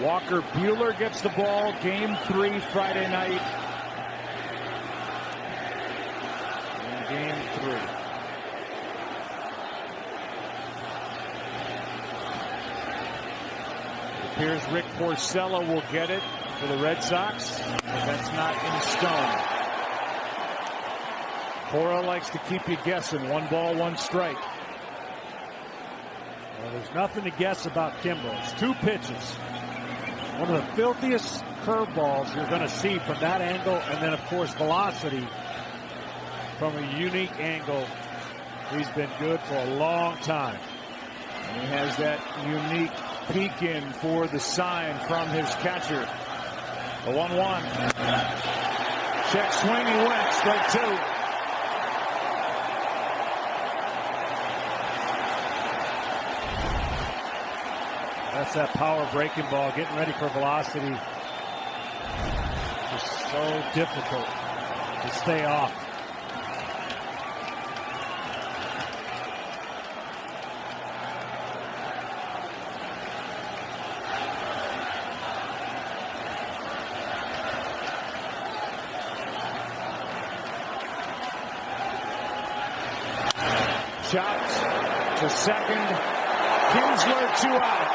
Walker Buehler gets the ball. Game 3 Friday night. In game 3. It appears Rick Porcello will get it for the Red Sox, but that's not in stone. Cora likes to keep you guessing. 1 ball, 1 strike. Well, there's nothing to guess about Kimbrel. It's 2 pitches. One of the filthiest curveballs you're going to see from that angle, and then, of course, velocity from a unique angle. He's been good for a long time. And he has that unique peek in for the sign from his catcher. The 1-1. Check swing, he went. Strike 2. That's that power breaking ball, getting ready for velocity. It's so difficult to stay off. Chopped to second. Kinsler 2 out.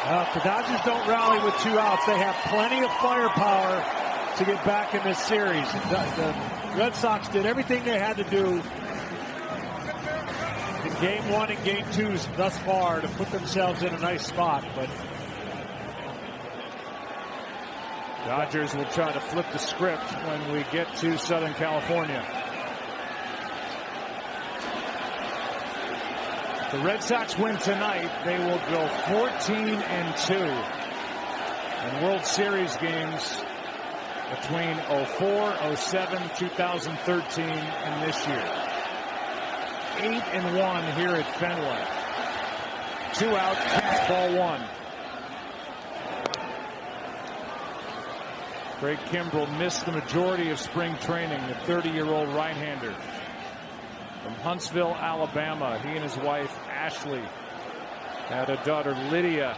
If the Dodgers don't rally with 2 outs, they have plenty of firepower to get back in this series. The Red Sox did everything they had to do in game 1 and game 2 thus far to put themselves in a nice spot, but Dodgers will try to flip the script when we get to Southern California. If the Red Sox win tonight, they will go 14-2 in World Series games between 04, 07, 2013, and this year. 8-1 here at Fenway. 2 out, 10th ball 1. Craig Kimbrel missed the majority of spring training, the 30-year-old right-hander from Huntsville, Alabama. He and his wife, Ashley, had a daughter, Lydia,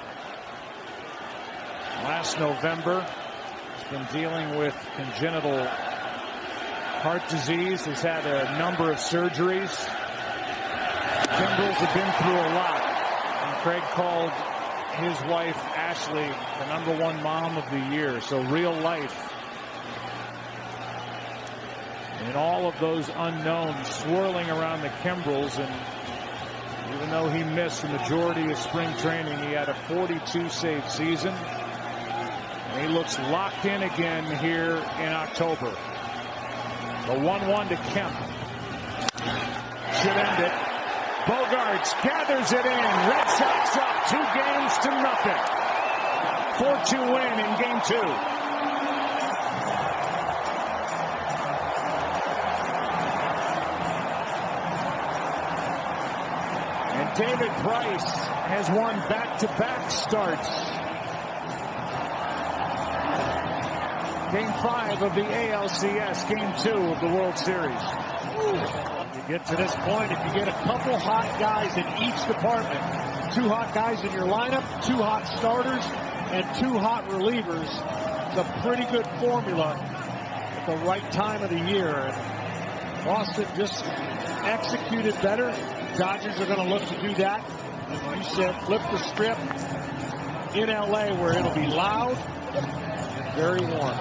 last November. He's been dealing with congenital heart disease, has had a number of surgeries. Kimbrels have been through a lot, and Craig called his wife, Ashley, the #1 mom of the year. So real life. And all of those unknowns swirling around the Kimbrels, and even though he missed the majority of spring training, he had a 42-save season. And he looks locked in again here in October. The 1-1 to Kemp. Should end it. Bogaerts gathers it in. Red Sox up 2 games to nothing. 4-2 win in game 2. And David Price has won back-to-back starts. Game 5 of the ALCS, game 2 of the World Series. you get to this point, if you get a couple hot guys in each department, 2 hot guys in your lineup, 2 hot starters, and 2 hot relievers, it's a pretty good formula at the right time of the year. And Boston just executed better. Dodgers are going to look to do that. And like you said, flip the script in LA where it'll be loud and very warm.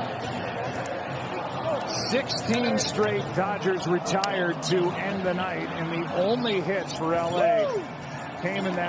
16 straight Dodgers retired to end the night, and the only hits for LA came in that